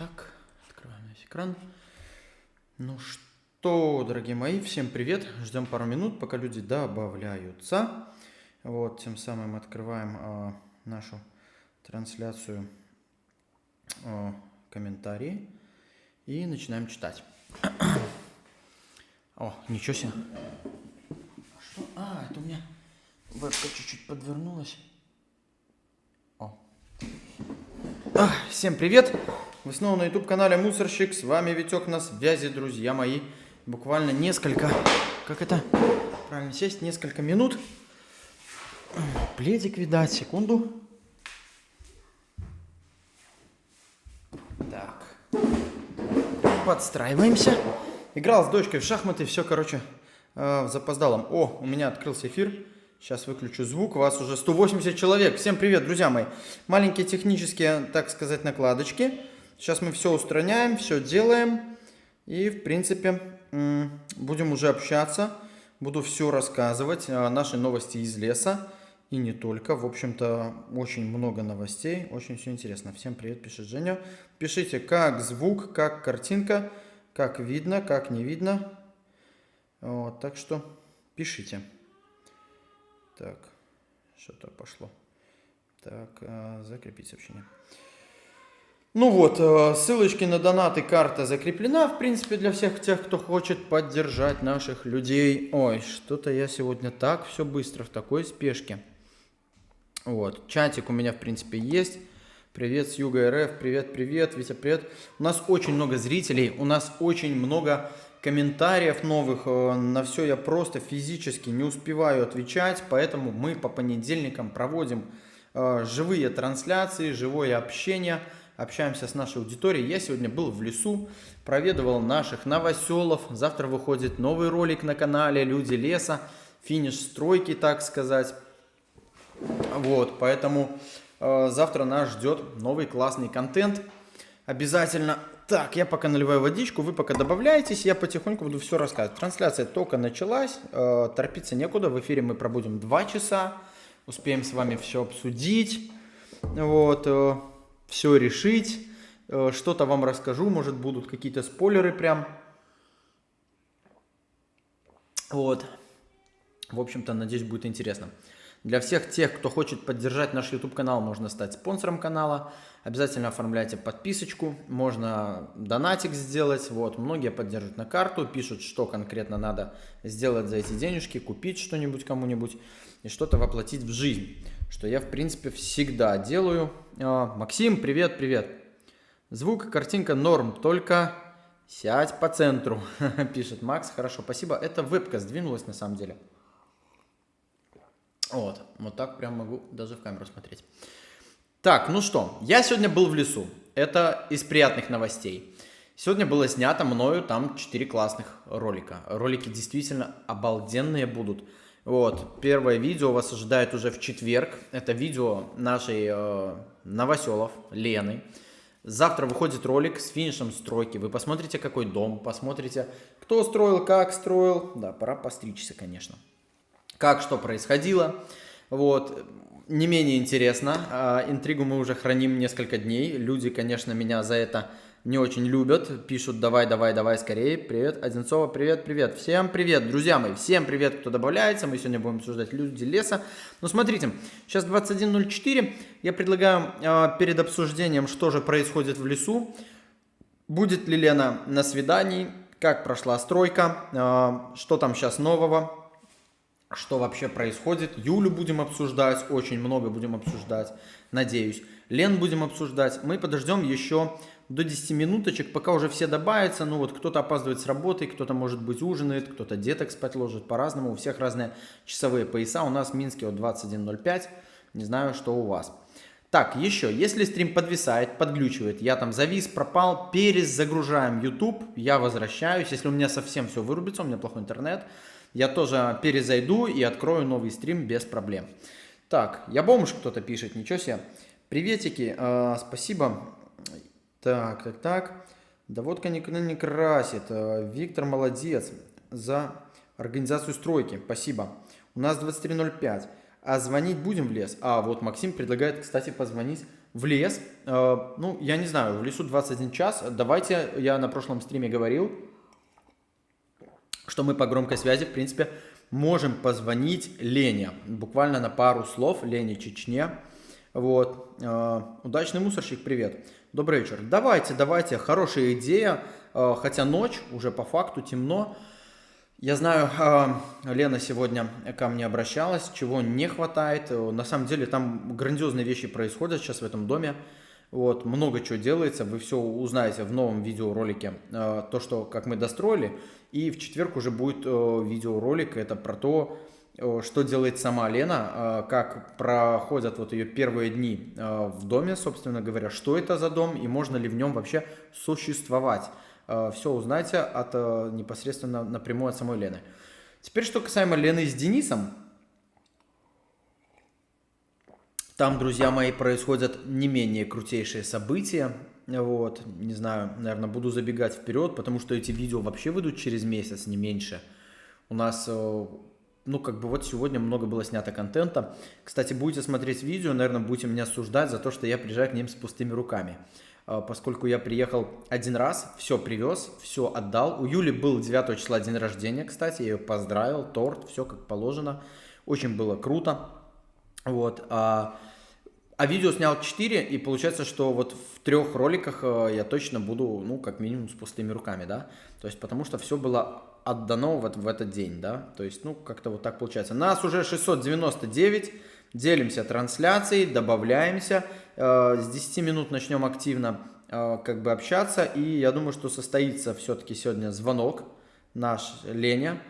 Так, открываем весь экран. Ну что, дорогие мои, всем привет. Ждем пару минут, пока люди добавляются. Вот, тем самым открываем нашу трансляцию, комментарии и начинаем читать. О, ничего себе. Что? Это у меня вебка чуть-чуть подвернулась. Всем привет! Вы снова на YouTube-канале Мусорщик. С вами Витек на связи, друзья мои. Буквально несколько минут. Пледик, видать, секунду. Так. Подстраиваемся. Играл с дочкой в шахматы, все, в запоздалом. У меня открылся эфир. Сейчас выключу звук. Вас уже 180 человек. Всем привет, друзья мои. Маленькие технические, так сказать, накладочки. Сейчас мы все устраняем, все делаем. И, в принципе, будем уже общаться. Буду все рассказывать. Наши новости из леса. И не только. В общем-то, очень много новостей. Очень все интересно. Всем привет, пишет Женя. Пишите, как звук, как картинка, как видно, как не видно. Вот, так что пишите. Так, что-то пошло. Так, закрепить сообщение. Ну вот, ссылочки на донаты, карта закреплена, в принципе, для всех тех, кто хочет поддержать наших людей. Ой, что-то я сегодня так все быстро, в такой спешке. Вот, чатик у меня, в принципе, есть. Привет с Юга РФ, привет, Витя, привет. У нас очень много зрителей, у нас очень много комментариев новых. На все я просто физически не успеваю отвечать, поэтому мы по понедельникам проводим живые трансляции, живое общение, общаемся с нашей аудиторией. Я сегодня был в лесу, проведывал наших новоселов. Завтра выходит новый ролик на канале «Люди леса», финиш стройки, так сказать. Вот, поэтому завтра нас ждет новый классный контент. Обязательно. Так, я пока наливаю водичку, вы пока добавляетесь, я потихоньку буду все рассказывать. Трансляция только началась, торопиться некуда. В эфире мы пробудем 2 часа, успеем с вами все обсудить, вот, все решить, что-то вам расскажу, может будут какие-то спойлеры прям. Вот, в общем-то, надеюсь, будет интересно. Для всех тех, кто хочет поддержать наш YouTube-канал, можно стать спонсором канала. Обязательно оформляйте подписочку, можно донатик сделать. Вот, многие поддерживают на карту, пишут, что конкретно надо сделать за эти денежки, купить что-нибудь кому-нибудь и что-то воплотить в жизнь. Что я, в принципе, всегда делаю. Максим, привет. Звук, картинка норм, только сядь по центру, пишет Макс. Хорошо, спасибо. Это вебка сдвинулась на самом деле. Вот так прям могу даже в камеру смотреть. Так, ну что, я сегодня был в лесу. Это из приятных новостей. Сегодня было снято мною там 4 классных ролика. Ролики действительно обалденные будут. Вот, первое видео вас ожидает уже в четверг. Это видео нашей новоселов Лены. Завтра выходит ролик с финишем стройки. Вы посмотрите, какой дом, посмотрите, кто строил, как строил. Да, пора постричься, конечно. Как что происходило. Вот. Не менее интересно. Интригу мы уже храним несколько дней. Люди, конечно, меня за это не очень любят. Пишут, давай, скорее. Привет, Одинцова, привет. Всем привет, друзья мои. Всем привет, кто добавляется. Мы сегодня будем обсуждать «Люди леса». Ну, смотрите, сейчас 21:04. Я предлагаю перед обсуждением, что же происходит в лесу. Будет ли Лена на свидании? Как прошла стройка? Что там сейчас нового? Что вообще происходит. Юлю будем обсуждать, очень много будем обсуждать, надеюсь. Лен будем обсуждать. Мы подождем еще до 10 минуточек, пока уже все добавятся. Ну вот кто-то опаздывает с работы, кто-то, может быть, ужинает, кто-то деток спать ложит по-разному. У всех разные часовые пояса. У нас в Минске вот 21:05. Не знаю, что у вас. Так, еще, если стрим подвисает, подглючивает, я там завис, пропал, перезагружаем YouTube, я возвращаюсь. Если у меня совсем все вырубится, у меня плохой интернет, я тоже перезайду и открою новый стрим без проблем. Так, я бомж, кто-то пишет, ничего себе. Приветики, спасибо. Так. Да водка никогда не красит. Виктор молодец за организацию стройки, спасибо. У нас 23:05. А звонить будем в лес? Вот Максим предлагает, кстати, позвонить в лес. Ну, я не знаю, в лесу 21 час. Давайте, я на прошлом стриме говорил, что мы по громкой связи, в принципе, можем позвонить Лене. Буквально на пару слов Лене Чечне. Вот. Удачный мусорщик, привет. Добрый вечер. Давайте. Хорошая идея. Хотя ночь, уже по факту темно. Я знаю, Лена сегодня ко мне обращалась, чего не хватает. На самом деле там грандиозные вещи происходят сейчас в этом доме. Вот, много чего делается, вы все узнаете в новом видеоролике, то, что, как мы достроили. И в четверг уже будет видеоролик, это про то, что делает сама Лена, как проходят вот ее первые дни в доме, собственно говоря, что это за дом и можно ли в нем вообще существовать. Все узнаете непосредственно напрямую от самой Лены. Теперь, что касаемо Лены с Денисом. Там, друзья мои, происходят не менее крутейшие события. Вот, не знаю, наверное, буду забегать вперед, потому что эти видео вообще выйдут через месяц, не меньше. У нас, ну, как бы вот сегодня много было снято контента. Кстати, будете смотреть видео, наверное, будете меня осуждать за то, что я приезжаю к ним с пустыми руками. Поскольку я приехал один раз, все привез, все отдал. У Юли был 9 числа день рождения, кстати, я ее поздравил, торт, все как положено. Очень было круто. Вот, а видео снял 4, и получается, что вот в 3 роликах я точно буду, ну, как минимум с пустыми руками, да. То есть, потому что все было отдано вот в этот день, да. То есть, ну, как-то вот так получается. Нас уже 699, делимся трансляцией, добавляемся. С 10 минут начнем активно как бы общаться, и я думаю, что состоится все-таки сегодня звонок наш Леня.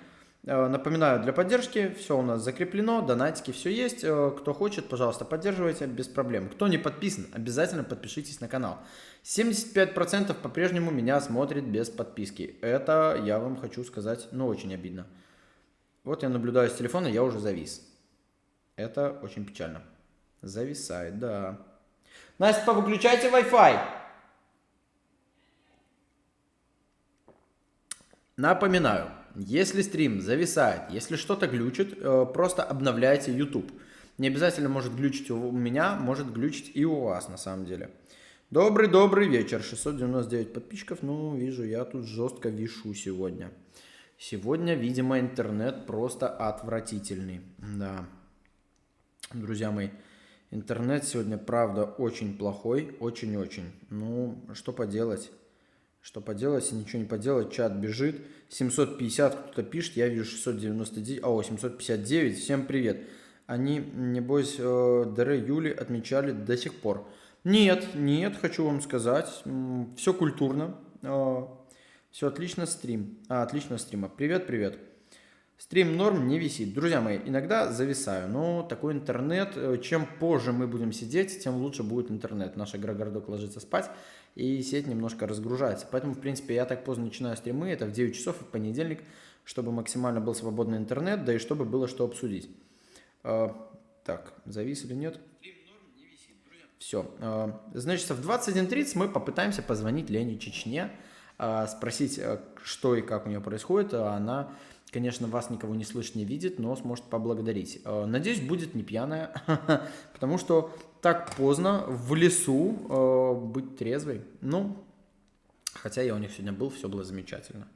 Напоминаю, для поддержки все у нас закреплено, донатики, все есть. Кто хочет, пожалуйста, поддерживайте без проблем. Кто не подписан, обязательно подпишитесь на канал. 75% по-прежнему меня смотрит без подписки. Это, я вам хочу сказать, ну, очень обидно. Вот я наблюдаю с телефона, я уже завис. Это очень печально. Зависает, да. Настя, повыключайте Wi-Fi. Напоминаю. Если стрим зависает, если что-то глючит, просто обновляйте YouTube. Не обязательно может глючить у меня, может глючить и у вас на самом деле. Добрый вечер. 699 подписчиков. Ну, вижу, я тут жестко вишу сегодня. Сегодня, видимо, интернет просто отвратительный. Да. Друзья мои, интернет сегодня, правда, очень плохой. Очень-очень. Ну, что поделать? Что поделать, ничего не поделать, чат бежит. 750 кто-то пишет, я вижу 699, 759, всем привет. Они, небось, ДР Юли отмечали до сих пор. Нет, хочу вам сказать, все культурно, все отлично, стрим. Отлично стрима, привет. Стрим норм, не висит. Друзья мои, иногда зависаю, но такой интернет, чем позже мы будем сидеть, тем лучше будет интернет. Наш игрогородок ложится спать, и сеть немножко разгружается. Поэтому, в принципе, я так поздно начинаю стримы, это в 9 часов и в понедельник, чтобы максимально был свободный интернет, да и чтобы было что обсудить. Так, завис или нет? Все. Значит, в 21:30 мы попытаемся позвонить Лене Чечне, спросить, что и как у нее происходит. Она, конечно, вас никого не слышит, не видит, но сможет поблагодарить. Надеюсь, будет не пьяная, потому что так поздно в лесу быть трезвой. Ну, хотя я у них сегодня был, все было замечательно.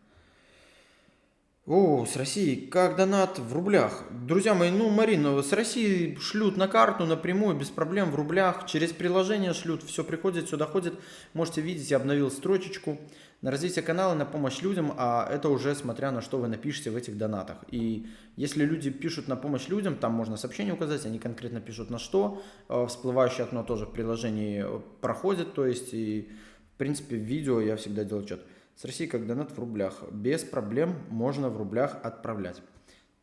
О, с Россией, как донат в рублях. Друзья мои, ну, Марина, с России шлют на карту напрямую, без проблем, в рублях. Через приложение шлют, все приходит, все доходит. Можете видеть, я обновил строчечку. На развитие канала, на помощь людям, а это уже смотря на что вы напишете в этих донатах. И если люди пишут на помощь людям, там можно сообщение указать, они конкретно пишут на что. Всплывающее окно тоже в приложении проходит, то есть, и, в принципе, в видео я всегда делаю отчет. С России как донат в рублях. Без проблем можно в рублях отправлять.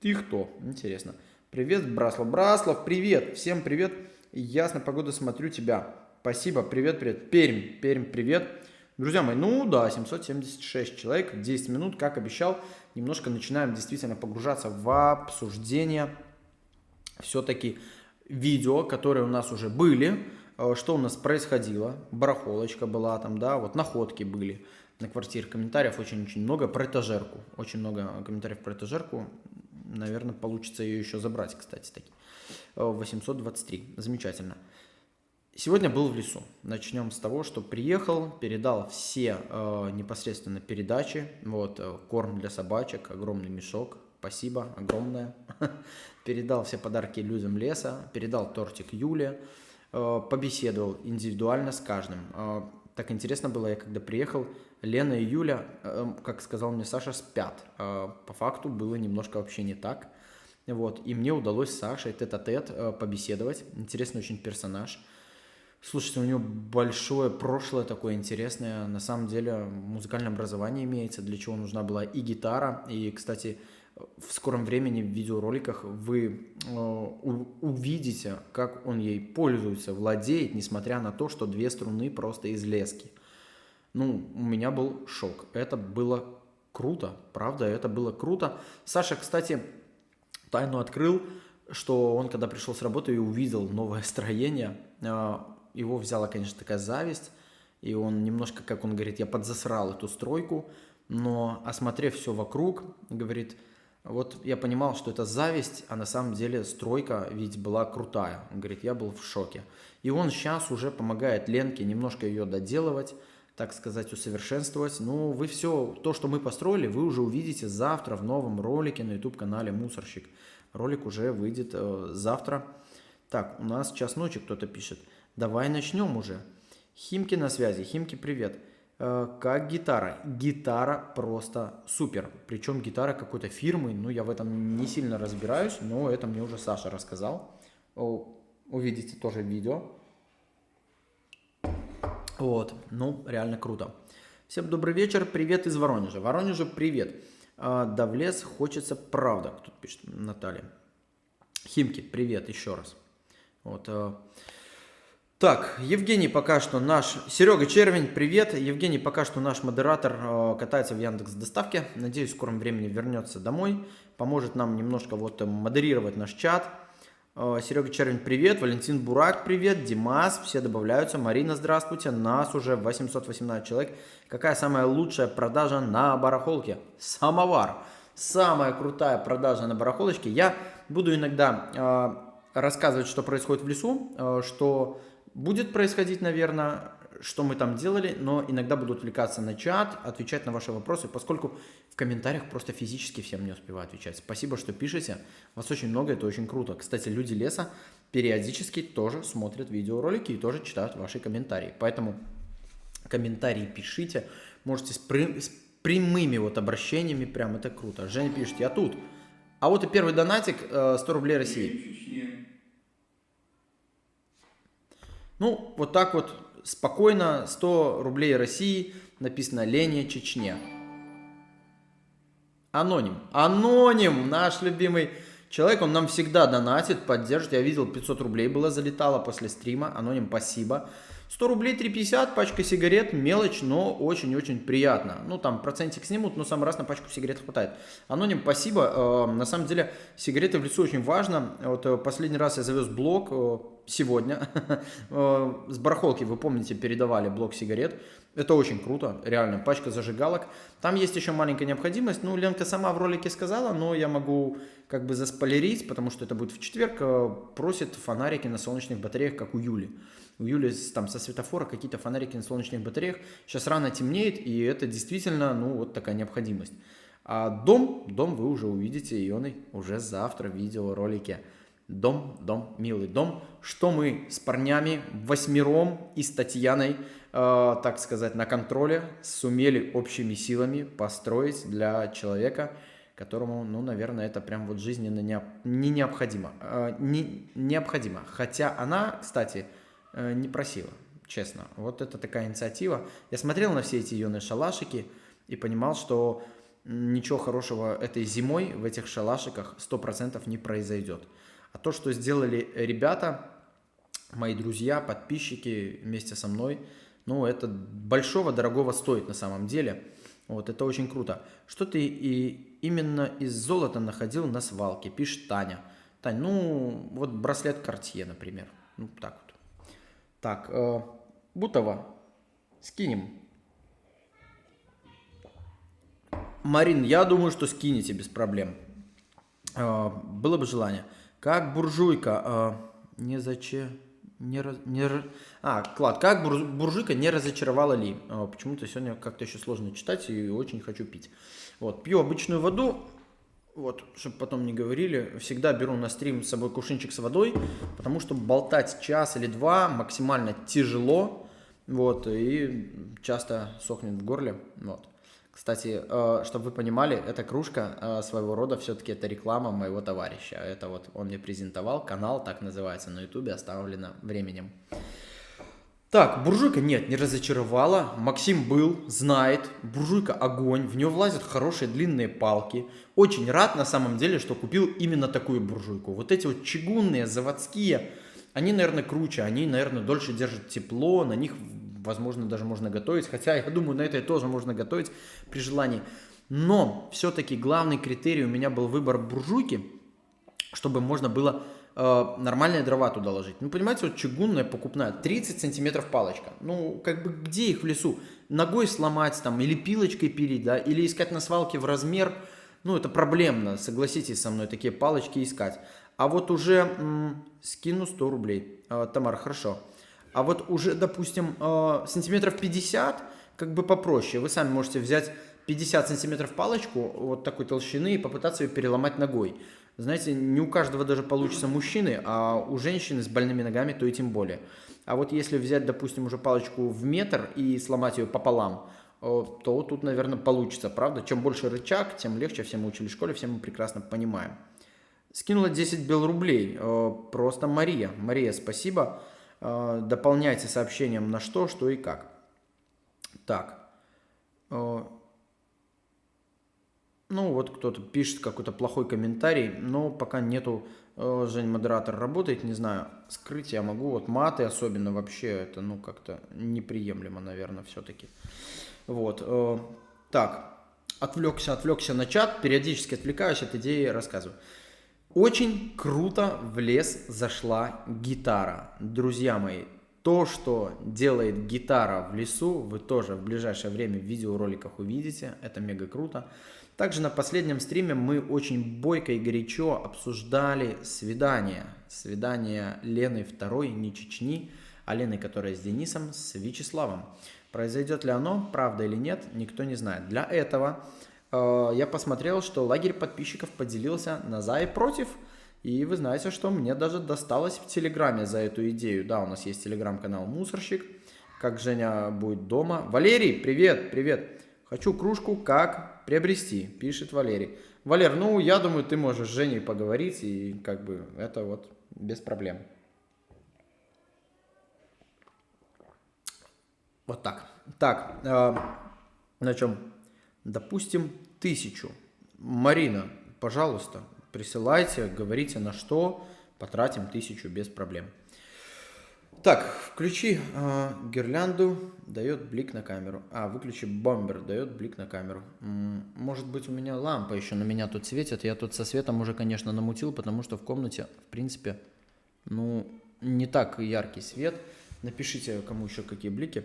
Ты кто? Интересно. Привет, Браслов, привет. Всем привет. Ясно, погода, смотрю тебя. Спасибо, привет. Пермь, привет. Друзья мои, ну да, 776 человек, 10 минут, как обещал. Немножко начинаем действительно погружаться в обсуждение все-таки видео, которые у нас уже были. Что у нас происходило. Барахолочка была там, да, вот находки были. На квартире комментариев очень-очень много про этажерку. Очень много комментариев про этажерку. Наверное, получится ее еще забрать, кстати, таки. 823. Замечательно. Сегодня был в лесу. Начнем с того, что приехал, передал все непосредственно передачи. Вот, корм для собачек, огромный мешок. Спасибо, огромное. Передал все подарки людям леса, передал тортик Юле, побеседовал индивидуально с каждым. Так интересно было, я когда приехал, Лена и Юля, как сказал мне Саша, спят. По факту было немножко вообще не так. Вот, и мне удалось с Сашей тет-а-тет побеседовать. Интересный очень персонаж. Слушайте, у него большое прошлое такое интересное. На самом деле музыкальное образование имеется, для чего нужна была и гитара. И, кстати, в скором времени в видеороликах вы увидите, как он ей пользуется, владеет, несмотря на то, что две струны просто из лески. Ну, у меня был шок. Это было круто, правда, это было круто. Саша, кстати, тайну открыл, что он, когда пришел с работы и увидел новое строение, его взяла, конечно, такая зависть, и он немножко, как он говорит, я подзасрал эту стройку, но, осмотрев все вокруг, говорит, вот я понимал, что это зависть, а на самом деле стройка ведь была крутая. Он говорит, я был в шоке. И он сейчас уже помогает Ленке немножко ее доделывать, так сказать, усовершенствовать. Ну, вы все, то, что мы построили, вы уже увидите завтра в новом ролике на YouTube-канале «Мусорщик». Ролик уже выйдет завтра. Так, у нас час ночи, кто-то пишет. Давай начнем уже. Химки на связи. Химки, привет. Как гитара? Гитара просто супер. Причем гитара какой-то фирмы. Ну, я в этом не сильно разбираюсь, но это мне уже Саша рассказал. Увидите тоже видео. Вот, ну, реально круто. Всем добрый вечер. Привет из Воронежа. Воронежу привет. Да в лес хочется правда. Кто-то пишет, Наталья. Химки, привет еще раз. Вот. Так, Евгений пока что наш... Серега Червень, привет. Евгений пока что наш модератор, катается в Яндекс.Доставке. Надеюсь, в скором времени вернется домой. Поможет нам немножко вот модерировать наш чат. Серега Червень, привет. Валентин Бурак, привет. Димас, все добавляются. Марина, здравствуйте. Нас уже 818 человек. Какая самая лучшая продажа на барахолке? Самовар. Самая крутая продажа на барахолочке. Я буду иногда рассказывать, что происходит в лесу, что будет происходить, наверное, что мы там делали, но иногда буду отвлекаться на чат, отвечать на ваши вопросы, поскольку в комментариях просто физически всем не успеваю отвечать. Спасибо, что пишете. Вас очень много, это очень круто. Кстати, люди леса периодически тоже смотрят видеоролики и тоже читают ваши комментарии. Поэтому комментарии пишите, можете с прямыми вот обращениями, прям это круто. Женя пишет, я тут. А вот и первый донатик, 100 рублей России. Ну, вот так вот спокойно, 100 рублей России, написано Лене, Чечне. Аноним. Аноним, наш любимый человек, он нам всегда донатит, поддержит. Я видел, 500 рублей было залетало после стрима. Аноним, спасибо. 100 рублей 3,50, пачка сигарет, мелочь, но очень-очень приятно. Ну, там процентик снимут, но самый раз на пачку сигарет хватает. Аноним, спасибо. На самом деле, сигареты в лесу очень важно. Вот последний раз я завез блок сегодня. С барахолки, вы помните, передавали блок сигарет. Это очень круто, реально, пачка зажигалок. Там есть еще маленькая необходимость. Ну, Ленка сама в ролике сказала, но я могу как бы заспойлерить, потому что это будет в четверг. Просит фонарики на солнечных батареях, как у Юли. У Юли там со светофора какие-то фонарики на солнечных батареях. Сейчас рано темнеет, и это действительно, ну, вот такая необходимость. А дом вы уже увидите, и он уже завтра в видеоролике. Дом, милый дом. Что мы с парнями, восьмером и с Татьяной, так сказать, на контроле сумели общими силами построить для человека, которому, ну, наверное, это прям вот жизненно необходимо. Необходимо. Хотя она, кстати, не просила, честно. Вот это такая инициатива. Я смотрел на все эти юные шалашики и понимал, что ничего хорошего этой зимой в этих шалашиках 100% не произойдет. А то, что сделали ребята, мои друзья, подписчики вместе со мной, ну, это большого, дорогого стоит на самом деле. Вот, это очень круто. Что ты и именно из золота находил на свалке, пишет Таня. Тань, ну, вот браслет Cartier, например. Ну, так вот. Так, Бутова, скинем. Марин, я думаю, что скинете без проблем. Было бы желание. Как буржуйка, не Клад, как буржуйка не разочаровала Ли? Почему-то сегодня как-то еще сложно читать и очень хочу пить. Вот, пью обычную воду, вот, чтобы потом не говорили. Всегда беру на стрим с собой кувшинчик с водой, потому что болтать час или два максимально тяжело, вот, и часто сохнет в горле, вот. Кстати, чтобы вы понимали, эта кружка своего рода все-таки это реклама моего товарища. Это вот он мне презентовал, канал так называется на ютубе, оставлено временем. Так, буржуйка нет, не разочаровала. Максим был, знает, буржуйка огонь, в нее влазят хорошие длинные палки. Очень рад на самом деле, что купил именно такую буржуйку. Вот эти вот чугунные, заводские, они, наверное, круче, они, наверное, дольше держат тепло, на них, возможно, даже можно готовить. Хотя, я думаю, на этой тоже можно готовить при желании. Но все-таки главный критерий у меня был выбор буржуйки, чтобы можно было нормальные дрова туда ложить. Ну, понимаете, вот чугунная покупная, 30 сантиметров палочка. Ну, как бы где их в лесу? Ногой сломать там, или пилочкой пилить, да, или искать на свалке в размер. Ну, это проблемно, согласитесь со мной, такие палочки искать. А вот уже скину 100 рублей. Тамара, хорошо. А вот уже, допустим, сантиметров 50, как бы попроще. Вы сами можете взять 50 сантиметров палочку вот такой толщины и попытаться ее переломать ногой. Знаете, не у каждого даже получится мужчины, а у женщины с больными ногами, то и тем более. А вот если взять, допустим, уже палочку в метр и сломать ее пополам, то тут, наверное, получится, правда? Чем больше рычаг, тем легче. Все мы учили в школе, все мы прекрасно понимаем. Скинула 10 рублей. Просто Мария. Мария, спасибо. Дополняйте сообщением на что и как. Так. Ну, вот кто-то пишет какой-то плохой комментарий, но пока нету, Жень, модератор работает, не знаю, скрыть я могу, вот маты особенно вообще, это, ну, как-то неприемлемо, наверное, все-таки. Вот, так, отвлекся на чат, периодически отвлекаюсь от идеи, рассказываю. Очень круто в лес зашла гитара, друзья мои. То, что делает гитара в лесу, вы тоже в ближайшее время в видеороликах увидите, это мега круто. Также на последнем стриме мы очень бойко и горячо обсуждали свидание. Свидание Лены второй, не Чечни, а Лены, которая с Денисом, с Вячеславом. Произойдет ли оно, правда или нет, никто не знает. Для этого я посмотрел, что лагерь подписчиков поделился на за и против. И вы знаете, что мне даже досталось в Телеграме за эту идею. Да, у нас есть Телеграм-канал «Мусорщик». Как Женя будет дома. Валерий, привет, привет. Хочу кружку, как приобрести, пишет Валерий. Валер, ну, я думаю, ты можешь с Женей поговорить, и как бы это вот без проблем. Вот так. Так, на чем? Допустим, 1000. Марина, пожалуйста, присылайте, говорите на что, потратим 1000 без проблем. Так, включи гирлянду, дает блик на камеру. Выключи бомбер, дает блик на камеру. Может быть, у меня лампа еще на меня тут светит. Я тут со светом уже, конечно, намутил, потому что в комнате, в принципе, ну, не так яркий свет. Напишите, кому еще какие блики.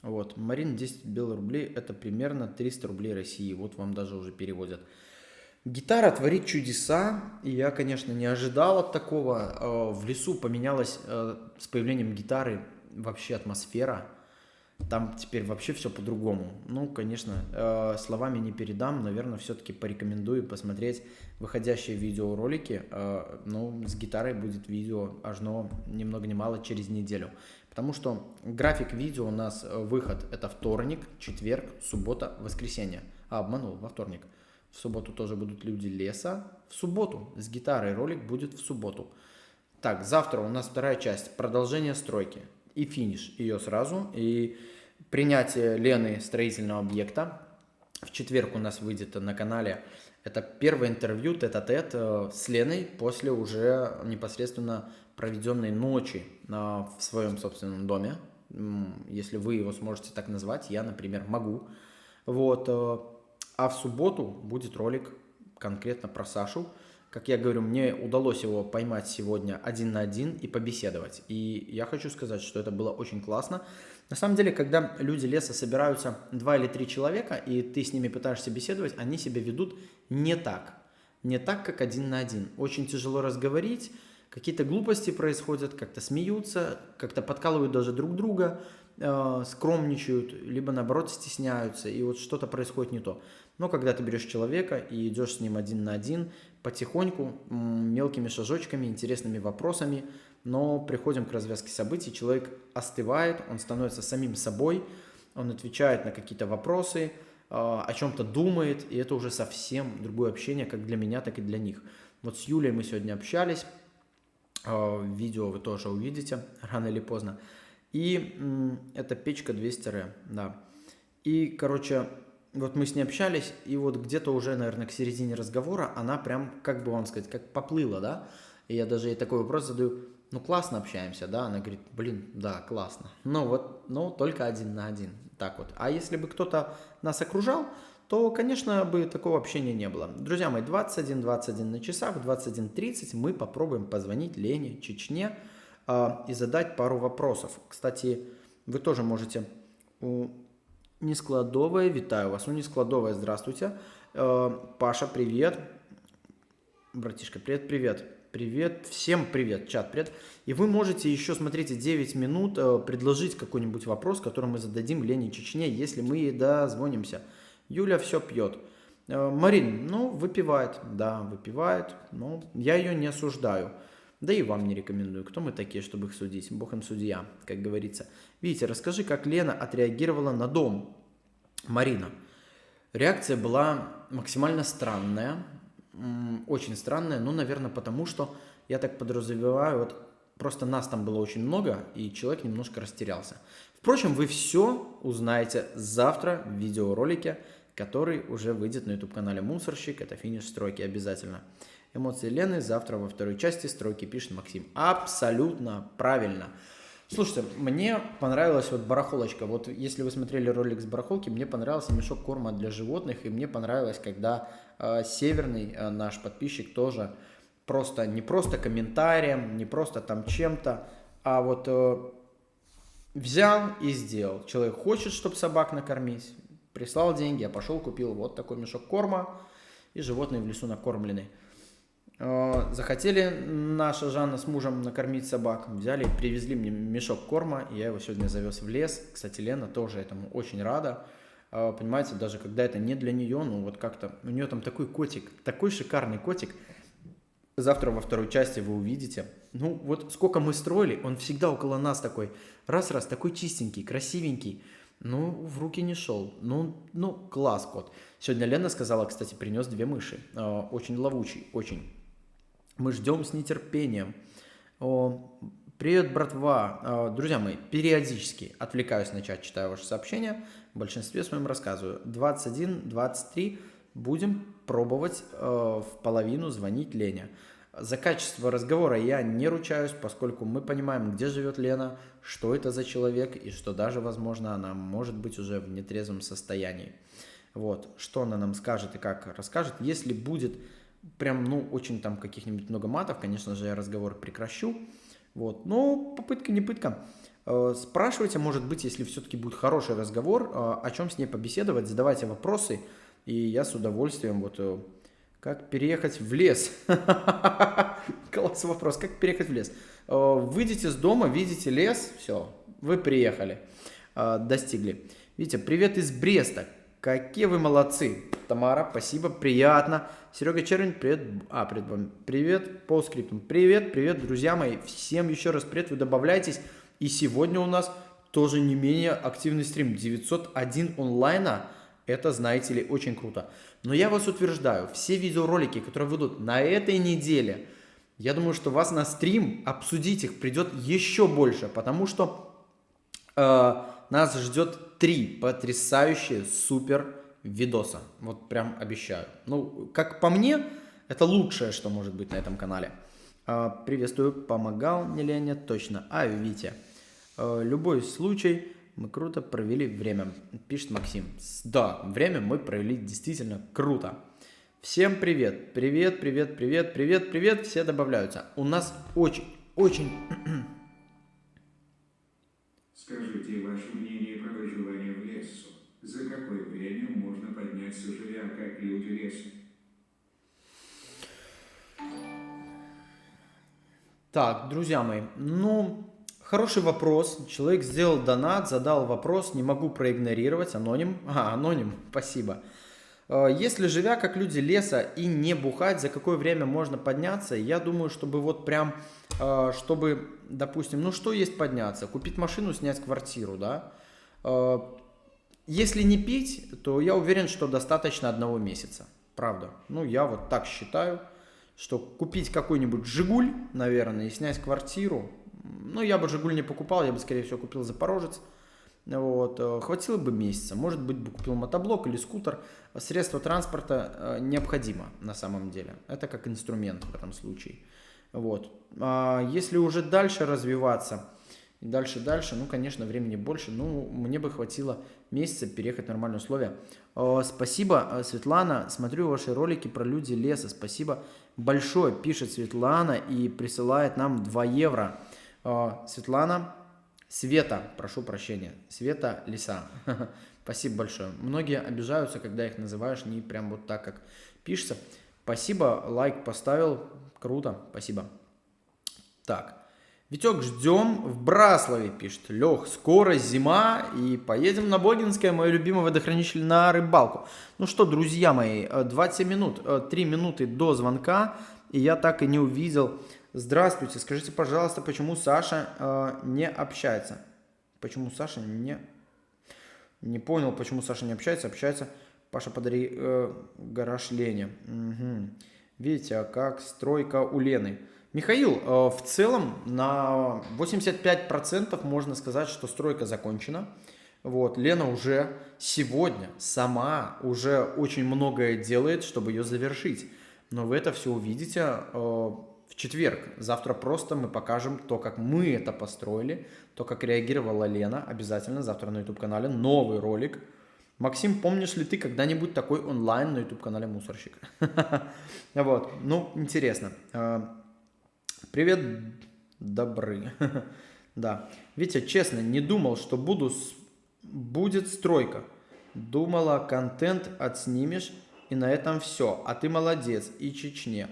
Вот, Марин, 10 рублей, это примерно 300 рублей России. Вот вам даже уже переводят. Гитара творит чудеса, и я, конечно, не ожидал от такого. В лесу поменялась с появлением гитары вообще атмосфера. Там теперь вообще все по-другому. Ну, конечно, словами не передам. Наверное, все-таки порекомендую посмотреть выходящие видеоролики. Ну, с гитарой будет видео аж ни много ни мало через неделю. Потому что график видео у нас выход это вторник, четверг, суббота, воскресенье. Обманул, во вторник. В субботу тоже будут люди леса. В субботу с гитарой ролик будет в субботу. Так, завтра у нас вторая часть. Продолжение стройки. И финиш ее сразу. И принятие Лены строительного объекта. В четверг у нас выйдет на канале. Это первое интервью тет-а-тет с Леной после уже непосредственно проведенной ночи в своем собственном доме. Если вы его сможете так назвать. Я, например, могу. Вот. А в субботу будет ролик конкретно про Сашу. Как я говорю, мне удалось его поймать сегодня 1 на 1 и побеседовать. И я хочу сказать, что это было очень классно. На самом деле, когда люди леса собираются 2 или 3 человека, и ты с ними пытаешься беседовать, они себя ведут не так. Не так, как 1 на 1. Очень тяжело разговорить. Какие-то глупости происходят, как-то смеются, как-то подкалывают даже друг друга, скромничают, либо наоборот стесняются, и вот что-то происходит не то. Но когда ты берешь человека и идешь с ним один на один, потихоньку, мелкими шажочками, интересными вопросами, но приходим к развязке событий, человек остывает, он становится самим собой, он отвечает на какие-то вопросы, о чем-то думает, и это уже совсем другое общение, как для меня, так и для них. Вот с Юлей мы сегодня общались, видео вы тоже увидите рано или поздно. И это печка 200 да. И, короче, вот мы с ней общались, и вот где-то уже, наверное, к середине разговора она прям, как бы вам сказать, как поплыла, да. И я даже ей такой вопрос задаю: ну, классно общаемся, да? Она говорит: блин, да, классно. Ну, вот, ну, только один на один, так вот. А если бы кто-то нас окружал, то, конечно, бы такого общения не было. Друзья мои, 21:21 на часах, в 21:30 мы попробуем позвонить Лене Чечне и задать пару вопросов. Кстати, вы тоже можете... Нескладовая, витаю вас. Нескладовая, здравствуйте. Паша, привет. Братишка, привет, привет. Привет, всем привет, чат, привет. И вы можете еще, смотрите, 9 минут предложить какой-нибудь вопрос, который мы зададим Лене Чечне, если мы ей дозвонимся. Юля все пьет. Марин, ну, выпивает, да, выпивает, но я ее не осуждаю. Да и вам не рекомендую. Кто мы такие, чтобы их судить? Бог им судья, как говорится. Витя, расскажи, как Лена отреагировала на дом. Марина. Реакция была максимально странная. Очень странная, ну, наверное, потому что, я так подразумеваю, вот просто нас там было очень много, и человек немножко растерялся. Впрочем, вы все узнаете завтра в видеоролике, который уже выйдет на YouTube-канале «Мусорщик». Это финиш стройки обязательно. Эмоции Лены завтра во второй части стройки, пишет Максим. Абсолютно правильно. Слушайте, мне понравилась вот барахолочка. Вот если вы смотрели ролик с барахолки, мне понравился мешок корма для животных. И мне понравилось, когда Северный, наш подписчик, тоже просто, не просто комментарием, не просто там чем-то, а вот взял и сделал. Человек хочет, чтобы собак накормить, прислал деньги, я пошел, купил вот такой мешок корма, и животные в лесу накормлены. Захотели наша Жанна с мужем накормить собак, взяли, привезли мне мешок корма, и я его сегодня завез в лес. Кстати, Лена тоже этому очень рада. Понимаете, даже когда это не для нее, ну вот как-то, у нее там такой котик, такой шикарный котик. Завтра во второй части вы увидите. Ну вот сколько мы строили, он всегда около нас такой, раз-раз, такой чистенький, красивенький. Ну, в руки не шел. Ну, класс кот. Сегодня Лена сказала, кстати, принес 2 мыши. Очень ловучий, очень. Мы ждем с нетерпением. Привет, братва. Друзья мои, периодически отвлекаюсь на чат, читаю ваши сообщения. В большинстве своем рассказываю. 21-23 будем пробовать в половину звонить Лене. За качество разговора я не ручаюсь, поскольку мы понимаем, где живет Лена, что это за человек, и что даже, возможно, она может быть уже в нетрезвом состоянии. Вот, что она нам скажет и как расскажет. Если будет прям, ну, очень там каких-нибудь много матов, конечно же, я разговор прекращу. Вот, но попытка не пытка. Спрашивайте, может быть, если все-таки будет хороший разговор, о чем с ней побеседовать, задавайте вопросы, и я с удовольствием вот... Как переехать в лес? Классный вопрос. Как переехать в лес? Выйдете с дома, видите лес, все, вы приехали, достигли. Видите, привет из Бреста. Какие вы молодцы. Тамара, спасибо, приятно. Серега Червень, привет. Привет вам. Привет по скриптам. Привет, привет, друзья мои. Всем еще раз привет, вы добавляйтесь. И сегодня у нас тоже не менее активный стрим. 901 онлайна. Это, знаете ли, очень круто. Но я вас утверждаю, все видеоролики, которые выйдут на этой неделе, я думаю, что вас на стрим обсудить их придет еще больше, потому что нас ждет 3 потрясающие супер видоса. Вот прям обещаю. Ну, как по мне, это лучшее, что может быть на этом канале. Приветствую, помогал не Леня, точно. Витя. Любой случай... Мы круто провели время, пишет Максим. Да, время мы провели действительно круто. Всем привет, привет, привет, привет, привет, привет, все добавляются. У нас очень... Скажите ваше мнение про выживание в лесу. За какое время можно подняться, живя как люди леса? Так, друзья мои, ну, хороший вопрос. Человек сделал донат, задал вопрос, не могу проигнорировать. Аноним. Аноним, спасибо. Если живя как люди леса и не бухать, за какое время можно подняться? Я думаю, чтобы вот прям, чтобы, допустим, ну что есть подняться? Купить машину, снять квартиру, да? Э, Если не пить, то я уверен, что достаточно 1 месяца. Правда. Ну, я вот так считаю, что купить какой-нибудь «Жигуль», наверное, и снять квартиру. Ну, я бы «Жигуль» не покупал, я бы, скорее всего, купил «Запорожец». Вот, хватило бы месяца, может быть, бы купил мотоблок или скутер. Средство транспорта необходимо на самом деле. Это как инструмент в этом случае. Вот. Если уже дальше развиваться, дальше, ну, конечно, времени больше. Ну, мне бы хватило месяца переехать в нормальные условия. Спасибо, Светлана. Смотрю ваши ролики про люди леса. Спасибо большое, пишет Светлана и присылает нам 2 евро. Светлана, Света, прошу прощения, Света Лиса. Спасибо большое. Многие обижаются, когда их называешь не прям вот так, как пишется. Спасибо, лайк поставил. Круто, спасибо. Так. Витек, ждем в Браславе, пишет. Лех, скоро зима и поедем на Богинское, мое любимое водохранилище, на рыбалку. Ну что, друзья мои, 27 минут, 3 минуты до звонка, и я так и не увидел. Здравствуйте, скажите, пожалуйста, почему Саша не общается? Почему Саша не... Не понял, почему Саша не общается. Общается. Паша, подари гараж Лене. Угу. Видите, как стройка у Лены. Михаил, в целом на 85% можно сказать, что стройка закончена. Вот, Лена уже сегодня сама уже очень многое делает, чтобы ее завершить. Но вы это все увидите в четверг. Завтра просто мы покажем то, как мы это построили, то, как реагировала Лена. Обязательно завтра на YouTube-канале новый ролик. Максим, помнишь ли ты когда-нибудь такой онлайн на YouTube-канале «Мусорщик»? Вот, ну, интересно. Привет, добры. Да. Витя, честно, не думал, что будет стройка. Думала, контент отснимешь, и на этом все. А ты молодец. И Чечне.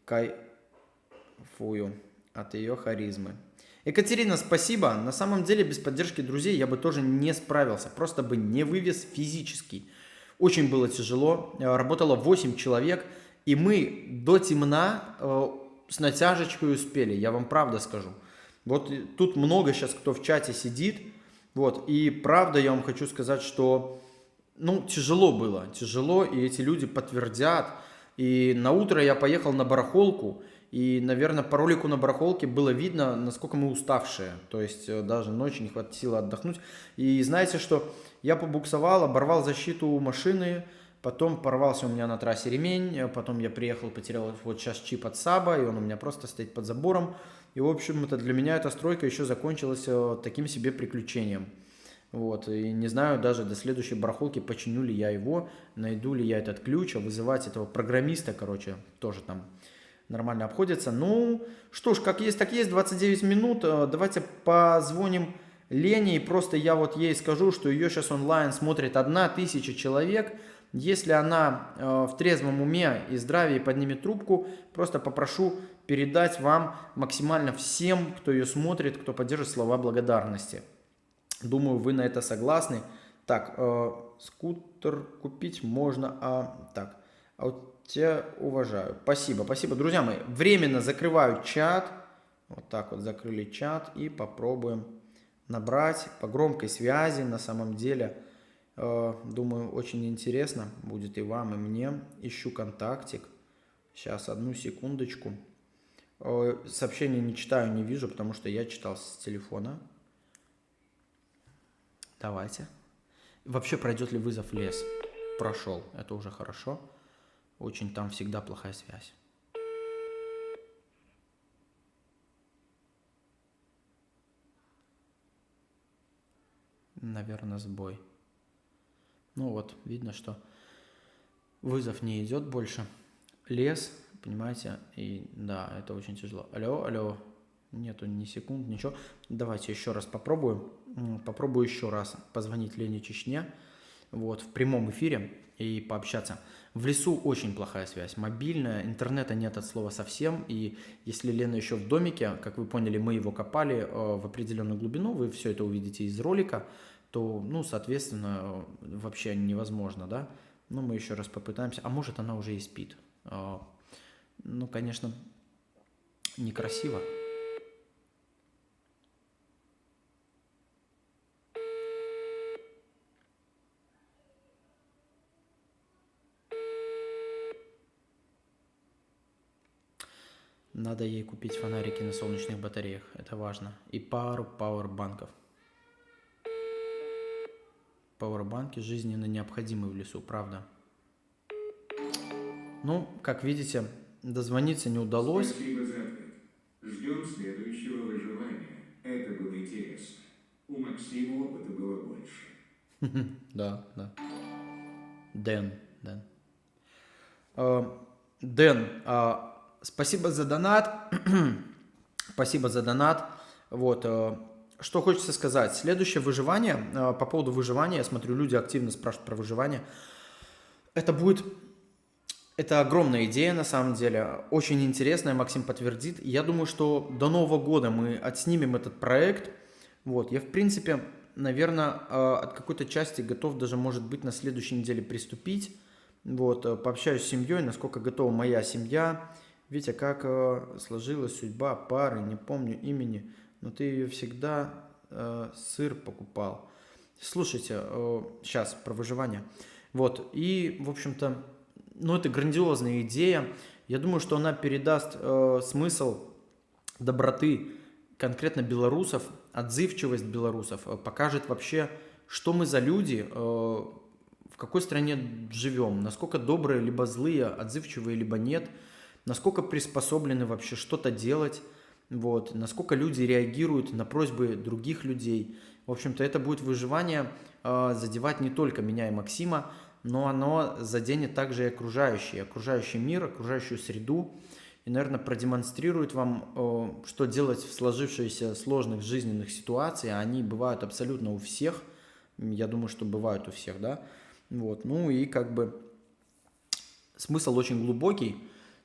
Кайфую от ее харизмы. Екатерина, спасибо. На самом деле, без поддержки друзей я бы тоже не справился. Просто бы не вывез физически. Очень было тяжело. Работало 8 человек. И мы до темна с натяжечкой успели. Я вам правда скажу. Вот тут много сейчас кто в чате сидит. Вот. И правда я вам хочу сказать, что ну, тяжело было. Тяжело. И эти люди подтвердят. И на утро я поехал на барахолку. И, наверное, по ролику на барахолке было видно, насколько мы уставшие. То есть даже ночью не хватило отдохнуть. И знаете, что я побуксовал, оборвал защиту машины, потом порвался у меня на трассе ремень, потом я приехал, потерял вот сейчас чип от САБа, и он у меня просто стоит под забором. И, в общем-то, для меня эта стройка еще закончилась таким себе приключением. Вот, и не знаю даже до следующей барахолки, починю ли я его, найду ли я этот ключ, а вызывать этого программиста, короче, тоже там нормально обходится. Ну, что ж, как есть, так есть, 29 минут. Давайте позвоним Лене, и просто я вот ей скажу, что ее сейчас онлайн смотрит 1000 человек. Если она в трезвом уме и здравии поднимет трубку, просто попрошу передать вам максимально всем, кто ее смотрит, кто поддержит, слова благодарности. Думаю, вы на это согласны. Так, скутер купить можно, так, а вот тебя уважаю. Спасибо, спасибо. Друзья мои, временно закрываю чат. Вот так вот закрыли чат и попробуем набрать по громкой связи. На самом деле, думаю, очень интересно будет и вам, и мне. Ищу контактик. Сейчас, одну секундочку. Сообщения не читаю, не вижу, потому что я читал с телефона. Давайте. Вообще, пройдет ли вызов лес? Прошел. Это уже хорошо. Очень там всегда плохая связь. Наверное, сбой. Ну вот, видно, что вызов не идет больше. Лес, понимаете, и да, это очень тяжело. Алло, алло. Нету ни секунд, ничего. Давайте еще раз попробую. Попробую еще раз позвонить Лене Чечне. вот, в прямом эфире и пообщаться. В лесу очень плохая связь, мобильная, интернета нет от слова совсем, и если Лена еще в домике, как вы поняли, мы его копали в определенную глубину, вы все это увидите из ролика, то, ну, соответственно, вообще невозможно, да? Ну, мы еще раз попытаемся, а может она уже и спит. Ну, конечно, некрасиво. Надо ей купить фонарики на солнечных батареях, это важно. И пару пауэрбанков. Пауэрбанки жизненно необходимы в лесу, правда. Ну, как видите, дозвониться не удалось. Спасибо за ответ. Ждем следующего выживания. Это было интересно. У Максима опыта было больше. Да, да. Дэн. Дэн, спасибо за донат. Спасибо за донат. Вот, что хочется сказать. Следующее выживание, по поводу выживания, я смотрю, люди активно спрашивают про выживание. Это огромная идея, на самом деле, очень интересная, Максим подтвердит. Я думаю, что до Нового года мы отснимем этот проект. Вот, я, в принципе, наверное, от какой-то части готов даже, может быть, на следующей неделе приступить. Вот, пообщаюсь с семьей, насколько готова моя семья. Видите, как сложилась судьба пары, не помню имени, но ты ее всегда сыр покупал. Слушайте, сейчас про выживание. Вот, и, в общем-то, ну, это грандиозная идея. Я думаю, что она передаст смысл доброты конкретно белорусов, отзывчивость белорусов, покажет вообще, что мы за люди, в какой стране живем, насколько добрые, либо злые, отзывчивые, либо нет, насколько приспособлены вообще что-то делать, вот, насколько люди реагируют на просьбы других людей. В общем-то, это будет выживание задевать не только меня и Максима, но оно заденет также и окружающий мир, окружающую среду, и, наверное, продемонстрирует вам, что делать в сложившихся сложных жизненных ситуациях. Они бывают абсолютно у всех, я думаю, что бывают у всех, да. Вот, ну и как бы смысл очень глубокий.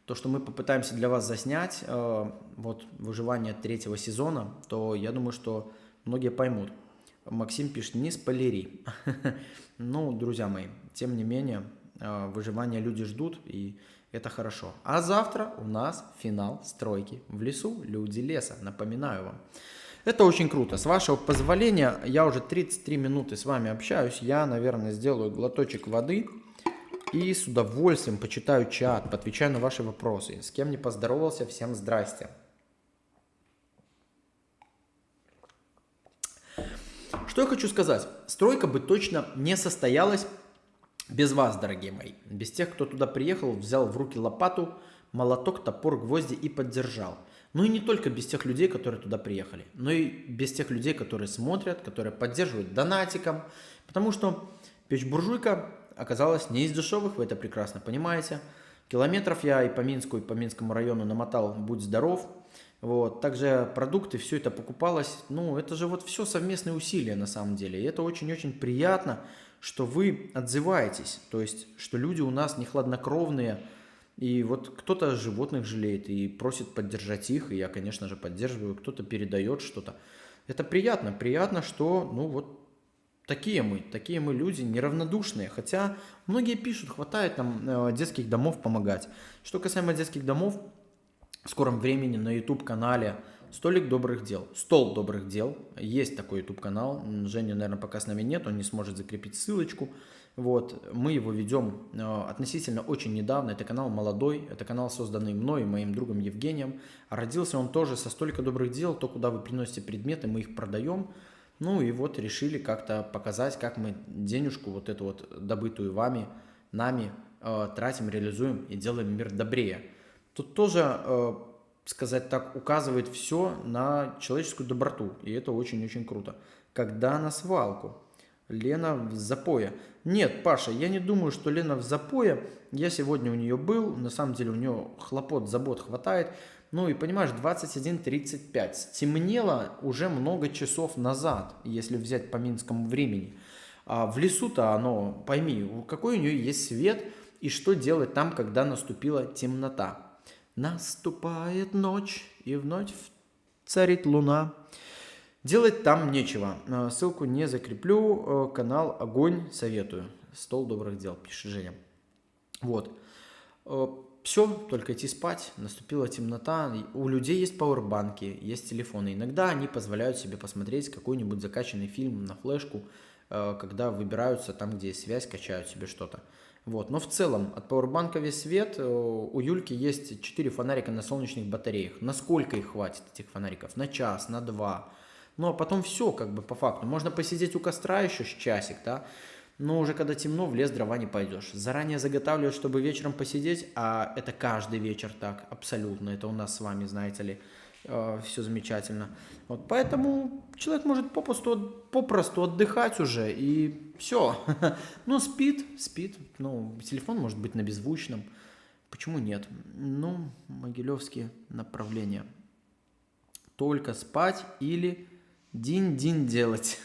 То, что мы попытаемся для вас заснять, вот выживание 3-го сезона, то я думаю, что многие поймут. Максим пишет, не спойлери. Ну, друзья мои, тем не менее, выживание люди ждут, и это хорошо. А завтра у нас финал стройки в лесу, люди леса, напоминаю вам. Это очень круто. С вашего позволения, я уже 33 минуты с вами общаюсь. Я, наверное, сделаю глоточек воды и с удовольствием почитаю чат, поотвечаю на ваши вопросы. С кем не поздоровался, всем здрасте. Что я хочу сказать? Стройка бы точно не состоялась без вас, дорогие мои. Без тех, кто туда приехал, взял в руки лопату, молоток, топор, гвозди и поддержал. Ну и не только без тех людей, которые туда приехали, но и без тех людей, которые смотрят, которые поддерживают донатиком. Потому что печь-буржуйка оказалась не из дешевых, вы это прекрасно понимаете. Километров я и по Минску, и по Минскому району намотал, будь здоров. Вот. Также продукты, все это покупалось. Ну, это же вот все совместные усилия на самом деле. И это очень-очень приятно, что вы отзываетесь. То есть, что люди у нас не хладнокровные. И вот кто-то животных жалеет и просит поддержать их. И я, конечно же, поддерживаю. Кто-то передает что-то. Это приятно. Приятно, что, ну вот, такие мы люди неравнодушные. Хотя многие пишут, хватает нам детских домов помогать. Что касаемо детских домов, в скором времени на YouTube-канале «Столик добрых дел». «Стол добрых дел». Есть такой YouTube-канал. Женя, наверное, пока с нами нет, он не сможет закрепить ссылочку. Вот. Мы его ведем относительно очень недавно. Это канал молодой, это канал, созданный мной и моим другом Евгением. А родился он тоже со «Столика добрых дел». То, куда вы приносите предметы, мы их продаем. Ну и вот решили как-то показать, как мы денежку вот эту вот добытую нами тратим, реализуем и делаем мир добрее. Тут тоже, сказать так, указывает все на человеческую доброту. И это очень-очень круто. Когда на свалку? Лена в запое. Нет, Паша, я не думаю, что Лена в запое. Я сегодня у нее был. На самом деле у нее хлопот, забот хватает. Ну и понимаешь, 21:35. Стемнело уже много часов назад, если взять по минскому времени. А в лесу-то оно, пойми, какой у нее есть свет и что делать там, когда наступила темнота. Наступает ночь, и вновь царит луна. Делать там нечего. Ссылку не закреплю. Канал Огонь советую. Стол добрых дел, пишет Женя. Вот. Все, только идти спать. Наступила темнота. У людей есть пауэрбанки, есть телефоны. Иногда они позволяют себе посмотреть какой-нибудь закачанный фильм на флешку, когда выбираются там, где есть связь, качают себе что-то. Вот. Но в целом от пауэрбанка весь свет. У Юльки есть 4 фонарика на солнечных батареях. Насколько их хватит, этих фонариков? На час, на 2. Ну, а потом все, как бы, по факту. Можно посидеть у костра еще с часик, да, но уже когда темно, в лес дрова не пойдешь. Заранее заготавливать, чтобы вечером посидеть, а это каждый вечер так, абсолютно. Это у нас с вами, знаете ли, все замечательно. Вот, поэтому человек может попросту отдыхать уже, и все. Ну, спит, ну, телефон может быть на беззвучном. Почему нет? Ну, могилевские направления. Только спать или динь-динь делать.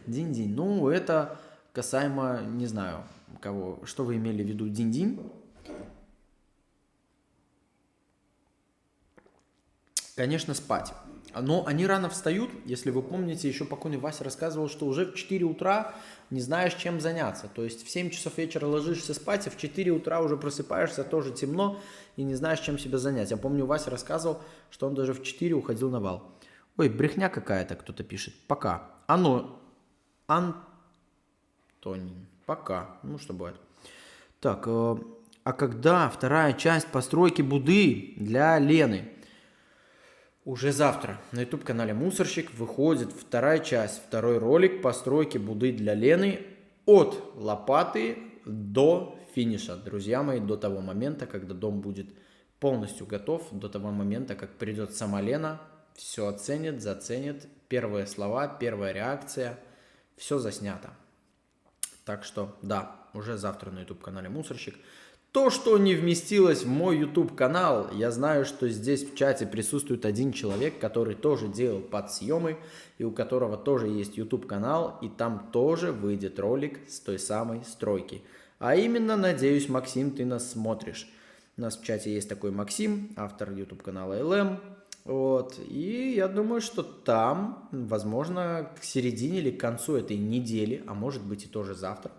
Динь-динь. Ну, это касаемо, не знаю, кого. Что вы имели в виду? Динь-динь? Конечно, спать. Но они рано встают. Если вы помните, еще покойный Вася рассказывал, что уже в 4 утра не знаешь, чем заняться. То есть в 7 часов вечера ложишься спать, а в 4 утра уже просыпаешься, тоже темно, и не знаешь, чем себя занять. Я помню, Вася рассказывал, что он даже в 4 уходил на вал. Ой, брехня какая-то, кто-то пишет. Пока. Антонин. Пока. Ну, что бывает. Так, а когда вторая часть постройки Буды для Лены? Уже завтра на YouTube-канале Мусорщик выходит вторая часть, второй ролик постройки Буды для Лены от лопаты до финиша. Друзья мои, до того момента, когда дом будет полностью готов, до того момента, как придет сама Лена, все оценит, заценит, первые слова, первая реакция, все заснято. Так что, да, уже завтра на YouTube-канале Мусорщик. То, что не вместилось в мой YouTube-канал, я знаю, что здесь в чате присутствует один человек, который тоже делал подсъемы, и у которого тоже есть YouTube-канал, и там тоже выйдет ролик с той самой стройки. А именно, надеюсь, Максим, ты нас смотришь. У нас в чате есть такой Максим, автор YouTube-канала LM. Вот, и я думаю, что там, возможно, к середине или к концу этой недели, а может быть и тоже завтра,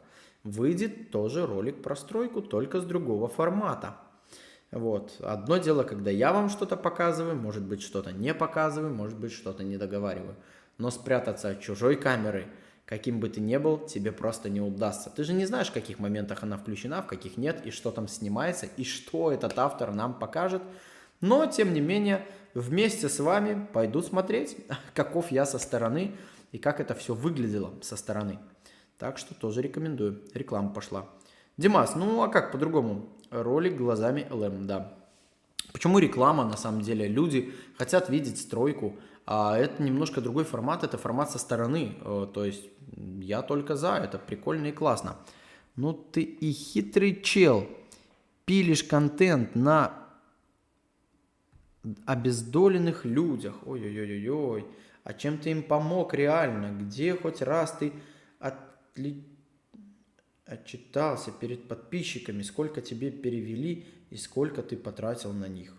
выйдет тоже ролик про стройку, только с другого формата. Вот. Одно дело, когда я вам что-то показываю, может быть, что-то не показываю, может быть, что-то не договариваю. Но спрятаться от чужой камеры, каким бы ты ни был, тебе просто не удастся. Ты же не знаешь, в каких моментах она включена, в каких нет, и что там снимается, и что этот автор нам покажет. Но, тем не менее, вместе с вами пойду смотреть, каков я со стороны, и как это все выглядело со стороны. Так что тоже рекомендую. Реклама пошла. Димас, ну а как по-другому? Ролик глазами ЛМ, да. Почему реклама, на самом деле? Люди хотят видеть стройку, а это немножко другой формат, это формат со стороны. То есть я только за, это прикольно и классно. Ну ты и хитрый чел. Пилишь контент на обездоленных людях. Ой-ой-ой-ой. А чем ты им помог реально? Где хоть раз ты отчитался перед подписчиками, сколько тебе перевели и сколько ты потратил на них?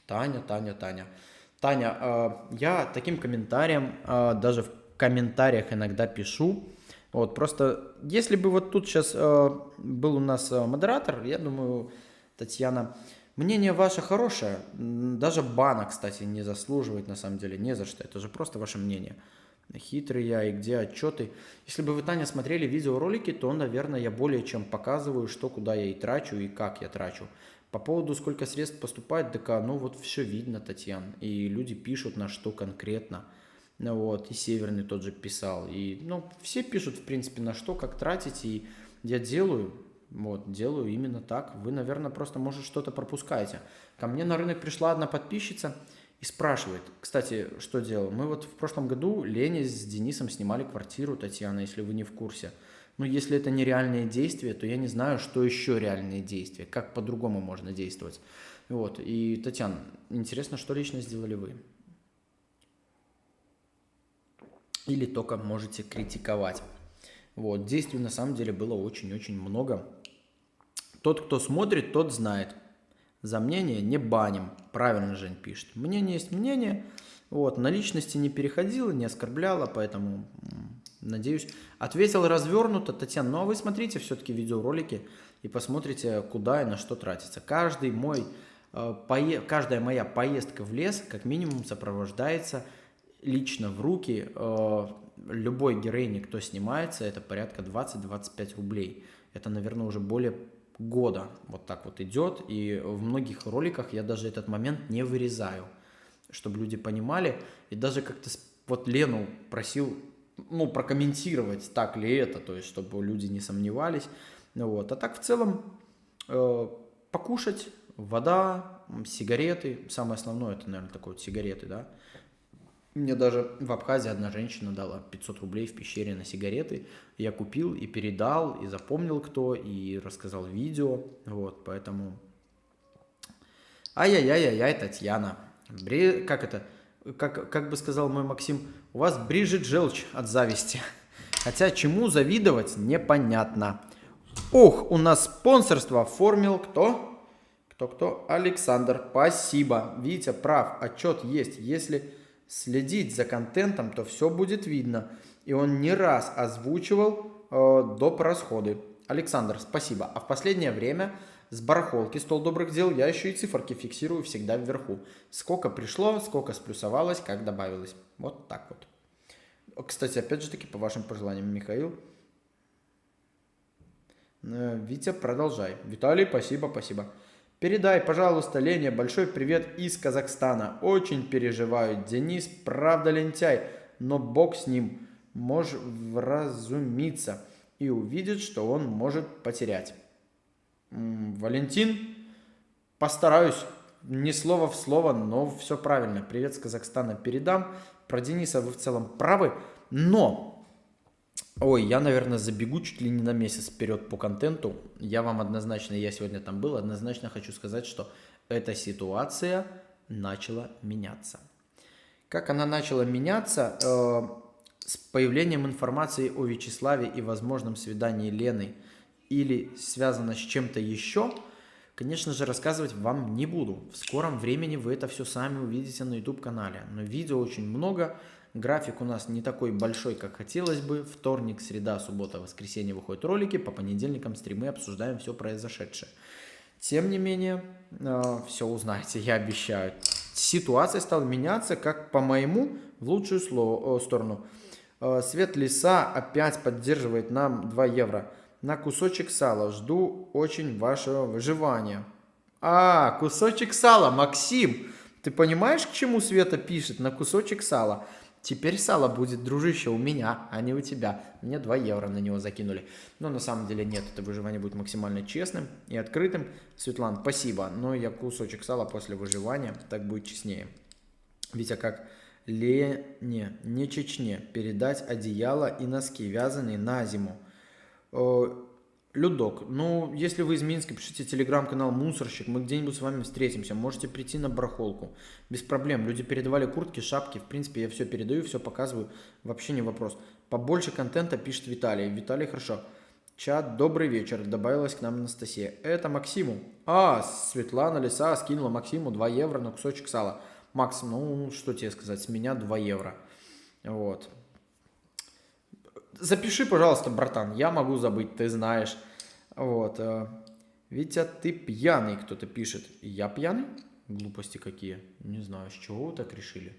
Таня. Таня, я таким комментарием даже в комментариях иногда пишу. Вот, просто если бы вот тут сейчас был у нас модератор, я думаю, Татьяна, мнение ваше хорошее, даже бана, кстати, не заслуживает на самом деле, не за что, это же просто ваше мнение. Хитрый я и где отчеты. Если бы вы, Таня, смотрели видеоролики, то, наверное, я более чем показываю, что, куда я и трачу, и как я трачу. По поводу, сколько средств поступает, так, ну вот все видно, Татьяна. И люди пишут, на что конкретно. Вот, и Северный тот же писал. И, ну, все пишут, в принципе, на что, как тратить. И я делаю именно так. Вы, наверное, просто, может, что-то пропускаете. Ко мне на рынок пришла одна подписчица и спрашивает, кстати, что делал? Мы вот в прошлом году Лене с Денисом снимали квартиру, Татьяна, если вы не в курсе. Ну, если это не реальные действия, то я не знаю, что еще реальные действия, как по-другому можно действовать. Вот, и, Татьяна, интересно, что лично сделали вы? Или только можете критиковать. Вот, действий на самом деле было очень-очень много. Тот, кто смотрит, тот знает. За мнение не баним. Правильно Жень пишет. Мнение есть мнение. Вот, на личности не переходила, не оскорбляла, поэтому, надеюсь, ответил развернуто. Татьяна, ну а вы смотрите все-таки видеоролики и посмотрите, куда и на что тратится. Каждая моя поездка в лес как минимум сопровождается лично в руки любой героини, кто снимается, это порядка 20-25 рублей. Это, наверное, уже более года вот так вот идет, и в многих роликах я даже этот момент не вырезаю, чтобы люди понимали, и даже как-то вот Лену просил, ну, прокомментировать, так ли это, то есть, чтобы люди не сомневались, вот, а так в целом покушать, вода, сигареты, самое основное, это, наверное, такое вот сигареты, да. Мне даже в Абхазии одна женщина дала 500 рублей в пещере на сигареты. Я купил и передал, и запомнил кто, и рассказал видео. Вот, поэтому... Ай-яй-яй-яй, Татьяна. Как это? Как бы сказал мой Максим, у вас брижет желчь от зависти. Хотя чему завидовать, непонятно. Ох, у нас спонсорство оформил кто? Кто? Александр, спасибо. Витя прав, отчет есть. Если следить за контентом, то все будет видно. И он не раз озвучивал доп. Расходы. Александр, спасибо. А в последнее время с барахолки «Стол добрых дел» я еще и циферки фиксирую всегда вверху. Сколько пришло, сколько сплюсовалось, как добавилось. Вот так вот. Кстати, опять же таки, по вашим пожеланиям, Михаил. Витя, продолжай. Виталий, спасибо. Передай, пожалуйста, Лене большой привет из Казахстана. Очень переживаю. Денис, правда лентяй, но бог с ним. Может вразумиться и увидит, что он может потерять. Валентин, постараюсь. Не слово в слово, но все правильно. Привет с Казахстана передам. Про Дениса вы в целом правы, но... Ой, я, наверное, забегу чуть ли не на месяц вперед по контенту. Я вам однозначно, я сегодня там был, однозначно хочу сказать, что эта ситуация начала меняться. Как она начала меняться? С появлением информации о Вячеславе и возможном свидании Лены или связано с чем-то еще, конечно же, рассказывать вам не буду. В скором времени вы это все сами увидите на YouTube-канале. Но видео очень много. График у нас не такой большой, как хотелось бы. Вторник, среда, суббота, воскресенье выходят ролики. По понедельникам стримы, обсуждаем все произошедшее. Тем не менее, все узнаете, я обещаю. Ситуация стала меняться, как по моему, в лучшую сторону. Свет Лиса опять поддерживает нам 2 евро. На кусочек сала. Жду очень вашего выживания. Кусочек сала, Максим. Ты понимаешь, к чему Света пишет? На кусочек сала. Теперь сало будет, дружище, у меня, а не у тебя. Мне 2 евро на него закинули. Но на самом деле нет, это выживание будет максимально честным и открытым. Светлана, спасибо, но я кусочек сала после выживания, так будет честнее. Витя, как Лене, не Чечне, передать одеяло и носки, вязаные на зиму. Людок, ну, если вы из Минска, пишите телеграм-канал «Мусорщик», мы где-нибудь с вами встретимся, можете прийти на барахолку, без проблем. Люди передавали куртки, шапки, в принципе, я все передаю, все показываю, вообще не вопрос. Побольше контента, пишет Виталий. Виталий, хорошо. Чат, добрый вечер, добавилась к нам Анастасия. Это Максиму. Светлана Лиса скинула Максиму 2 евро на кусочек сала. Макс, ну, что тебе сказать, с меня 2 евро. Вот. Запиши, пожалуйста, братан, я могу забыть, ты знаешь. Вот. Витя, ты пьяный, кто-то пишет. Я пьяный? Глупости какие. Не знаю, с чего вы так решили?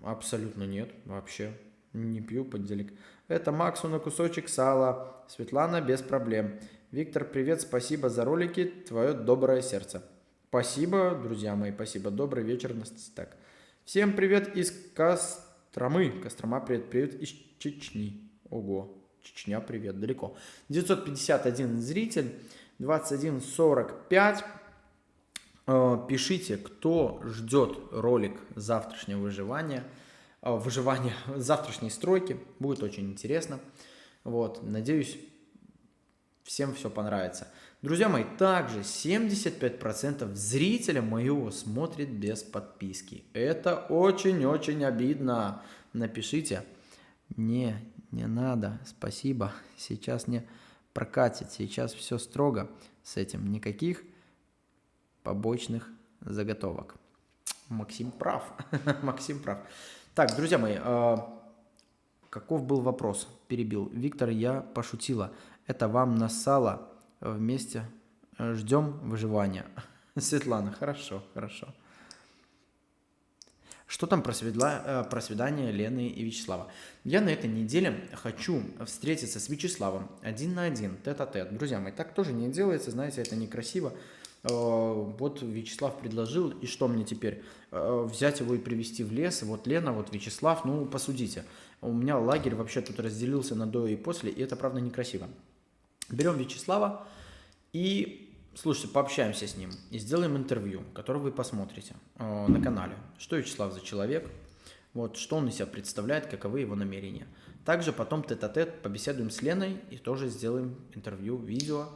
Абсолютно нет, вообще. Не пью подделик. Это Максу на кусочек сала. Светлана, без проблем. Виктор, привет, спасибо за ролики, твое доброе сердце. Спасибо, друзья мои, спасибо. Добрый вечер, Настасьяк. Всем привет из Костромы. Кострома, привет из Чечни. Ого, Чечня, привет, далеко. 951 зритель, 21:45. Пишите, кто ждет ролик завтрашнего выживания, завтрашней стройки. Будет очень интересно. Вот, надеюсь, всем все понравится. Друзья мои, также 75% зрителя моего смотрит без подписки. Это очень-очень обидно. Напишите. Не Не надо, спасибо. Сейчас не прокатит. Сейчас все строго с этим. Никаких побочных заготовок. Максим прав. Максим прав. Так, друзья мои, каков был вопрос? Перебил. Виктор, я пошутила. Это вам на сало. Вместе ждем выживания. Светлана, хорошо, хорошо. Что там про свидание Лены и Вячеслава? Я на этой неделе хочу встретиться с Вячеславом один на один, тет-а-тет. Друзья мои, так тоже не делается, знаете, это некрасиво. Вот Вячеслав предложил, и что мне теперь? Взять его и привезти в лес? Вот Лена, вот Вячеслав, ну посудите. У меня лагерь вообще тут разделился на до и после, и это правда некрасиво. Берем Вячеслава и... Слушайте, пообщаемся с ним и сделаем интервью, которое вы посмотрите на канале. Что Вячеслав за человек, вот, что он из себя представляет, каковы его намерения. Также потом тет-а-тет побеседуем с Леной и тоже сделаем интервью, видео,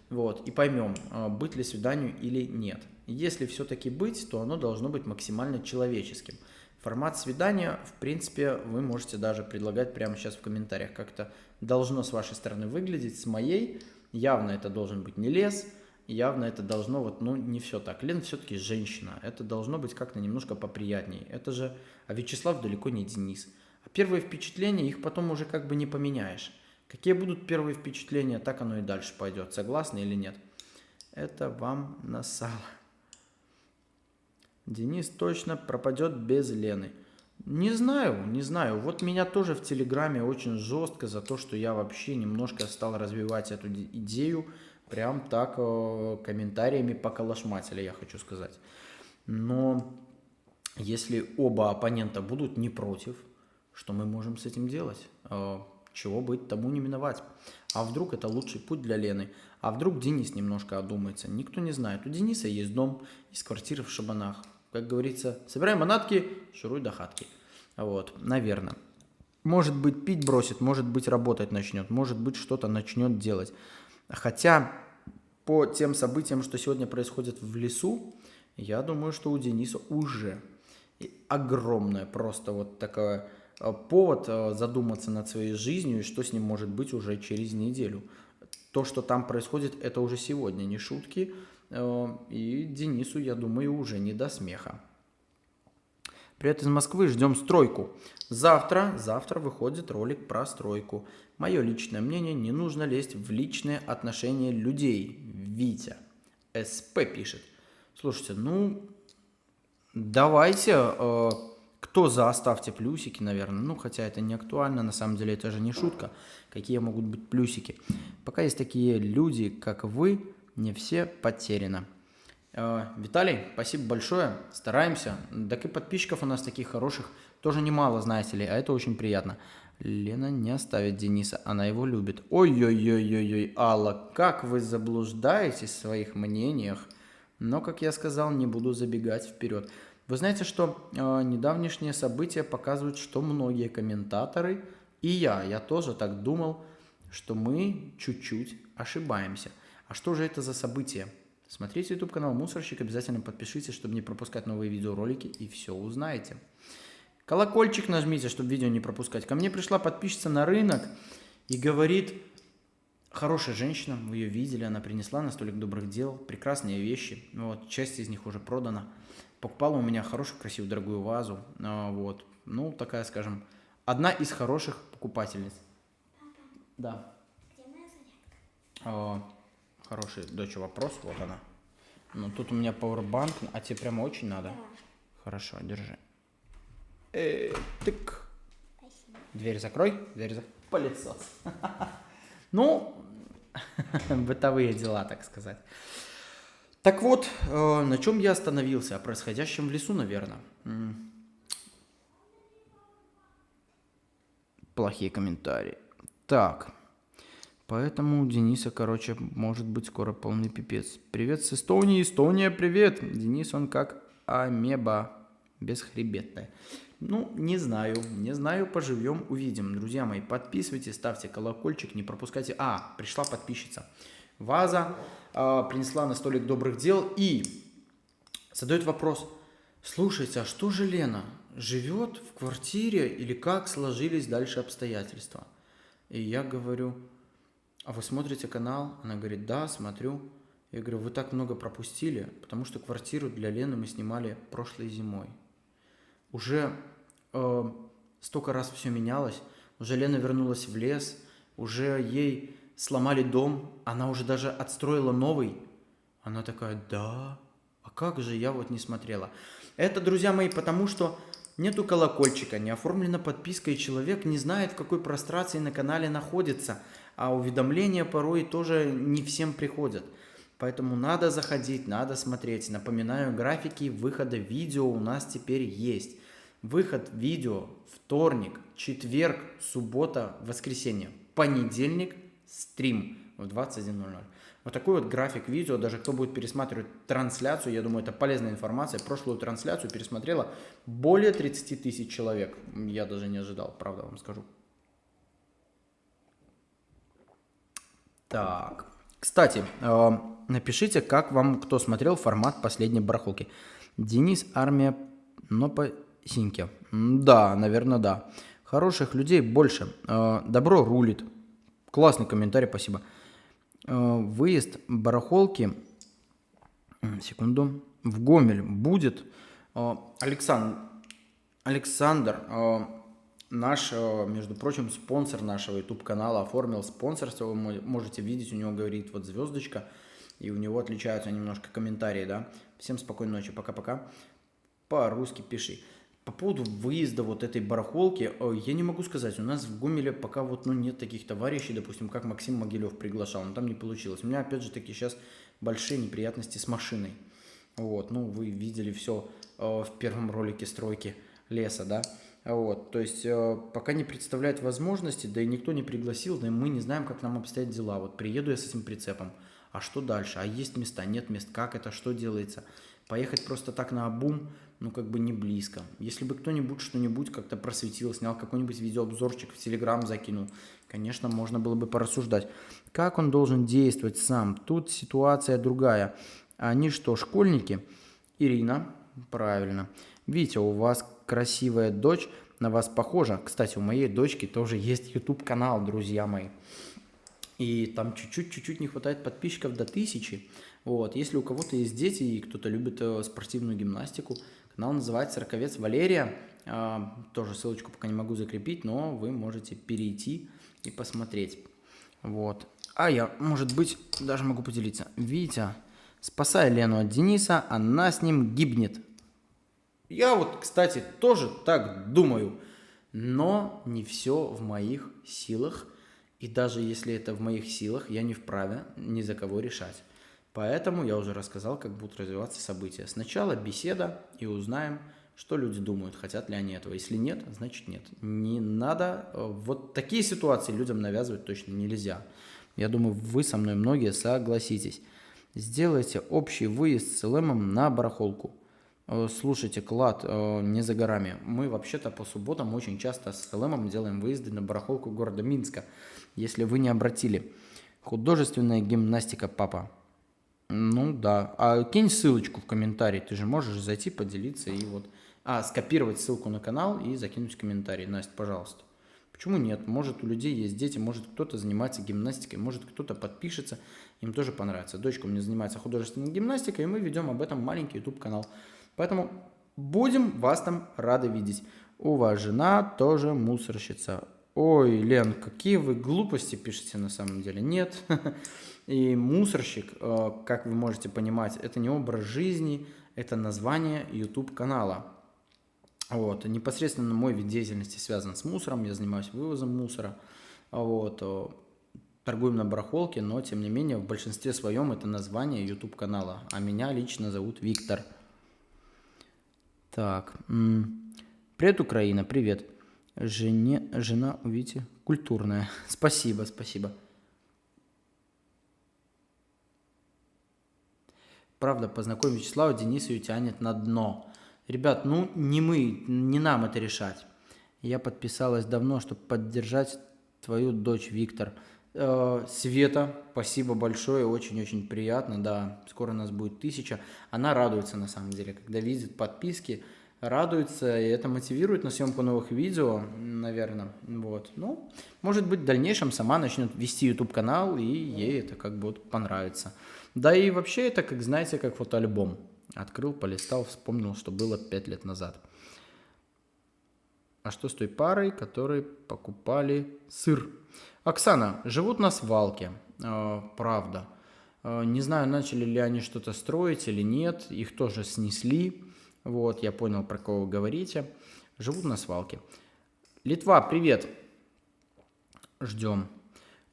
вот, и поймем, быть ли свиданию или нет. Если все-таки быть, то оно должно быть максимально человеческим. Формат свидания, в принципе, вы можете даже предлагать прямо сейчас в комментариях, как это должно с вашей стороны выглядеть, с моей. Явно это должен быть не лес. Явно это должно, вот, ну, не все так. Лен все-таки женщина. Это должно быть как-то немножко поприятнее. Это же, а Вячеслав далеко не Денис. А первые впечатления, их потом уже как бы не поменяешь. Какие будут первые впечатления, так оно и дальше пойдет. Согласны или нет? Это вам на сало. Денис точно пропадет без Лены. Не знаю, не знаю. Вот меня тоже в Телеграме очень жестко за то, что я вообще немножко стал развивать эту идею. Прям так комментариями поколошматили, я хочу сказать. Но если оба оппонента будут не против, что мы можем с этим делать? Чего быть, тому не миновать. А вдруг это лучший путь для Лены? А вдруг Денис немножко одумается? Никто не знает. У Дениса есть дом, есть квартира в Шабанах. Как говорится, собирай манатки, шуруй до хатки. Вот, наверное. Может быть, пить бросит, может быть, работать начнет, может быть, что-то начнет делать. Хотя по тем событиям, что сегодня происходит в лесу, я думаю, что у Дениса уже огромное просто вот такой повод задуматься над своей жизнью и что с ним может быть уже через неделю. То, что там происходит, это уже сегодня, не шутки. И Денису, я думаю, уже не до смеха. Привет из Москвы, ждем стройку. Завтра выходит ролик про стройку. Мое личное мнение, не нужно лезть в личные отношения людей. Витя. СП пишет. Слушайте, ну, давайте, кто за, ставьте плюсики, наверное. Ну, хотя это не актуально, на самом деле это же не шутка. Какие могут быть плюсики? Пока есть такие люди, как вы, не все потеряно. Виталий, спасибо большое, стараемся. Так и подписчиков у нас таких хороших тоже немало, знаете ли, а это очень приятно. Лена не оставит Дениса, она его любит. Ой-ой-ой-ой-ой, Алла, как вы заблуждаетесь в своих мнениях. Но, как я сказал, не буду забегать вперед. Вы знаете, что недавнешние события показывают, что многие комментаторы, и я тоже так думал, что мы чуть-чуть ошибаемся. А что же это за события? Смотрите YouTube-канал Мусорщик, обязательно подпишитесь, чтобы не пропускать новые видеоролики, и все узнаете. Колокольчик нажмите, чтобы видео не пропускать. Ко мне пришла подписчица на рынок и говорит, хорошая женщина, вы ее видели, она принесла на столик добрых дел, прекрасные вещи, вот, часть из них уже продана. Покупала у меня хорошую, красивую, дорогую вазу, вот, ну, такая, скажем, одна из хороших покупательниц. Папа, Да. где моя зарядка? Хороший, доча, вопрос, вот она. Ну, тут у меня пауэрбанк, а тебе прямо очень надо? Да. Хорошо, держи. Тык. Спасибо. Дверь закрой, Пылесос. Ну, бытовые дела, так сказать. Так вот, на чем я остановился? О происходящем в лесу, наверное. Плохие комментарии. Так. Поэтому у Дениса, короче, может быть скоро полный пипец. Привет с Эстонии. Эстония, привет. Денис, он как амеба. Бесхребетная. Ну, не знаю, поживем, увидим. Друзья мои, подписывайтесь, ставьте колокольчик, не пропускайте. Пришла подписчица. Ваза принесла на столик добрых дел и задает вопрос. Слушайте, а что же Лена? Живет в квартире или как сложились дальше обстоятельства? И я говорю, а вы смотрите канал? Она говорит, да, смотрю. Я говорю, вы так много пропустили, потому что квартиру для Лены мы снимали прошлой зимой. Уже столько раз все менялось, уже Лена вернулась в лес, уже ей сломали дом, она уже даже отстроила новый. Она такая, да, а как же, я вот не смотрела. Это, друзья мои, потому что нету колокольчика, не оформлена подписка, и человек не знает, в какой прострации на канале находится, а уведомления порой тоже не всем приходят. Поэтому надо заходить, надо смотреть. Напоминаю, графики выхода видео у нас теперь есть. Выход видео вторник, четверг, суббота, воскресенье. Понедельник стрим в 21:00. Вот такой вот график видео. Даже кто будет пересматривать трансляцию, я думаю, это полезная информация. Прошлую трансляцию пересмотрела более 30 тысяч человек. Я даже не ожидал, правда вам скажу. Так, кстати, напишите, как вам, кто смотрел формат последней барахолки. Денис, армия, но по синьке. Да, наверное, да. Хороших людей больше. Добро рулит. Классный комментарий, спасибо. Выезд барахолки, секунду, в Гомель будет. Александр, наш, между прочим, спонсор нашего YouTube-канала, оформил спонсорство. Вы можете видеть, у него говорит вот звездочка, и у него отличаются немножко комментарии, да. Всем спокойной ночи, пока-пока. По-русски пиши. По поводу выезда вот этой барахолки, я не могу сказать, у нас в Гомеле пока вот, нет таких товарищей, допустим, как Максим Могилев приглашал, но там не получилось. У меня, опять же таки, сейчас большие неприятности с машиной. Вот, вы видели все в первом ролике стройки леса, да. Вот, то есть пока не представляет возможности, да и никто не пригласил, да и мы не знаем, как нам обстоят дела. Вот приеду я с этим прицепом, а что дальше? А есть места, нет мест, как это, что делается? Поехать просто так на обум, не близко. Если бы кто-нибудь что-нибудь как-то просветил, снял какой-нибудь видеообзорчик в Телеграм закинул, конечно, можно было бы порассуждать. Как он должен действовать сам? Тут ситуация другая. Они что, школьники? Ирина, правильно. Витя, у вас красивая дочь, на вас похожа. Кстати, у моей дочки тоже есть YouTube-канал, друзья мои. И там чуть-чуть не хватает подписчиков до 1000. Вот. Если у кого-то есть дети и кто-то любит спортивную гимнастику, канал называется «Раковец Валерия». Тоже ссылочку пока не могу закрепить, но вы можете перейти и посмотреть. Вот. А я, может быть, даже могу поделиться. Витя, спасай Лену от Дениса, она с ним гибнет. Я вот, кстати, тоже так думаю. Но не все в моих силах. И даже если это в моих силах, я не вправе ни за кого решать. Поэтому я уже рассказал, как будут развиваться события. Сначала беседа и узнаем, что люди думают, хотят ли они этого. Если нет, значит нет. Не надо. Вот такие ситуации людям навязывать точно нельзя. Я думаю, вы со мной многие согласитесь. Сделайте общий выезд с ЛМом на барахолку. Слушайте, клад не за горами. Мы вообще-то по субботам очень часто с ЛМом делаем выезды на барахолку города Минска. Если вы не обратили. Художественная гимнастика, папа. Да. А кинь ссылочку в комментарий. Ты же можешь зайти, поделиться и вот... скопировать ссылку на канал и закинуть в комментарий. Настя, пожалуйста. Почему нет? Может, у людей есть дети, может, кто-то занимается гимнастикой, может, кто-то подпишется, им тоже понравится. Дочка у меня занимается художественной гимнастикой, и мы ведем об этом маленький YouTube-канал. Поэтому будем вас там рады видеть. У вас жена тоже мусорщица. Ой, Лен, какие вы глупости пишете на самом деле. Нет. И мусорщик, как вы можете понимать, это не образ жизни, это название YouTube-канала. Вот. Непосредственно мой вид деятельности связан с мусором, я занимаюсь вывозом мусора. Вот. Торгуем на барахолке, но тем не менее в большинстве своем это название YouTube-канала. А меня лично зовут Виктор. Так. Привет, Украина, привет. Жена у Вити культурная. Спасибо. Правда, познакомить Вячеслава, Дениса ее тянет на дно. Ребят, не нам это решать. Я подписалась давно, чтобы поддержать твою дочь, Виктор. Света, спасибо большое, очень-очень приятно, да, скоро нас будет 1000. Она радуется на самом деле, когда видит подписки, радуется, и это мотивирует на съемку новых видео, наверное. Вот. Ну, может быть, в дальнейшем сама начнет вести YouTube-канал, и ей это как бы вот понравится. Да и вообще это, как знаете, как фотоальбом. Открыл, полистал, вспомнил, что было 5 лет назад. А что с той парой, которые покупали сыр? Оксана, живут на свалке, правда. Не знаю, начали ли они что-то строить или нет, их тоже снесли. Вот, я понял, про кого вы говорите. Живут на свалке. Литва, привет. Ждем.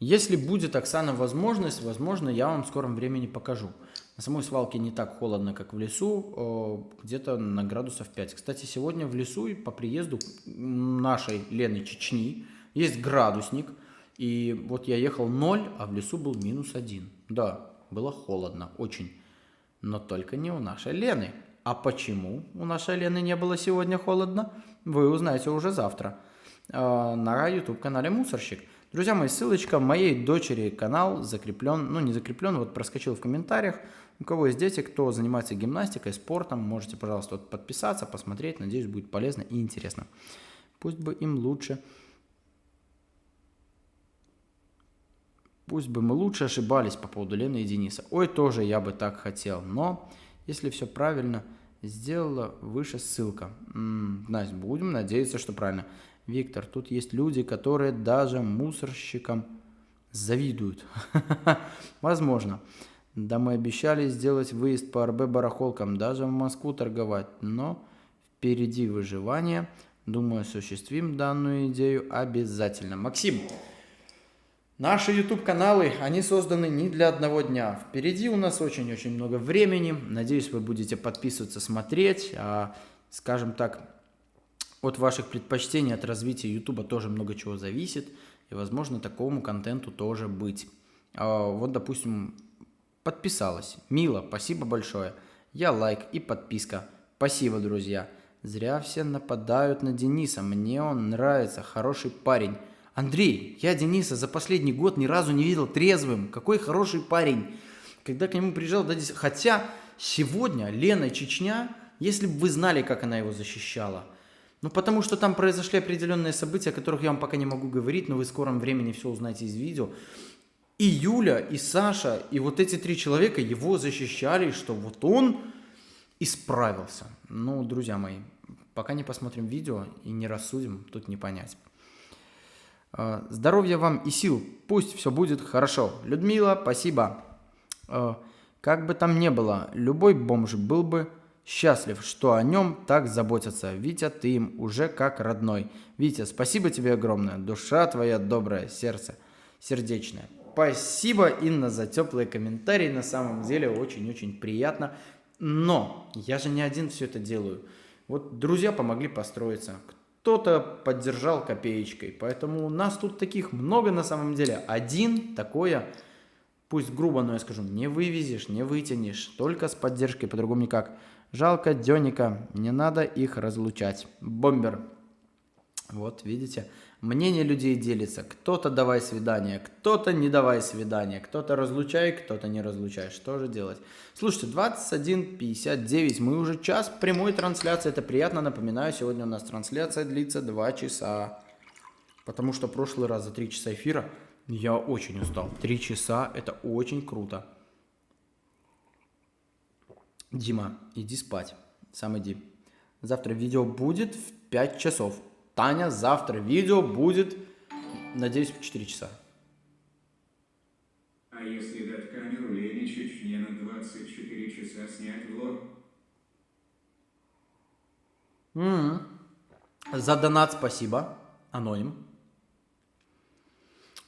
Если будет, Оксана, возможность, возможно, я вам в скором времени покажу. На самой свалке не так холодно, как в лесу, где-то на градусов 5. Кстати, сегодня в лесу и по приезду нашей Лены Чечни есть градусник. И вот я ехал 0, а в лесу был -1. Да, было холодно, очень. Но только не у нашей Лены. А почему у нашей Лены не было сегодня холодно, вы узнаете уже завтра на YouTube-канале «Мусорщик». Друзья мои, ссылочка моей дочери канал закреплен, ну не закреплен, вот проскочил в комментариях. У кого есть дети, кто занимается гимнастикой, спортом, можете, пожалуйста, вот подписаться, посмотреть. Надеюсь, будет полезно и интересно. Пусть бы им лучше... Пусть бы мы лучше ошибались по поводу Лены и Дениса. Ой, тоже я бы так хотел. Но если все правильно сделала, выше ссылка. Настя, будем надеяться, что правильно. Виктор, тут есть люди, которые даже мусорщикам завидуют. Возможно. Да мы обещали сделать выезд по РБ барахолкам, даже в Москву торговать. Но впереди выживание. Думаю, осуществим данную идею обязательно. Максим, наши YouTube-каналы, они созданы не для одного дня. Впереди у нас очень-очень много времени. Надеюсь, вы будете подписываться, смотреть. Скажем так, от ваших предпочтений, от развития YouTube тоже много чего зависит. И, возможно, такому контенту тоже быть. Вот, допустим, подписалась. Мила, спасибо большое. Я лайк и подписка. Спасибо, друзья. Зря все нападают на Дениса. Мне он нравится, хороший парень. Андрей, я Дениса за последний год ни разу не видел трезвым. Какой хороший парень. Когда к нему приезжал, хотя сегодня Лена Чечня, если бы вы знали, как она его защищала. Ну, потому что там произошли определенные события, о которых я вам пока не могу говорить, но вы в скором времени все узнаете из видео. И Юля, и Саша, и вот эти 3 человека его защищали, что вот он исправился. Ну, друзья мои, пока не посмотрим видео и не рассудим, тут не понять. Здоровья вам и сил, пусть все будет хорошо. Людмила, спасибо. Как бы там ни было, любой бомж был бы счастлив, что о нем так заботятся. Витя, ты им уже как родной. Витя, спасибо тебе огромное. Душа твоя добрая, сердце сердечное. Спасибо, Инна, за теплые комментарии. На самом деле очень-очень приятно. Но я же не один все это делаю. Вот друзья помогли построиться. Кто-то поддержал копеечкой. Поэтому у нас тут таких много на самом деле. Один такое, пусть грубо, но я скажу, не вывезешь, не вытянешь. Только с поддержкой, по-другому никак. Жалко Дёника, не надо их разлучать. Бомбер. Вот, видите, мнение людей делится. Кто-то давай свидание, кто-то не давай свидание, кто-то разлучай, кто-то не разлучай. Что же делать? Слушайте, 21:59, мы уже час прямой трансляции. Это приятно, напоминаю, сегодня у нас трансляция длится 2 часа. Потому что в прошлый раз за 3 часа эфира я очень устал. 3 часа, это очень круто. Дима, иди спать. Сам иди. Завтра видео будет в 5 часов. Таня, завтра видео будет, надеюсь, в 4 часа. А если дать камеру Лене Чечне на 24 часа снять влог? За донат спасибо. Аноним.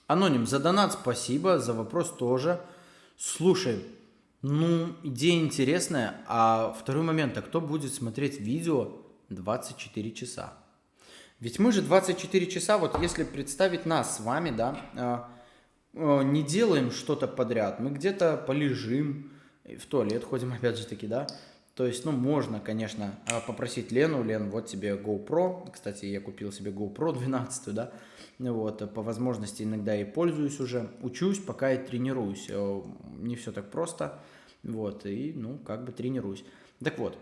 Аноним, за донат спасибо, за вопрос тоже. Слушай, ну, идея интересная. А второй момент, а кто будет смотреть видео 24 часа? Ведь мы же 24 часа, вот если представить нас с вами, да, не делаем что-то подряд, мы где-то полежим, в туалет ходим, опять же таки, да, то есть, ну, можно, конечно, попросить Лену, Лен, вот тебе GoPro, кстати, я купил себе GoPro 12, да, вот, по возможности иногда и пользуюсь уже, учусь, пока и тренируюсь, не все так просто, вот, и, ну, как бы тренируюсь. Так вот,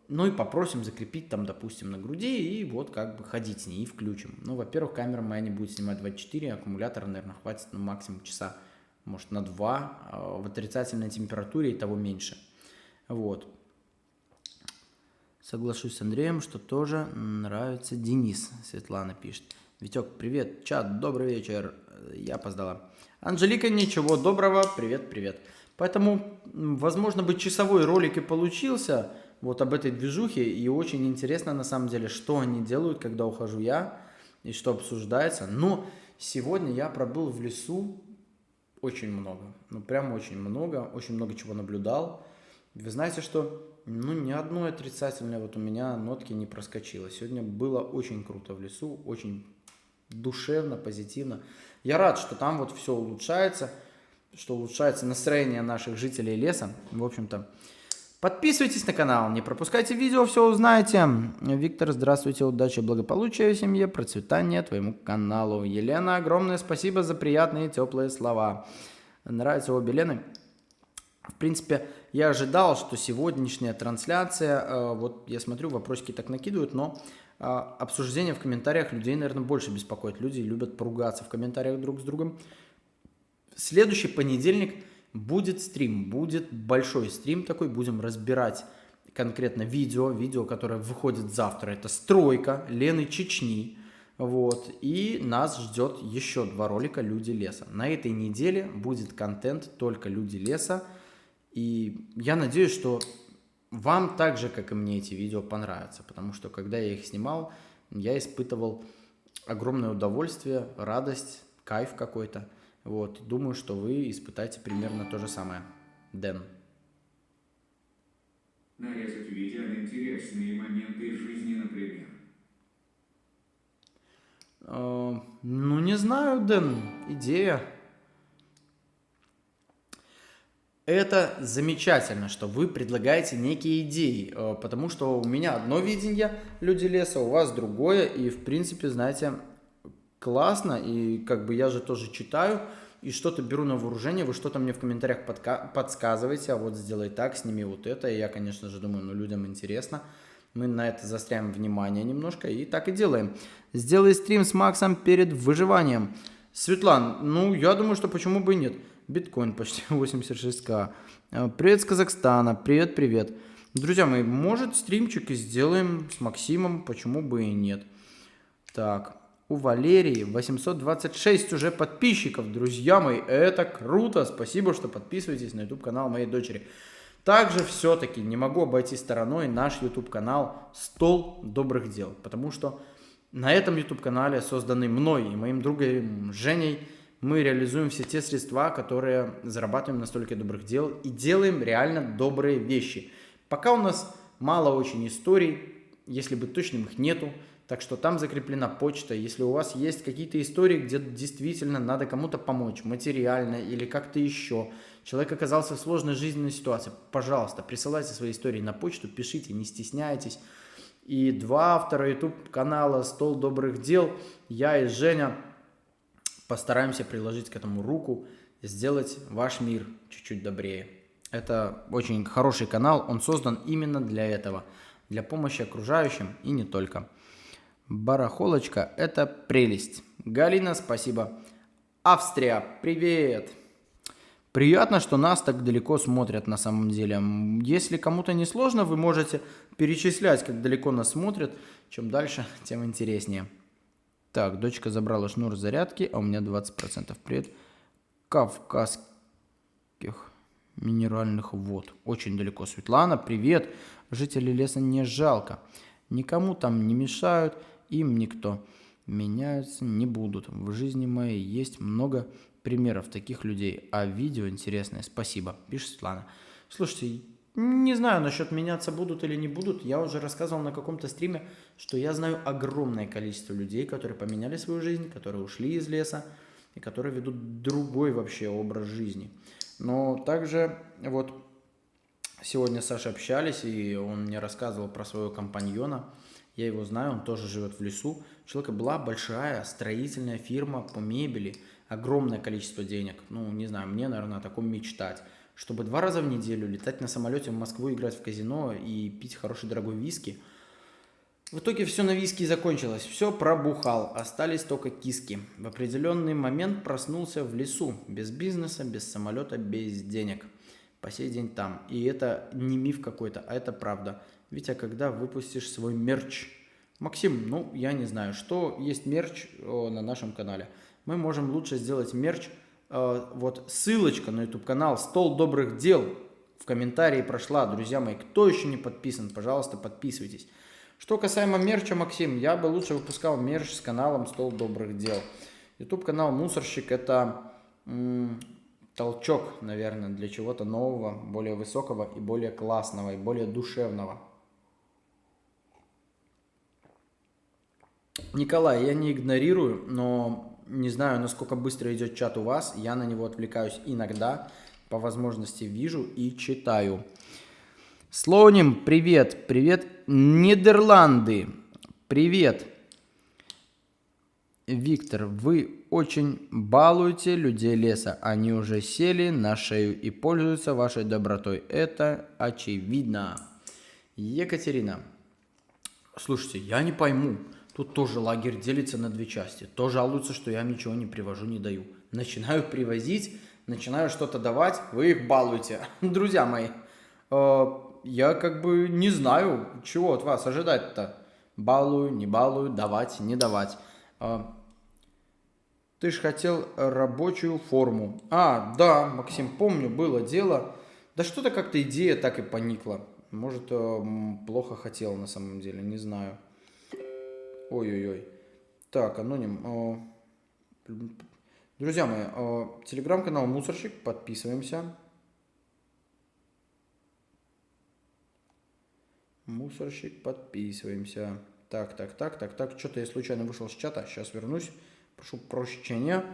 Ну и попросим закрепить там, допустим, на груди и вот как бы ходить с ней и включим. Ну, во-первых, камера моя не будет снимать 24, аккумулятора, наверное, хватит на максимум часа, может, на 2, а в отрицательной температуре и того меньше. Вот. Соглашусь с Андреем, что тоже нравится Денис, Светлана пишет. Витек, привет, чат, добрый вечер, я опоздала. Анжелика, ничего доброго, привет. Поэтому, возможно, бы часовой ролик и получился вот об этой движухе, и очень интересно на самом деле, что они делают, когда ухожу я, и что обсуждается. Но сегодня я пробыл в лесу очень много, ну прям очень много чего наблюдал. Вы знаете, что ни одной отрицательной вот у меня нотки не проскочило. Сегодня было очень круто в лесу, очень душевно, позитивно. Я рад, что там вот все улучшается, что улучшается настроение наших жителей леса. В общем-то, подписывайтесь на канал, не пропускайте видео, все узнаете. Виктор, здравствуйте, удачи, благополучия в семье, процветания твоему каналу. Елена, огромное спасибо за приятные теплые слова. Нравятся обе Лены. В принципе, я ожидал, что сегодняшняя трансляция, вот я смотрю, вопросики так накидывают, но обсуждение в комментариях людей, наверное, больше беспокоит. Люди любят поругаться в комментариях друг с другом. В следующий понедельник будет стрим, будет большой стрим такой, будем разбирать конкретно видео, которое выходит завтра. Это стройка Лены Чечни. Вот. И нас ждет еще 2 ролика «Люди леса». На этой неделе будет контент только «Люди леса». И я надеюсь, что вам так же, как и мне, эти видео понравятся. Потому что, когда я их снимал, я испытывал огромное удовольствие, радость, кайф какой-то. Вот. Думаю, что вы испытаете примерно то же самое. Дэн. Нарезать видео на интересные моменты из жизни, например. Ну, не знаю, Дэн, идея. Это замечательно, что вы предлагаете некие идеи, потому что у меня одно видение «Люди леса», у вас другое, и, в принципе, знаете, классно, и как бы я же тоже читаю, и что-то беру на вооружение, вы что-то мне в комментариях подсказываете, а вот сделай так, сними вот это, и я, конечно же, думаю, ну, людям интересно, мы на это застряем внимание немножко, и так и делаем. Сделай стрим с Максом перед выживанием. Светлан, ну, я думаю, что почему бы и нет. Биткоин почти 86к. Привет с Казахстана. Привет. Друзья мои, может, стримчики сделаем с Максимом, почему бы и нет. Так, у Валерии 826 уже подписчиков. Друзья мои, это круто. Спасибо, что подписываетесь на YouTube-канал моей дочери. Также все-таки не могу обойти стороной наш YouTube-канал «Стол добрых дел», потому что на этом YouTube-канале, созданный мной и моим другом Женей, мы реализуем все те средства, которые зарабатываем на столике добрых дел и делаем реально добрые вещи. Пока у нас мало очень историй, если быть точным, их нету, так что там закреплена почта. Если у вас есть какие-то истории, где действительно надо кому-то помочь, материально или как-то еще, человек оказался в сложной жизненной ситуации, пожалуйста, присылайте свои истории на почту, пишите, не стесняйтесь. И 2 автора YouTube-канала «Стол добрых дел», я и Женя, постараемся приложить к этому руку, сделать ваш мир чуть-чуть добрее. Это очень хороший канал, он создан именно для этого, для помощи окружающим и не только. Барахолочка – это прелесть. Галина, спасибо. Австрия, привет. Приятно, что нас так далеко смотрят на самом деле. Если кому-то не сложно, вы можете перечислять, как далеко нас смотрят. Чем дальше, тем интереснее. Так, дочка забрала шнур зарядки, а у меня 20%. Привет. Кавказских минеральных вод. Очень далеко. Светлана, привет. Жителей леса не жалко. Никому там не мешают, им никто. Меняются не будут. В жизни моей есть много примеров таких людей. А видео интересное. Спасибо. Пишет Светлана. Слушайте, не знаю, насчет меняться будут или не будут. Я уже рассказывал на каком-то стриме, что я знаю огромное количество людей, которые поменяли свою жизнь, которые ушли из леса и которые ведут другой вообще образ жизни. Но также вот сегодня с Сашей общались, и он мне рассказывал про своего компаньона. Я его знаю, он тоже живет в лесу. У человека была большая строительная фирма по мебели, огромное количество денег. Ну, не знаю, мне, наверное, о таком мечтать. чтобы 2 раза в неделю летать на самолете в Москву, играть в казино и пить хороший дорогой виски. В итоге все на виски и закончилось. Все пробухал, остались только киски. В определенный момент проснулся в лесу, без бизнеса, без самолета, без денег. По сей день там. И это не миф какой-то, а это правда. Витя, когда выпустишь свой мерч? Максим, ну, я не знаю, что есть мерч на нашем канале. Мы можем лучше сделать мерч. Вот ссылочка на YouTube-канал «Стол добрых дел» в комментарии прошла. Друзья мои, кто еще не подписан, пожалуйста, подписывайтесь. Что касаемо мерча, Максим, я бы лучше выпускал мерч с каналом «Стол добрых дел». YouTube-канал «Мусорщик» — это толчок, наверное, для чего-то нового, более высокого и более классного, и более душевного. Николай, я не игнорирую, но не знаю, насколько быстро идет чат у вас. Я на него отвлекаюсь иногда, по возможности вижу и читаю. Слоним, привет, привет, Нидерланды, привет. Виктор, вы очень балуете людей леса, они уже сели на шею и пользуются вашей добротой, это очевидно. Екатерина, слушайте, я не пойму, тут тоже лагерь делится на 2 части, то жалуются, что я им ничего не привожу, не даю. Начинаю привозить, начинаю что-то давать, вы их балуете. Друзья мои, я как бы не знаю, чего от вас ожидать-то. Балую, не балую, давать, не давать. Ты ж хотел рабочую форму. А, да, Максим, помню, было дело. Да что-то как-то идея так и поникла. Может, плохо хотел на самом деле, не знаю. Ой-ой-ой. Так, аноним. Друзья мои, телеграм-канал «Мусорщик», подписываемся. Мусорщик, подписываемся. Так. Что-то я случайно вышел с чата. Сейчас вернусь. Прошу прощения.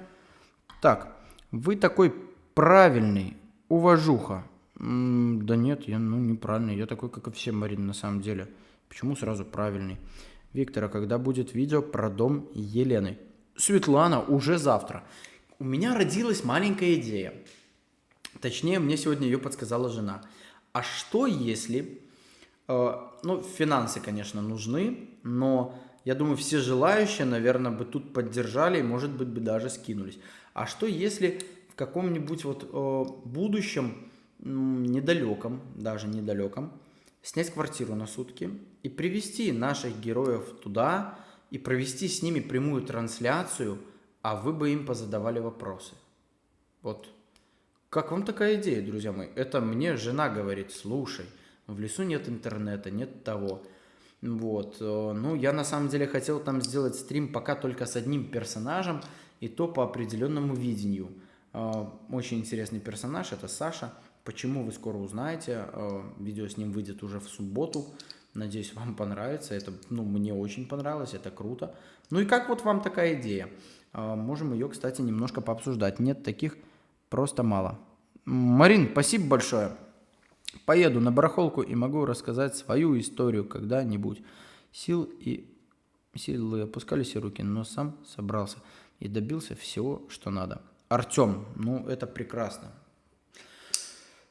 Так, вы такой правильный, уважуха. Да нет, я неправильный. Я такой, как и все, Марина, на самом деле. Почему сразу правильный? Виктор, а когда будет видео про дом Елены? Светлана, уже завтра. У меня родилась маленькая идея. Точнее, мне сегодня ее подсказала жена. А что если... финансы, конечно, нужны, но я думаю, все желающие, наверное, бы тут поддержали и, может быть, бы даже скинулись. А что если в каком-нибудь будущем, недалеком, даже недалеком, снять квартиру на сутки и привести наших героев туда и провести с ними прямую трансляцию, а вы бы им позадавали вопросы? Вот. Как вам такая идея, друзья мои? Это мне жена говорит, слушай, в лесу нет интернета, нет того. Вот. Ну, я на самом деле хотел там сделать стрим пока только с одним персонажем, и то по определенному видению. Очень интересный персонаж, это Саша. Почему, вы скоро узнаете. Видео с ним выйдет уже в субботу. Надеюсь, вам понравится. Это, мне очень понравилось, это круто. Ну и как вот вам такая идея? Можем ее, кстати, немножко пообсуждать. Нет, таких просто мало. Марин, спасибо большое. Поеду на барахолку и могу рассказать свою историю когда-нибудь. Силы опускались и руки, но сам собрался и добился всего, что надо. Артем, это прекрасно.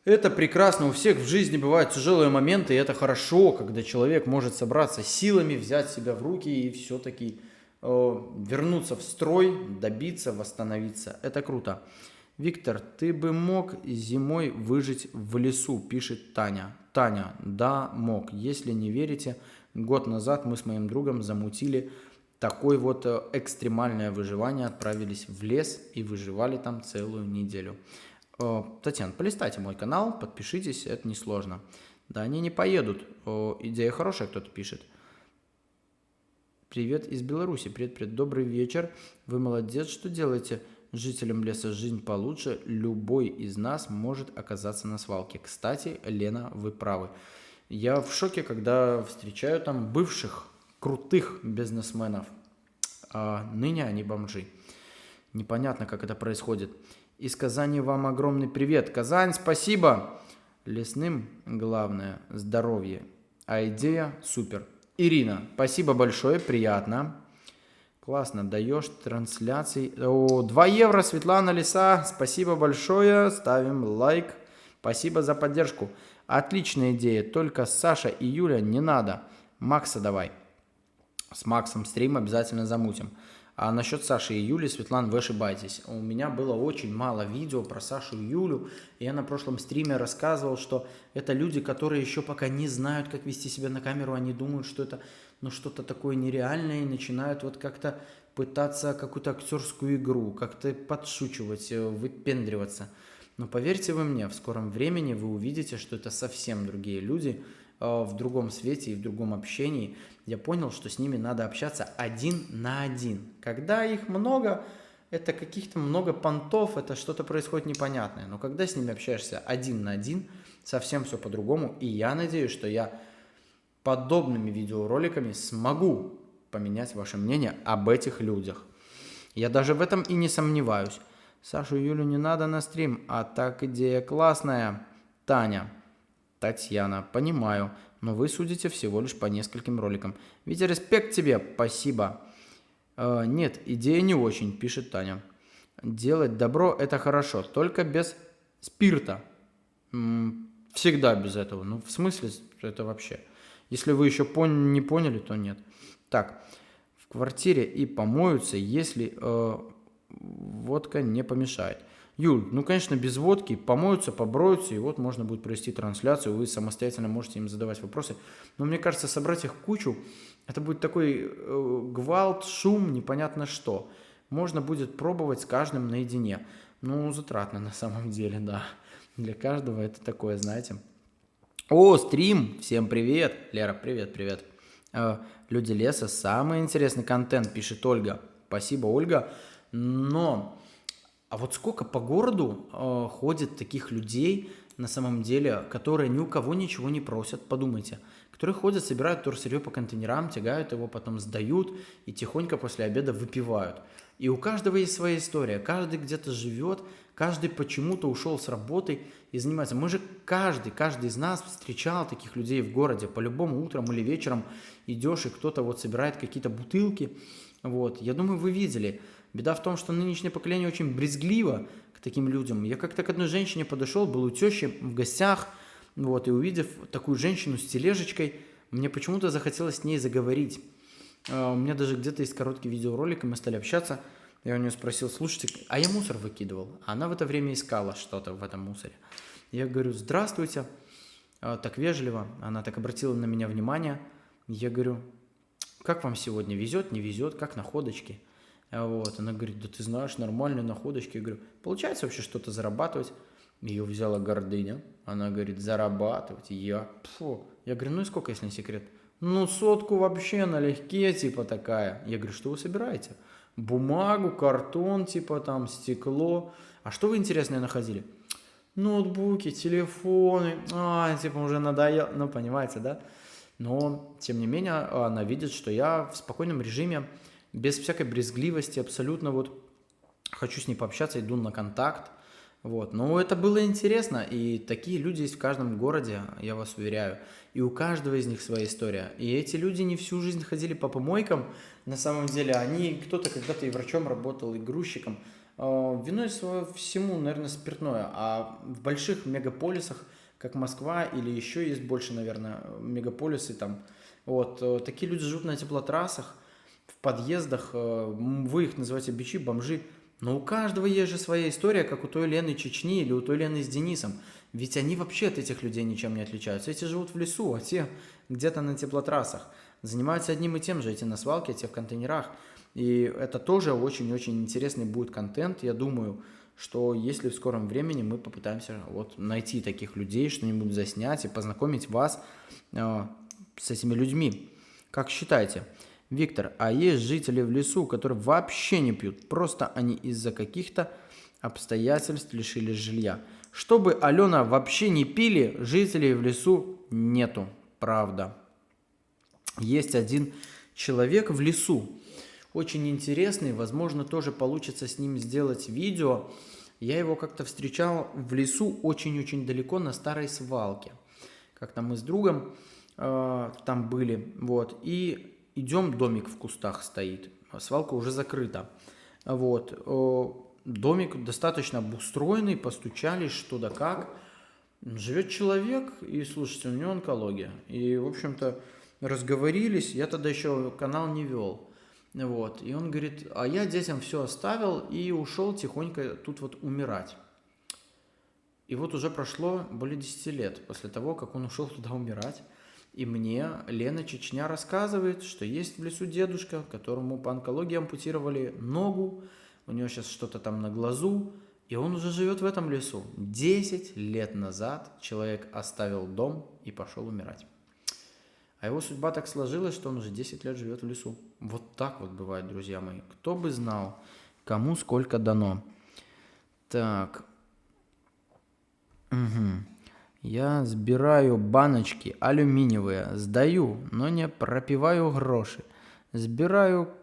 Это прекрасно. У всех в жизни бывают тяжелые моменты, и это хорошо, когда человек может собраться силами, взять себя в руки и все-таки вернуться в строй, добиться, восстановиться. Это круто. Виктор, ты бы мог зимой выжить в лесу, пишет Таня. Таня, да, мог. Если не верите, год назад мы с моим другом замутили такое вот экстремальное выживание, отправились в лес и выживали там целую неделю. Татьяна, полистайте мой канал, подпишитесь, это несложно. Да, они не поедут. Идея хорошая, кто-то пишет. Привет из Беларуси, привет, добрый вечер. Вы молодец, что делаете? Жителям леса жизнь получше, любой из нас может оказаться на свалке. Кстати, Лена, вы правы. Я в шоке, когда встречаю там бывших крутых бизнесменов, а ныне они бомжи. Непонятно, как это происходит. Из Казани вам огромный привет. Казань, спасибо. Лесным главное здоровье, а идея супер. Ирина, спасибо большое, приятно. Классно, даешь трансляции. 2 евро, Светлана Лиса, спасибо большое, ставим лайк, Спасибо за поддержку. Отличная идея, только Саша и Юля не надо. Макса давай. С Максом стрим обязательно замутим. А насчет Саши и Юли, Светлан, вы ошибаетесь. У меня было очень мало видео про Сашу и Юлю. И я на прошлом стриме рассказывал, что это люди, которые еще пока не знают, как вести себя на камеру. Они думают, что это что-то такое нереальное и начинают вот как-то пытаться какую-то актерскую игру, как-то подшучивать, выпендриваться. Но поверьте вы мне, в скором времени вы увидите, что это совсем другие люди, в другом свете и в другом общении. Я понял, что с ними надо общаться 1 на 1. Когда их много, это каких-то много понтов, это что-то происходит непонятное. Но когда с ними общаешься 1 на 1, совсем все по-другому. И я надеюсь, что я подобными видеороликами смогу поменять ваше мнение об этих людях. Я даже в этом и не сомневаюсь. Сашу и Юлю не надо на стрим, а так идея классная. Таня. Татьяна, понимаю, но вы судите всего лишь по нескольким роликам. Витя, респект тебе, спасибо. Нет, идея не очень, пишет Таня. Делать добро это хорошо, только без спирта. Всегда без этого. Ну, в смысле это вообще? Если вы еще не поняли, то нет. Так, в квартире и помоются, если водка не помешает. Юль, ну, конечно, без водки помоются, поброются, и вот можно будет провести трансляцию, вы самостоятельно можете им задавать вопросы. Но мне кажется, собрать их в кучу, это будет такой гвалт, шум, непонятно что. Можно будет пробовать с каждым наедине. Ну, затратно на самом деле, да. Для каждого это такое, знаете. О, стрим! Всем привет! Лера, привет. Люди леса, самый интересный контент, пишет Ольга. Спасибо, Ольга. Но... А вот сколько по городу ходит таких людей, на самом деле, которые ни у кого ничего не просят, подумайте. Которые ходят, собирают вторсырье по контейнерам, тягают его, потом сдают и тихонько после обеда выпивают. И у каждого есть своя история, каждый где-то живет, каждый почему-то ушел с работы и занимается. Мы же каждый из нас встречал таких людей в городе. По-любому утром или вечером идешь, и кто-то вот собирает какие-то бутылки. Вот. Я думаю, вы видели. Беда в том, что нынешнее поколение очень брезгливо к таким людям. Я как-то к одной женщине подошел, был у тещи в гостях, вот, и увидев такую женщину с тележечкой, мне почему-то захотелось с ней заговорить. У меня даже где-то есть короткий видеоролик, и мы стали общаться. Я у нее спросил, слушайте, а я мусор выкидывал. А она в это время искала что-то в этом мусоре. Я говорю, здравствуйте, так вежливо. Она так обратила на меня внимание. Я говорю, как вам сегодня, везет, не везет, как находочки? Вот, она говорит, да ты знаешь, нормальные находочки. Я говорю, получается вообще что-то зарабатывать? Ее взяла гордыня. Она говорит, зарабатывать. Я говорю, ну и сколько, если не секрет? Ну, 100 вообще налегке, типа такая. Я говорю, что вы собираете? Бумагу, картон, типа там, стекло. А что вы интересное находили? Ноутбуки, телефоны. Типа уже надоело. Ну, понимаете, да? Но, тем не менее, она видит, что я в спокойном режиме, без всякой брезгливости, абсолютно вот хочу с ней пообщаться, иду на контакт. Вот. Но это было интересно, и такие люди есть в каждом городе, я вас уверяю. И у каждого из них своя история. И эти люди не всю жизнь ходили по помойкам. На самом деле, кто-то когда-то и врачом работал, и грузчиком. Виной всему, наверное, спиртное. А в больших мегаполисах, как Москва, или еще есть больше, наверное, мегаполисы там, вот, такие люди живут на теплотрассах, в подъездах, вы их называете бичи, бомжи, но у каждого есть же своя история, как у той Лены Чечни или у той Лены с Денисом. Ведь они вообще от этих людей ничем не отличаются. Эти живут в лесу, а те где-то на теплотрассах. Занимаются одним и тем же, эти на свалке, а те в контейнерах. И это тоже очень-очень интересный будет контент. Я думаю, что если в скором времени мы попытаемся вот найти таких людей, что-нибудь заснять и познакомить вас с этими людьми. Как считаете? Виктор, а есть жители в лесу, которые вообще не пьют, просто они из-за каких-то обстоятельств лишились жилья. Чтобы Алена вообще не пили, жителей в лесу нету, правда. Есть один человек в лесу, очень интересный, возможно, тоже получится с ним сделать видео. Я его как-то встречал в лесу очень-очень далеко на старой свалке. Как-то мы с другом там были, вот, и идем, домик в кустах стоит, свалка уже закрыта. Вот, домик достаточно обустроенный, постучались, что да как. Живет человек, и, слушайте, у него онкология. И, в общем-то, разговорились, я тогда еще канал не вел. Вот, и он говорит, а я детям все оставил и ушел тихонько тут вот умирать. И вот уже прошло более 10 лет после того, как он ушел туда умирать. И мне Лена Чечня рассказывает, что есть в лесу дедушка, которому по онкологии ампутировали ногу, у него сейчас что-то там на глазу, и он уже живет в этом лесу. 10 лет назад человек оставил дом и пошел умирать. А его судьба так сложилась, что он уже 10 лет живет в лесу. Вот так вот бывает, друзья мои. Кто бы знал, кому сколько дано. Так. Угу. Я збираю баночки алюминиевые, сдаю, но не пропиваю гроши. Сбираю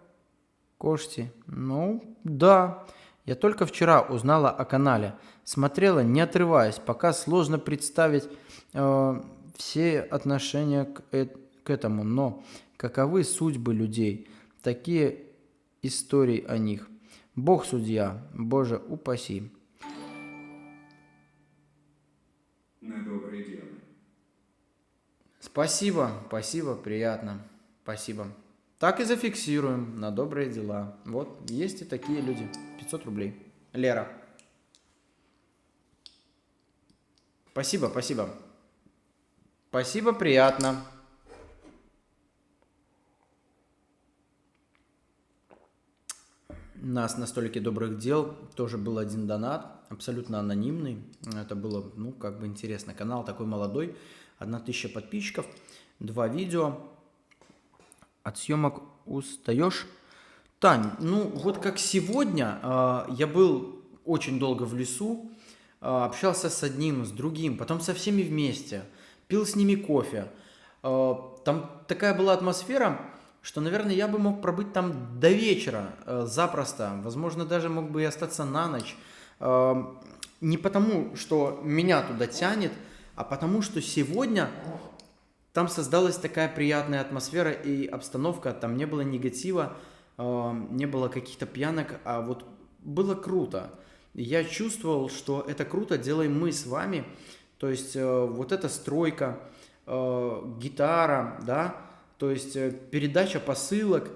кошти. Ну, да. Я только вчера узнала о канале. Смотрела, не отрываясь, пока сложно представить все отношения к этому. Но каковы судьбы людей? Такие истории о них. Бог судья, Боже упаси. На доброе дело. Спасибо, спасибо, приятно. Спасибо. Так и зафиксируем на добрые дела. Вот, есть и такие люди. 500 рублей. Лера. Спасибо, спасибо. Спасибо, приятно. У нас на столике добрых дел тоже был один донат, абсолютно анонимный. Это было, ну, как бы интересно. Канал такой молодой, 1000 подписчиков, 2 видео. От съемок устаешь? Тань, ну вот как сегодня, я был очень долго в лесу, общался с одним, с другим, потом со всеми вместе, пил с ними кофе. Там такая была атмосфера, что, наверное, я бы мог пробыть там до вечера запросто. Возможно, даже мог бы и остаться на ночь. Не потому, что меня туда тянет, а потому, что сегодня там создалась такая приятная атмосфера и обстановка. Там не было негатива, не было каких-то пьянок, а вот было круто. Я чувствовал, что это круто делаем мы с вами. То есть вот эта стройка, гитара, да, то есть передача посылок,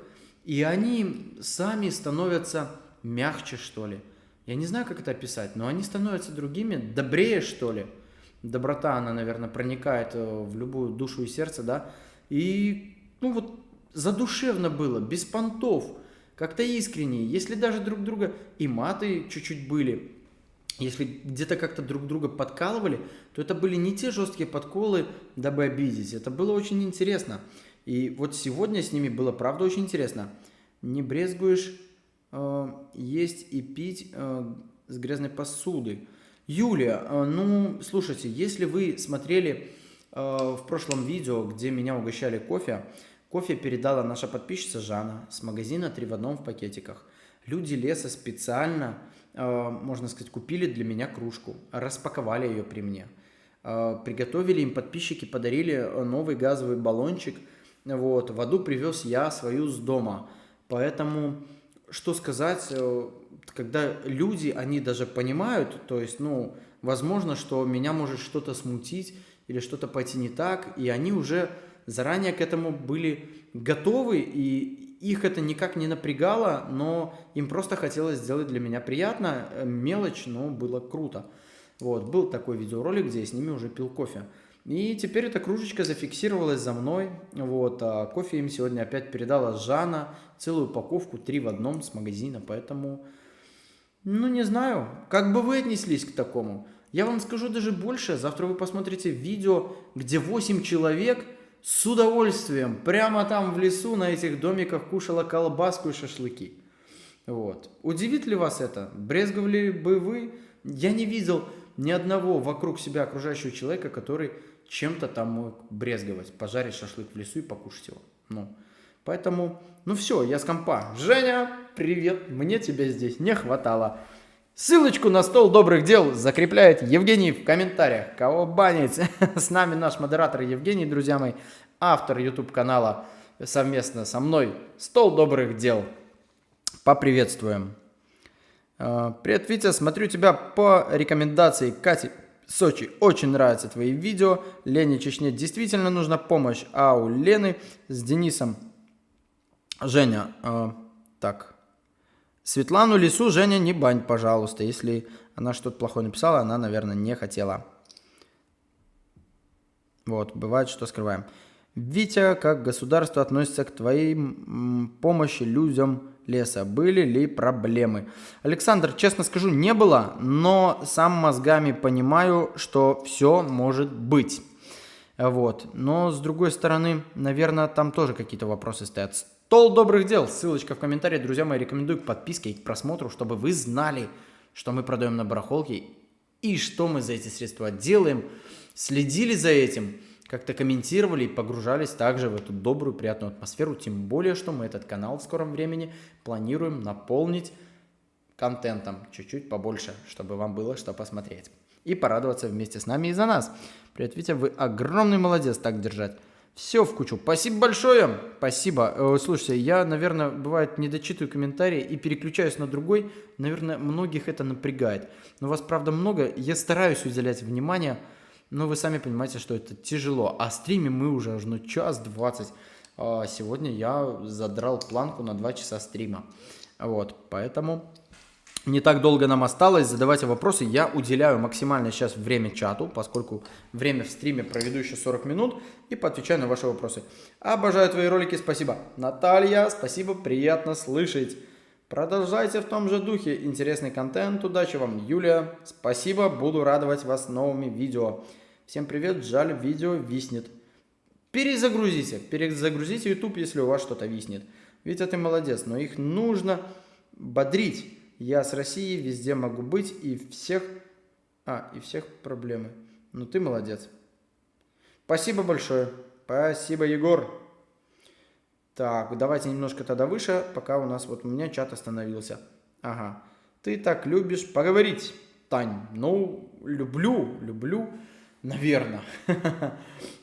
и они сами становятся мягче, что ли. Я не знаю, как это описать, но они становятся другими, добрее, что ли. Доброта, она, наверное, проникает в любую душу и сердце, да. И, ну вот, задушевно было, без понтов, как-то искренне. Если даже друг друга и маты чуть-чуть были, если где-то как-то друг друга подкалывали, то это были не те жесткие подколы, дабы обидеть. Это было очень интересно. И вот сегодня с ними было, правда, очень интересно. Не брезгуешь есть и пить с грязной посуды. Юлия, ну, слушайте, если вы смотрели в прошлом видео, где меня угощали кофе, кофе передала наша подписчица Жанна с магазина 3 в 1 в пакетиках. Люди леса специально, можно сказать, купили для меня кружку, распаковали ее при мне. Приготовили им подписчики, подарили новый газовый баллончик. Вот, воду привез я свою с дома. Поэтому, что сказать, когда люди, они даже понимают, то есть, ну, возможно, что меня может что-то смутить или что-то пойти не так, и они уже заранее к этому были готовы, и их это никак не напрягало, но им просто хотелось сделать для меня приятно, мелочь, но было круто. Вот, был такой видеоролик, где я с ними уже пил кофе. И теперь эта кружечка зафиксировалась за мной. Вот, а кофе им сегодня опять передала Жанна. Целую упаковку 3 в 1 с магазина. Поэтому, ну не знаю, как бы вы отнеслись к такому. Я вам скажу даже больше. Завтра вы посмотрите видео, где 8 человек с удовольствием прямо там в лесу на этих домиках кушала колбаску и шашлыки. Вот. Удивит ли вас это? Брезговали бы вы? Я не видел ни одного вокруг себя окружающего человека, который чем-то там мог брезговать, пожарить шашлык в лесу и покушать его. Ну, поэтому, ну все, я с компа. Женя, привет, мне тебя здесь не хватало. Ссылочку на стол добрых дел закрепляет Евгений в комментариях. Кого банить? С нами наш модератор Евгений, друзья мои, автор YouTube-канала совместно со мной. Стол добрых дел. Поприветствуем. Привет, Витя, смотрю тебя по рекомендации Кати Сочи, очень нравятся твои видео. Лене Чечне действительно нужна помощь. А у Лены с Денисом... Женя, так. Светлану Лису, Женя, не бань, пожалуйста. Если она что-то плохое написала, она, наверное, не хотела. Вот, бывает, что скрываем. Витя, как государство относится к твоей помощи людям леса? Были ли проблемы? Александр, честно скажу, не было, но сам мозгами понимаю, что все может быть. Вот. Но, с другой стороны, наверное, там тоже какие-то вопросы стоят. Стол добрых дел. Ссылочка в комментарии. Друзья мои, рекомендую к подписке и к просмотру, чтобы вы знали, что мы продаем на барахолке и что мы за эти средства делаем. Следили за этим, как-то комментировали и погружались также в эту добрую, приятную атмосферу. Тем более, что мы этот канал в скором времени планируем наполнить контентом чуть-чуть побольше, чтобы вам было что посмотреть. И порадоваться вместе с нами и за нас. Привет, Витя, вы огромный молодец так держать. Все в кучу. Спасибо большое. Спасибо. Слушайте, я, наверное, бывает не дочитываю комментарии и переключаюсь на другой. Наверное, многих это напрягает. Но вас, правда, много. Я стараюсь уделять внимание, но вы сами понимаете, что это тяжело. А стримим мы уже аж час 20. Сегодня я задрал планку на 2 часа стрима. Вот, поэтому... Не так долго нам осталось, задавайте вопросы. Я уделяю максимально сейчас время чату, поскольку время в стриме проведу еще 40 минут и поотвечаю на ваши вопросы. Обожаю твои ролики, спасибо. Наталья, спасибо, приятно слышать. Продолжайте в том же духе. Интересный контент, удачи вам. Юлия, спасибо, буду радовать вас новыми видео. Всем привет, жаль, видео виснет. Перезагрузите YouTube, если у вас что-то виснет. Витя, ты молодец, но их нужно бодрить. Я с Россией, везде могу быть, и всех проблемы. Ну, ты молодец. Спасибо большое. Спасибо, Егор. Так, давайте немножко тогда выше, пока у нас, вот у меня чат остановился. Ага. Ты так любишь поговорить, Тань. Ну, люблю, наверное.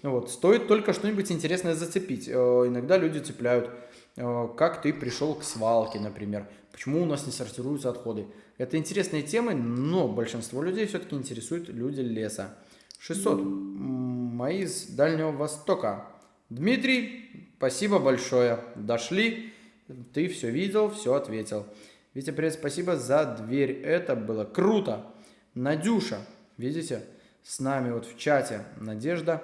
Вот, стоит только что-нибудь интересное зацепить. Иногда люди цепляют. Как ты пришел к свалке, например. Почему у нас не сортируются отходы. Это интересные темы, но большинство людей все-таки интересуют люди леса. 600. Мои с Дальнего Востока. Дмитрий, спасибо большое. Дошли. Ты все видел, все ответил. Витя, привет, спасибо за дверь. Это было круто. Надюша, видите, с нами вот в чате. Надежда.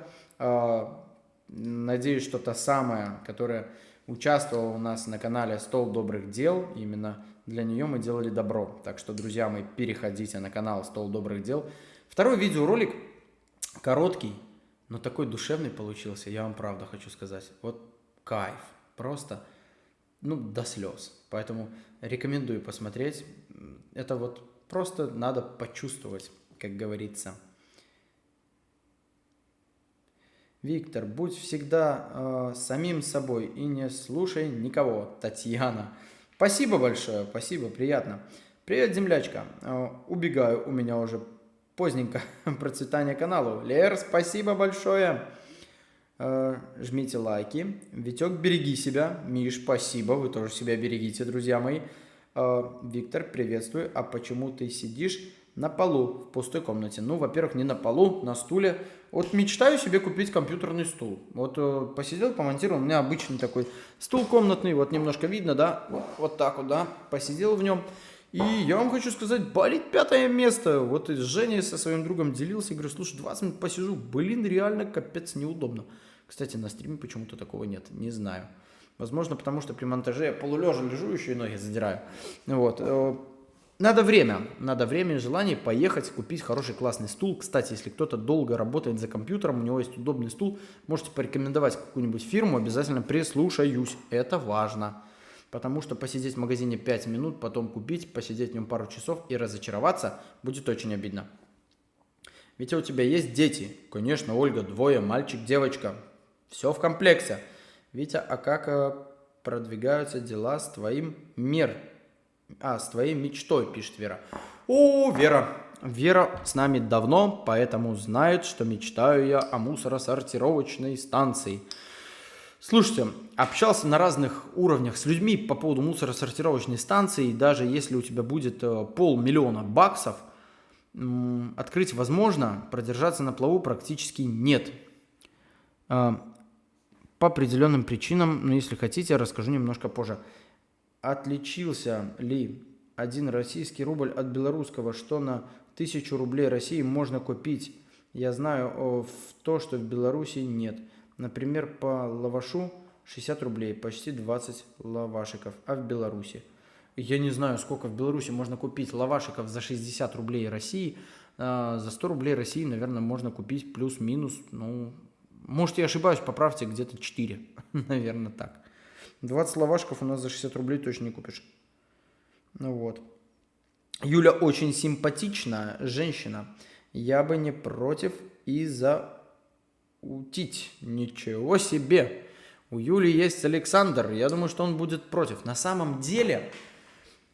Надеюсь, что та самая, которая... участвовала у нас на канале «Стол добрых дел». Именно для нее мы делали добро. Так что, друзья мои, переходите на канал «Стол добрых дел». Второй видеоролик короткий, но такой душевный получился, я вам правда хочу сказать. Вот кайф. Просто, до слез. Поэтому рекомендую посмотреть. Это вот просто надо почувствовать, как говорится. Виктор, будь всегда самим собой и не слушай никого. Татьяна. Спасибо большое, спасибо, приятно. Привет, землячка. Убегаю, у меня уже поздненько процветание каналу. Лер, спасибо большое. Жмите лайки. Витек, береги себя. Миш, спасибо, вы тоже себя берегите, друзья мои. Виктор, приветствую. А почему ты сидишь на полу в пустой комнате? Ну, во-первых, не на полу, на стуле. Вот мечтаю себе купить компьютерный стул. Вот посидел, помонтировал. У меня обычный такой стул комнатный. Вот немножко видно, да? Вот так вот, да? Посидел в нем. И я вам хочу сказать, болит 5-е место. Вот с Женей со своим другом делился. И говорю, слушай, 20 минут посижу. Блин, реально капец неудобно. Кстати, на стриме почему-то такого нет. Не знаю. Возможно, потому что при монтаже я полулежа лежу, еще и ноги задираю. Вот. Надо время и желание поехать, купить хороший классный стул. Кстати, если кто-то долго работает за компьютером, у него есть удобный стул, можете порекомендовать какую-нибудь фирму, обязательно прислушаюсь. Это важно. Потому что посидеть в магазине 5 минут, потом купить, посидеть в нем пару часов и разочароваться будет очень обидно. Ведь у тебя есть дети. Конечно, Ольга, 2, мальчик, девочка. Все в комплекте. Витя, а как продвигаются дела с твоим с твоей мечтой, пишет Вера. О, Вера. Вера с нами давно, поэтому знает, что мечтаю я о мусоросортировочной станции. Слушайте, общался на разных уровнях с людьми по поводу мусоросортировочной станции. Даже если у тебя будет $500 000 баксов, Открыть возможно, продержаться на плаву практически нет. По определенным причинам, но если хотите, расскажу немножко позже. Отличился ли один российский рубль от белорусского, что на 1000 рублей России можно купить? Я знаю в то, что в Беларуси нет. Например, по лавашу 60 рублей, почти 20 лавашиков, а в Беларуси. Я не знаю, сколько в Беларуси можно купить лавашиков за 60 рублей России. За 100 рублей России, наверное, можно купить плюс-минус, ну, может, я ошибаюсь, поправьте, где-то 4, наверное, так. 20 лавашков у нас за 60 рублей точно не купишь. Ну вот. Юля очень симпатичная женщина. Я бы не против и заутить. Ничего себе. У Юли есть Александр. Я думаю, что он будет против. На самом деле,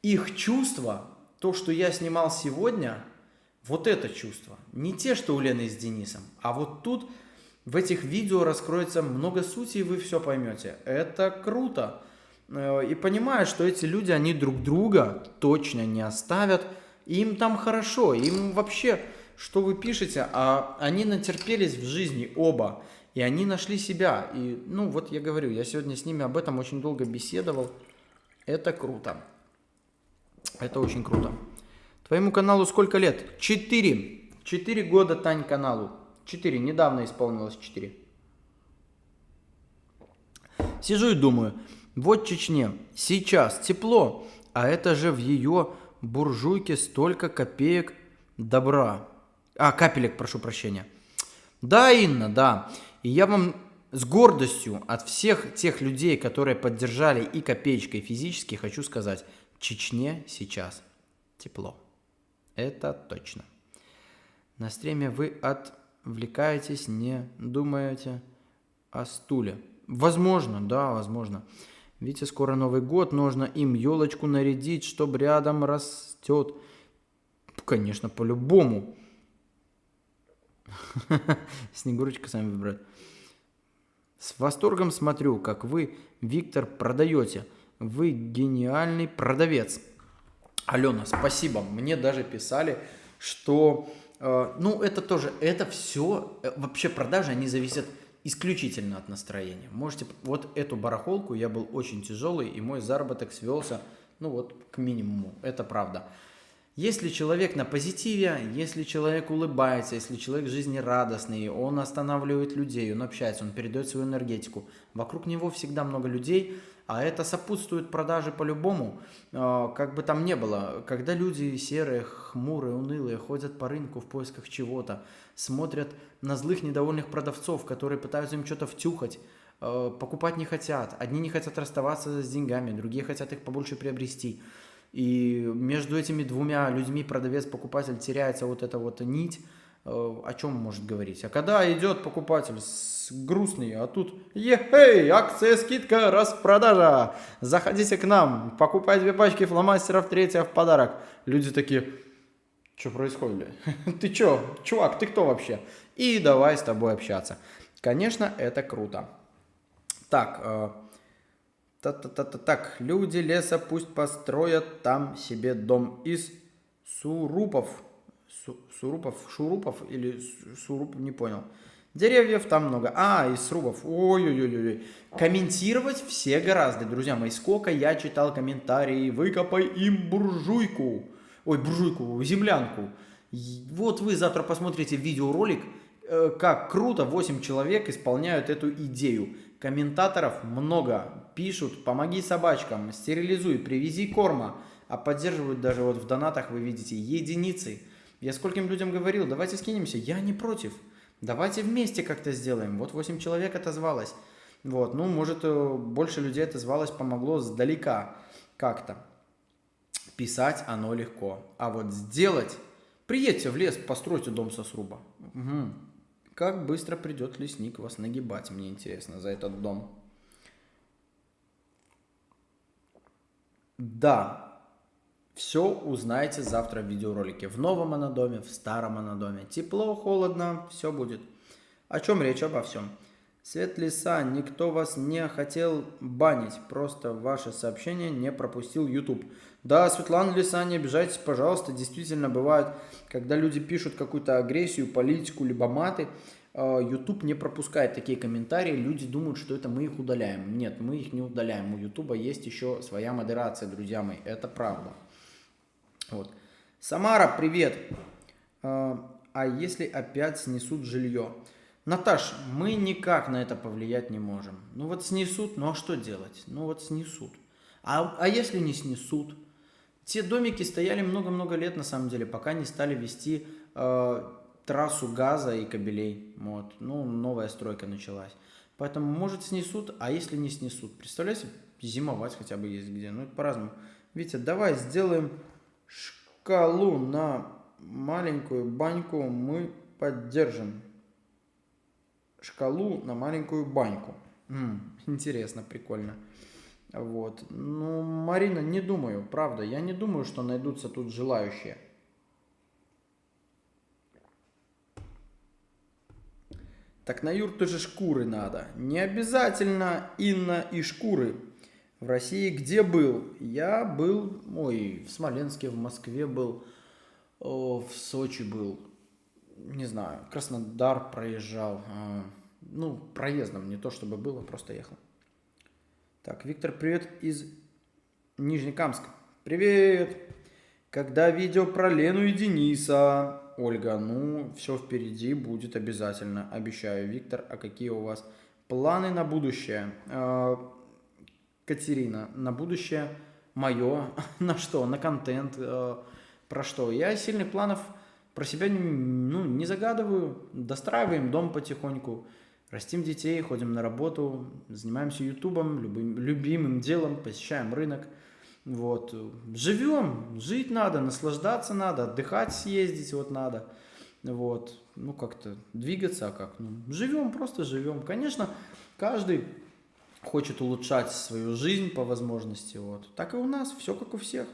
их чувства, то, что я снимал сегодня, вот это чувство. Не те, что у Лены с Денисом. А вот тут в этих видео раскроется много сути, и вы все поймете. Это круто. И понимаю, что эти люди, они друг друга точно не оставят. Им там хорошо. Им вообще, что вы пишете, а они натерпелись в жизни оба. И они нашли себя. И, ну, вот я говорю, я сегодня с ними об этом очень долго беседовал. Это круто. Это очень круто. Твоему каналу сколько лет? 4. 4 года, Тань, каналу. 4. Недавно исполнилось 4. Сижу и думаю, вот Чечне сейчас тепло, а это же в ее буржуйке столько копеек добра. Капелек, прошу прощения. Да, Инна, да. И я вам с гордостью от всех тех людей, которые поддержали и копеечкой физически, хочу сказать, Чечне сейчас тепло. Это точно. На стриме вы отвлекаетесь, не думаете о стуле. Возможно, да, возможно. Видите, скоро Новый год, нужно им елочку нарядить, чтоб рядом растет. Конечно, по-любому. Снегурочка сами выбирает. С восторгом смотрю, как вы, Виктор, продаете. Вы гениальный продавец. Алена, спасибо. Мне даже писали, что... это тоже, это все... Вообще продажи, они зависят исключительно от настроения. Можете... Вот эту барахолку я был очень тяжелый, и мой заработок свелся, к минимуму. Это правда. Если человек на позитиве, если человек улыбается, если человек жизнерадостный, он останавливает людей, он общается, он передает свою энергетику, вокруг него всегда много людей, а это сопутствует продаже по-любому, как бы там ни было. Когда люди серые, хмурые, унылые ходят по рынку в поисках чего-то, смотрят на злых, недовольных продавцов, которые пытаются им что-то втюхать, покупать не хотят. Одни не хотят расставаться с деньгами, другие хотят их побольше приобрести. И между этими двумя людьми, продавец-покупатель, теряется вот эта вот нить, о чем может говорить. А когда идет покупатель грустный, а тут ехей, акция, скидка, распродажа, заходите к нам, покупай 2 пачки фломастеров, 3 в подарок. Люди такие, что происходит? Ты что, чувак, ты кто вообще? И давай с тобой общаться. Конечно, это круто. Так, люди леса пусть построят там себе дом из шурупов или суруп, не понял. Деревьев там много. Из срубов. Ой-ой-ой. Комментировать все гораздо, друзья мои. Сколько я читал комментарии. Выкопай им буржуйку. Землянку. Вот вы завтра посмотрите видеоролик, как круто 8 человек исполняют эту идею. Комментаторов много. Пишут, помоги собачкам, стерилизуй, привези корма. А поддерживают даже вот в донатах, вы видите, единицы. Я скольким людям говорил, давайте скинемся. Я не против. Давайте вместе как-то сделаем. Вот 8 человек отозвалось. Может, больше людей отозвалось, помогло сдалека как-то. Писать оно легко. А вот сделать... Приедьте в лес, постройте дом со сруба. Угу. Как быстро придет лесник вас нагибать, мне интересно, за этот дом. Да. Все узнаете завтра в видеоролике. В новом анадоме, в старом анадоме. Тепло, холодно, все будет. О чем речь? Обо всем. Свет леса, никто вас не хотел банить, просто ваше сообщение не пропустил YouTube. Да, Светлана Лиса, не обижайтесь, пожалуйста, действительно бывает, когда люди пишут какую-то агрессию, политику, либо маты, YouTube не пропускает такие комментарии, люди думают, что это мы их удаляем. Нет, мы их не удаляем, у YouTube есть еще своя модерация, друзья мои, это правда. Вот. Самара, привет. А если опять снесут жилье? Наташ, мы никак на это повлиять не можем. Ну вот снесут, ну а что делать? Ну вот снесут. А если не снесут? Те домики стояли много-много лет на самом деле, пока не стали вести трассу газа и кабелей. Вот. Ну, новая стройка началась. Поэтому, может, снесут, а если не снесут? Представляете, зимовать хотя бы есть где. Ну, это по-разному. Витя, давай сделаем шкалу на маленькую баньку, мы поддержим. Шкалу на маленькую баньку. Интересно, прикольно. Вот. Ну, Марина, не думаю, правда. Я не думаю, что найдутся тут желающие. Так на юрту же шкуры надо. Не обязательно Инна и шкуры. В России где был? Я был, в Смоленске, в Москве был, в Сочи был. Не знаю, Краснодар проезжал. Ну, проездом, не то чтобы было, просто ехал. Так, Виктор, привет из Нижнекамска. Привет! Когда видео про Лену и Дениса? Ольга, ну, все впереди будет обязательно, обещаю. Виктор, а какие у вас планы на будущее? Катерина, на будущее мое, на что? На контент, про что? Я сильных планов про себя не загадываю. Достраиваем дом потихоньку, растим детей, ходим на работу, занимаемся ютубом, любимым делом, посещаем рынок. Вот. Живем, жить надо, наслаждаться надо, отдыхать съездить вот надо. Вот. Ну, как-то двигаться, а как? Ну, живем, просто живем. Конечно, каждый хочет улучшать свою жизнь по возможности. Вот. Так и у нас, все как у всех.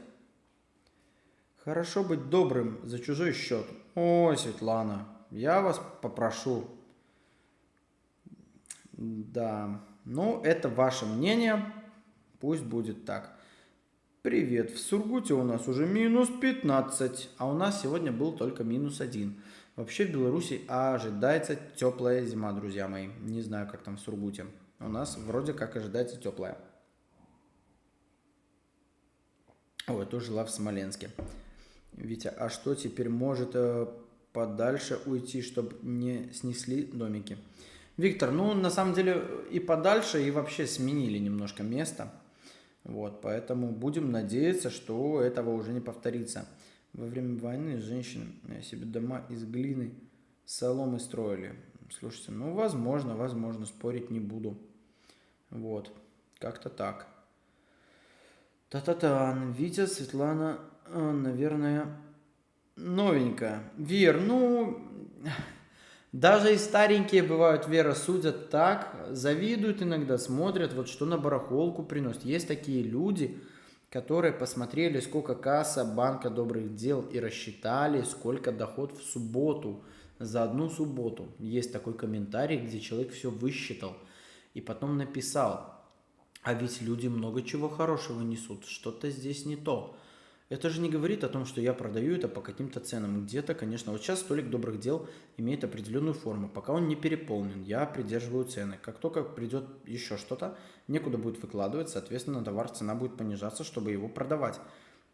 Хорошо быть добрым за чужой счет. Ой, Светлана, я вас попрошу. Да, ну, это ваше мнение. Пусть будет так. Привет, в Сургуте у нас уже минус 15, а у нас сегодня был только минус 1. Вообще в Беларуси ожидается теплая зима, друзья мои. Не знаю, как там в Сургуте. У нас вроде как ожидается теплая. Ой, тоже жила в Смоленске. Витя, а что теперь может подальше уйти, чтобы не снесли домики? Виктор, ну на самом деле и подальше, и вообще сменили немножко место. Вот, поэтому будем надеяться, что этого уже не повторится. Во время войны женщины себе дома из глины, соломы строили. Слушайте, ну возможно, спорить не буду. Вот, как-то так. Та-та-та, Витя, Светлана, наверное, новенькая. Вер, ну, даже и старенькие бывают, Вера, судят так, завидуют иногда, смотрят, вот что на барахолку приносят. Есть такие люди, которые посмотрели, сколько касса банка добрых дел и рассчитали, сколько доход в субботу, за одну субботу. Есть такой комментарий, где человек все высчитал и потом написал: а ведь люди много чего хорошего несут, что-то здесь не то. Это же не говорит о том, что я продаю это по каким-то ценам. Где-то, конечно, вот сейчас столик добрых дел имеет определенную форму. Пока он не переполнен, я придерживаю цены. Как только придет еще что-то, некуда будет выкладывать, соответственно, товар, цена будет понижаться, чтобы его продавать.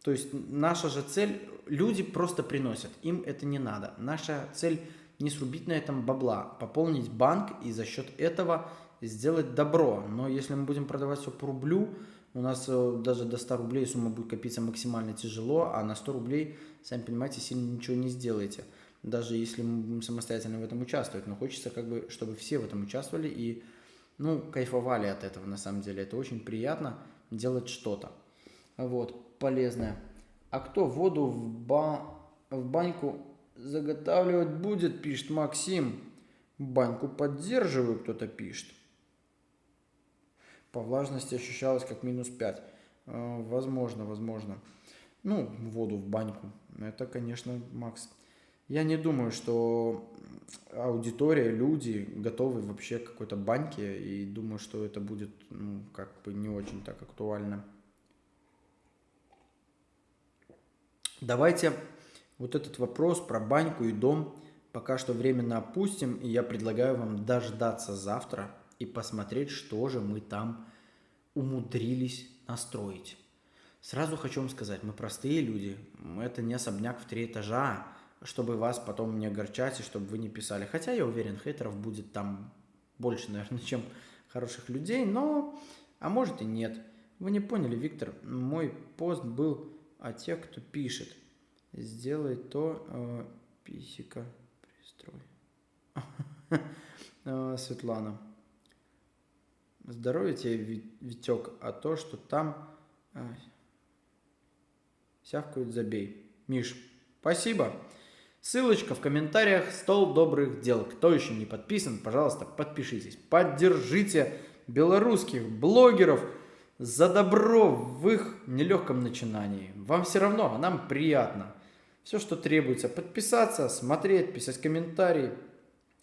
То есть наша же цель, люди просто приносят, им это не надо. Наша цель не срубить на этом бабла, пополнить банк и за счет этого сделать добро. Но если мы будем продавать все по рублю, у нас даже до 100 рублей сумма будет копиться максимально тяжело, а на 100 рублей, сами понимаете, сильно ничего не сделаете. Даже если мы будем самостоятельно в этом участвовать. Но хочется, как бы, чтобы все в этом участвовали и, кайфовали от этого, на самом деле. Это очень приятно делать что-то. Вот, полезное. А кто воду в баньку заготавливать будет, пишет Максим. Баньку поддерживаю, кто-то пишет. По влажности ощущалось как минус 5. Возможно. Воду в баньку. Это, конечно, Макс, Я не думаю, что аудитория, люди готовы вообще к какой-то баньке, и думаю, что это будет, ну, как бы не очень так актуально. Давайте вот этот вопрос про баньку и дом пока что временно опустим, и я предлагаю вам дождаться завтра и посмотреть, что же мы там умудрились настроить. Сразу хочу вам сказать, мы простые люди, это не особняк в 3 этажа, чтобы вас потом не огорчать и чтобы вы не писали. Хотя я уверен, хейтеров будет там больше, наверное, чем хороших людей, но, а может и нет. Вы не поняли, Виктор, мой пост был о тех, кто пишет. Сделай то, писика, пристрой. Светлана. Здоровья тебе, Витек, а то, что там сявкают, забей. Миш, спасибо. Ссылочка в комментариях, стол добрых дел. Кто еще не подписан, пожалуйста, подпишитесь. Поддержите белорусских блогеров за добро в их нелегком начинании. Вам все равно, а нам приятно. Все, что требуется, подписаться, смотреть, писать комментарии.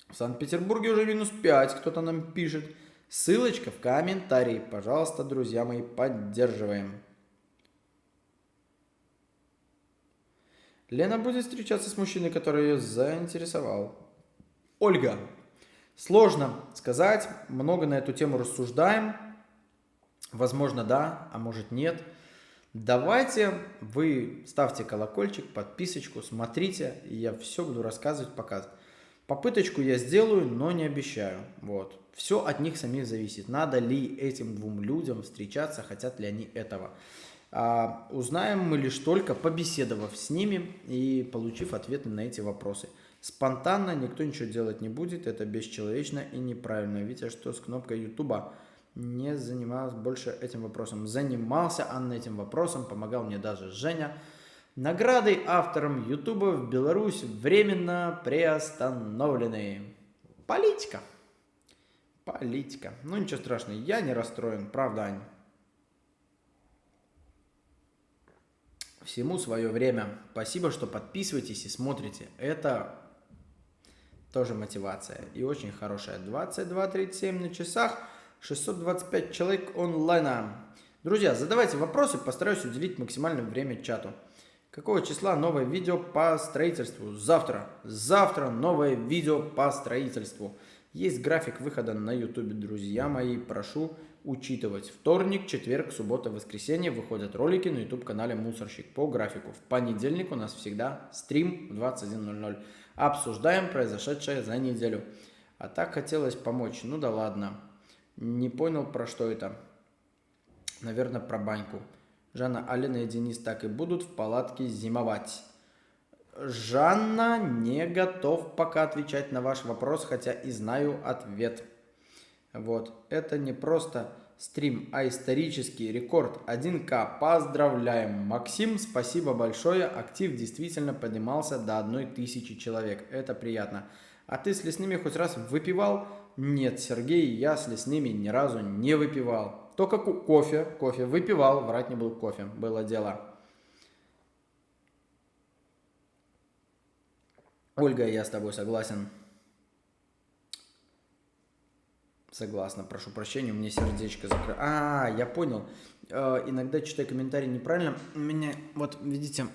В Санкт-Петербурге уже -5, кто-то нам пишет. Ссылочка в комментарии. Пожалуйста, друзья мои, поддерживаем. Лена будет встречаться с мужчиной, который ее заинтересовал. Ольга. Сложно сказать, много на эту тему рассуждаем. Возможно, да, а может нет. Давайте вы ставьте колокольчик, подписочку, смотрите, и я все буду рассказывать, показывать. Попыточку я сделаю, но не обещаю. Вот. Все от них самих зависит. Надо ли этим двум людям встречаться, хотят ли они этого. Узнаем мы лишь только побеседовав с ними и получив ответы на эти вопросы. Спонтанно никто ничего делать не будет, это бесчеловечно и неправильно. Видите, что с кнопкой Ютуба не занималась больше этим вопросом. Занимался Анна этим вопросом, помогал мне даже Женя. Награды авторам Ютуба в Беларусь временно приостановлены. Политика. Политика. Ну ничего страшного, я не расстроен, правда, Ань? Всему свое время. Спасибо, что подписываетесь и смотрите. Это тоже мотивация. И очень хорошая. 22:37 на часах. 625 человек онлайна. Друзья, задавайте вопросы. Постараюсь уделить максимальное время чату. Какого числа новое видео по строительству? Завтра. Завтра новое видео по строительству. Есть график выхода на YouTube, друзья мои. Прошу учитывать. Вторник, четверг, суббота, воскресенье выходят ролики на YouTube-канале Мусорщик по графику. В понедельник у нас всегда стрим в 21:00. Обсуждаем произошедшее за неделю. А так хотелось помочь. Ну да ладно. Не понял, про что это. Наверное, про баньку. Жанна, Алина и Денис так и будут в палатке зимовать. Жанна, не готов пока отвечать на ваш вопрос, хотя и знаю ответ. Вот, это не просто стрим, а исторический рекорд 1К. Поздравляем, Максим, спасибо большое. Актив действительно поднимался до 1000 человек. Это приятно. А ты с лесными хоть раз выпивал? Нет, Сергей, я с лесными ни разу не выпивал. Только кофе выпивал, врать не был, кофе, было дело. Ольга, я с тобой согласен. Согласна, прошу прощения, у меня сердечко закрылось. Я понял. Иногда читаю комментарии неправильно. У меня, вот, видите,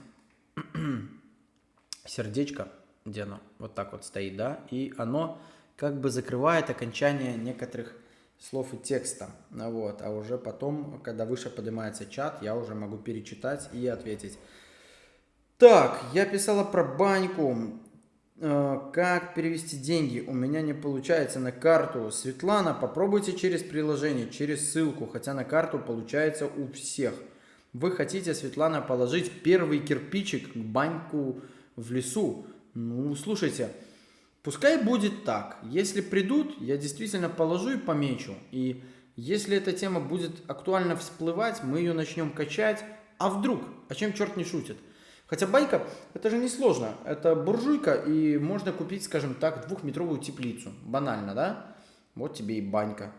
сердечко, где оно? Вот так вот стоит, да? И оно как бы закрывает окончание некоторых слов и текста. Вот. А уже потом, когда выше поднимается чат, я уже могу перечитать и ответить. Так, я писала про баньку. Как перевести деньги? У меня не получается на карту. Светлана, попробуйте через приложение, через ссылку, хотя на карту получается у всех. Вы хотите, Светлана, положить первый кирпичик к баньку в лесу? Ну, слушайте, пускай будет так. Если придут, я действительно положу и помечу. И если эта тема будет актуально всплывать, мы ее начнем качать. А вдруг? А чем черт не шутит? Хотя банька, это же не сложно. Это буржуйка, и можно купить, скажем так, 2-метровую теплицу. Банально, да? Вот тебе и банька.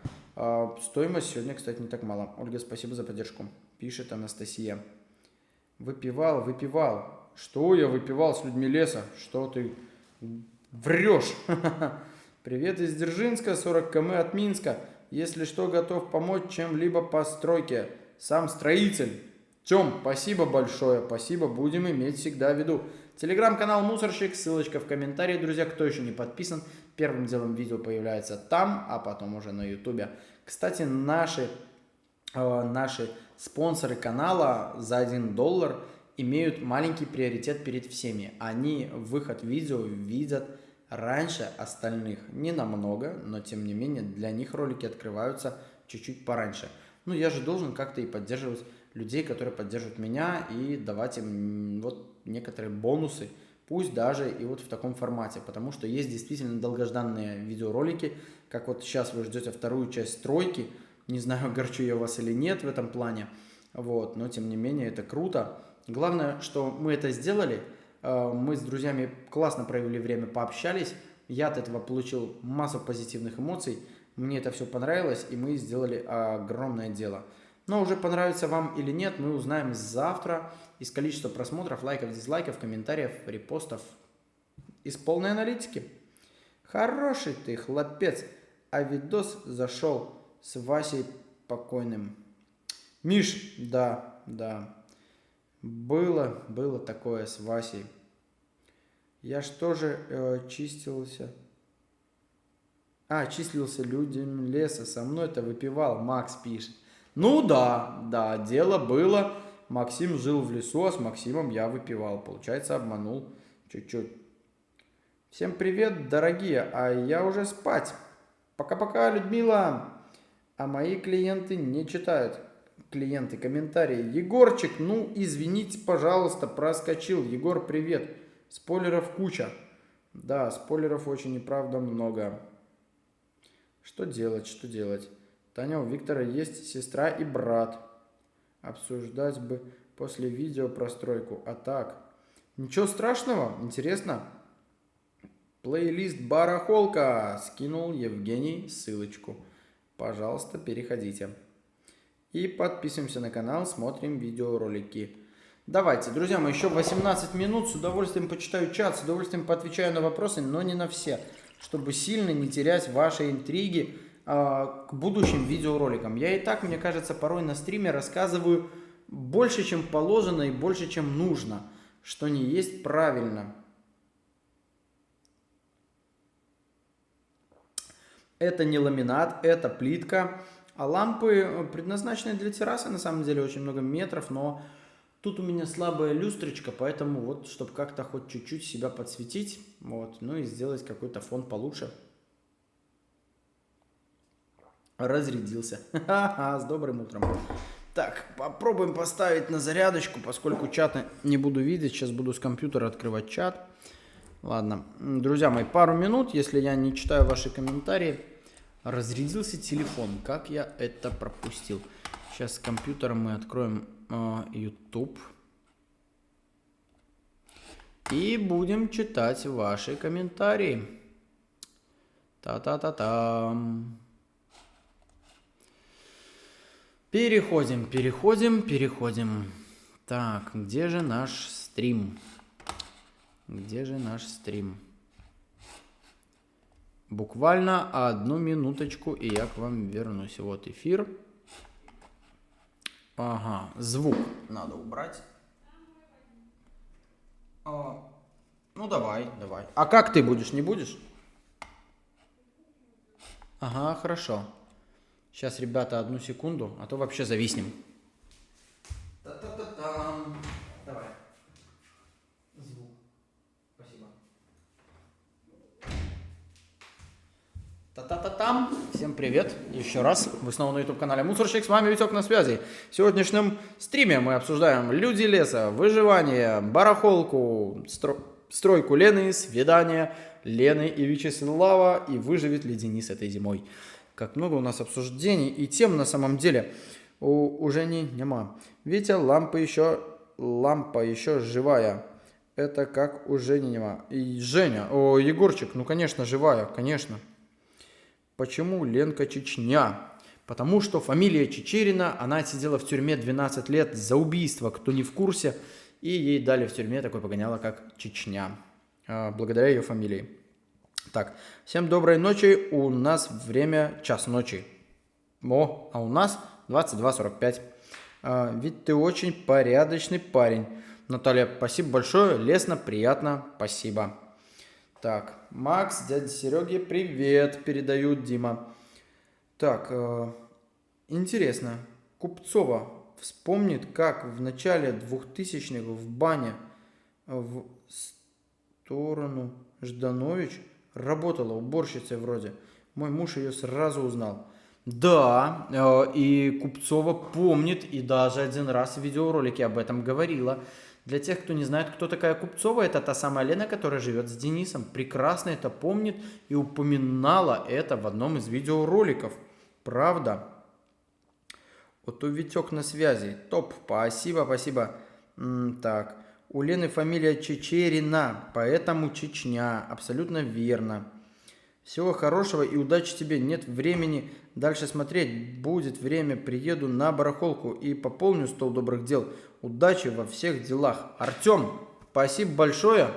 Стоимость сегодня, кстати, не так мало. Ольга, спасибо за поддержку. Пишет Анастасия. Выпивал. Что я выпивал с людьми леса? Что ты врешь? Привет из Дзержинска, 40 км от Минска. Если что, готов помочь чем-либо по стройке. Сам строитель. Тём, спасибо большое, спасибо, будем иметь всегда в виду. Телеграм-канал Мусорщик, ссылочка в комментарии, друзья, кто еще не подписан. Первым делом видео появляется там, а потом уже на ютубе. Кстати, наши спонсоры канала за $1 имеют маленький приоритет перед всеми. Они выход видео видят раньше остальных. Не намного, но тем не менее для них ролики открываются чуть-чуть пораньше. Ну, я же должен как-то и поддерживать людей, которые поддерживают меня, и давать им вот некоторые бонусы, пусть даже и вот в таком формате, потому что есть действительно долгожданные видеоролики, как вот сейчас вы ждете вторую часть стройки, не знаю, огорчу я вас или нет в этом плане, вот, но тем не менее это круто. Главное, что мы это сделали, мы с друзьями классно провели время, пообщались, я от этого получил массу позитивных эмоций, мне это все понравилось, и мы сделали огромное дело. Но уже понравится вам или нет, мы узнаем завтра из количества просмотров, лайков, дизлайков, комментариев, репостов, из полной аналитики. Хороший ты хлопец, а видос зашел с Васей покойным. Миш, да, было такое с Васей. Я ж тоже числился людям леса, со мной-то выпивал, Макс пишет. Ну да, дело было. Максим жил в лесу, а с Максимом я выпивал. Получается, обманул чуть-чуть. Всем привет, дорогие, а я уже спать. Пока-пока, Людмила. А мои клиенты не читают. Клиенты комментарии. Егорчик, ну извините, пожалуйста, проскочил. Егор, привет. Спойлеров куча. Да, спойлеров очень и правда много. Что делать? Таня, у Виктора есть сестра и брат. Обсуждать бы после видео про стройку. А так. Ничего страшного. Интересно. Плейлист барахолка. Скинул Евгений ссылочку. Пожалуйста, переходите. И подписываемся на канал, смотрим видеоролики. Давайте, друзья мои, еще 18 минут. С удовольствием почитаю чат, с удовольствием поотвечаю на вопросы, но не на все. Чтобы сильно не терять ваши интриги к будущим видеороликам. Я и так, мне кажется, порой на стриме рассказываю больше, чем положено и больше, чем нужно, что не есть правильно. Это не ламинат, это плитка, а лампы предназначены для террасы, на самом деле очень много метров, но тут у меня слабая люстрочка, поэтому вот, чтобы как-то хоть чуть-чуть себя подсветить, вот, ну и сделать какой-то фон получше. Разрядился. Ха-ха, с добрым утром. Так, попробуем поставить на зарядочку, поскольку чата не буду видеть. Сейчас буду с компьютера открывать чат. Ладно, друзья мои, пару минут, если я не читаю ваши комментарии. Разрядился телефон. Как я это пропустил? Сейчас с компьютера мы откроем YouTube. И будем читать ваши комментарии. Та-та-та-там. Переходим. Так, где же наш стрим? Буквально одну минуточку, и я к вам вернусь. Вот эфир. Ага, звук надо убрать. Ну, давай. А как ты будешь, не будешь? Ага, хорошо. Сейчас, ребята, одну секунду, а то вообще зависнем. Та-та-та-там. Давай. Звук. Спасибо. Та-та-та-там. Всем привет. Еще раз. Вы снова на YouTube-канале Мусорщик. С вами Витек на связи. В сегодняшнем стриме мы обсуждаем люди леса, выживание, барахолку, стройку Лены, свидание Лены и Вячеслава, и выживет ли Денис этой зимой. Как много у нас обсуждений и тем на самом деле уже нема. Витя, лампа еще живая. Это как у Жени нема. И Женя, Егорчик, ну конечно живая, конечно. Почему Ленка Чечня? Потому что фамилия Чечерина, она сидела в тюрьме 12 лет за убийство. Кто не в курсе, И ей дали в тюрьме такое погоняло, как Чечня, благодаря ее фамилии. Так, всем доброй ночи, у нас время час ночи. А у нас 22:45. Ведь ты очень порядочный парень. Наталья, спасибо большое, лестно, приятно, спасибо. Так, Макс, дядя Сереге, привет, передают Дима. Так, интересно, Купцова вспомнит, как в начале 2000-х в бане в сторону Жданович работала уборщицей вроде. Мой муж ее сразу узнал. Да, и Купцова помнит, и даже один раз в видеоролике об этом говорила. Для тех, кто не знает, кто такая Купцова, это та самая Лена, которая живет с Денисом. Прекрасно это помнит и упоминала это в одном из видеороликов. Правда? Вот у Витек на связи. Топ, спасибо, спасибо. Так, у Лены фамилия Чечерина, поэтому Чечня. Абсолютно верно. Всего хорошего и удачи тебе. Нет времени дальше смотреть. Будет время, приеду на барахолку и пополню стол добрых дел. Удачи во всех делах. Артем, спасибо большое.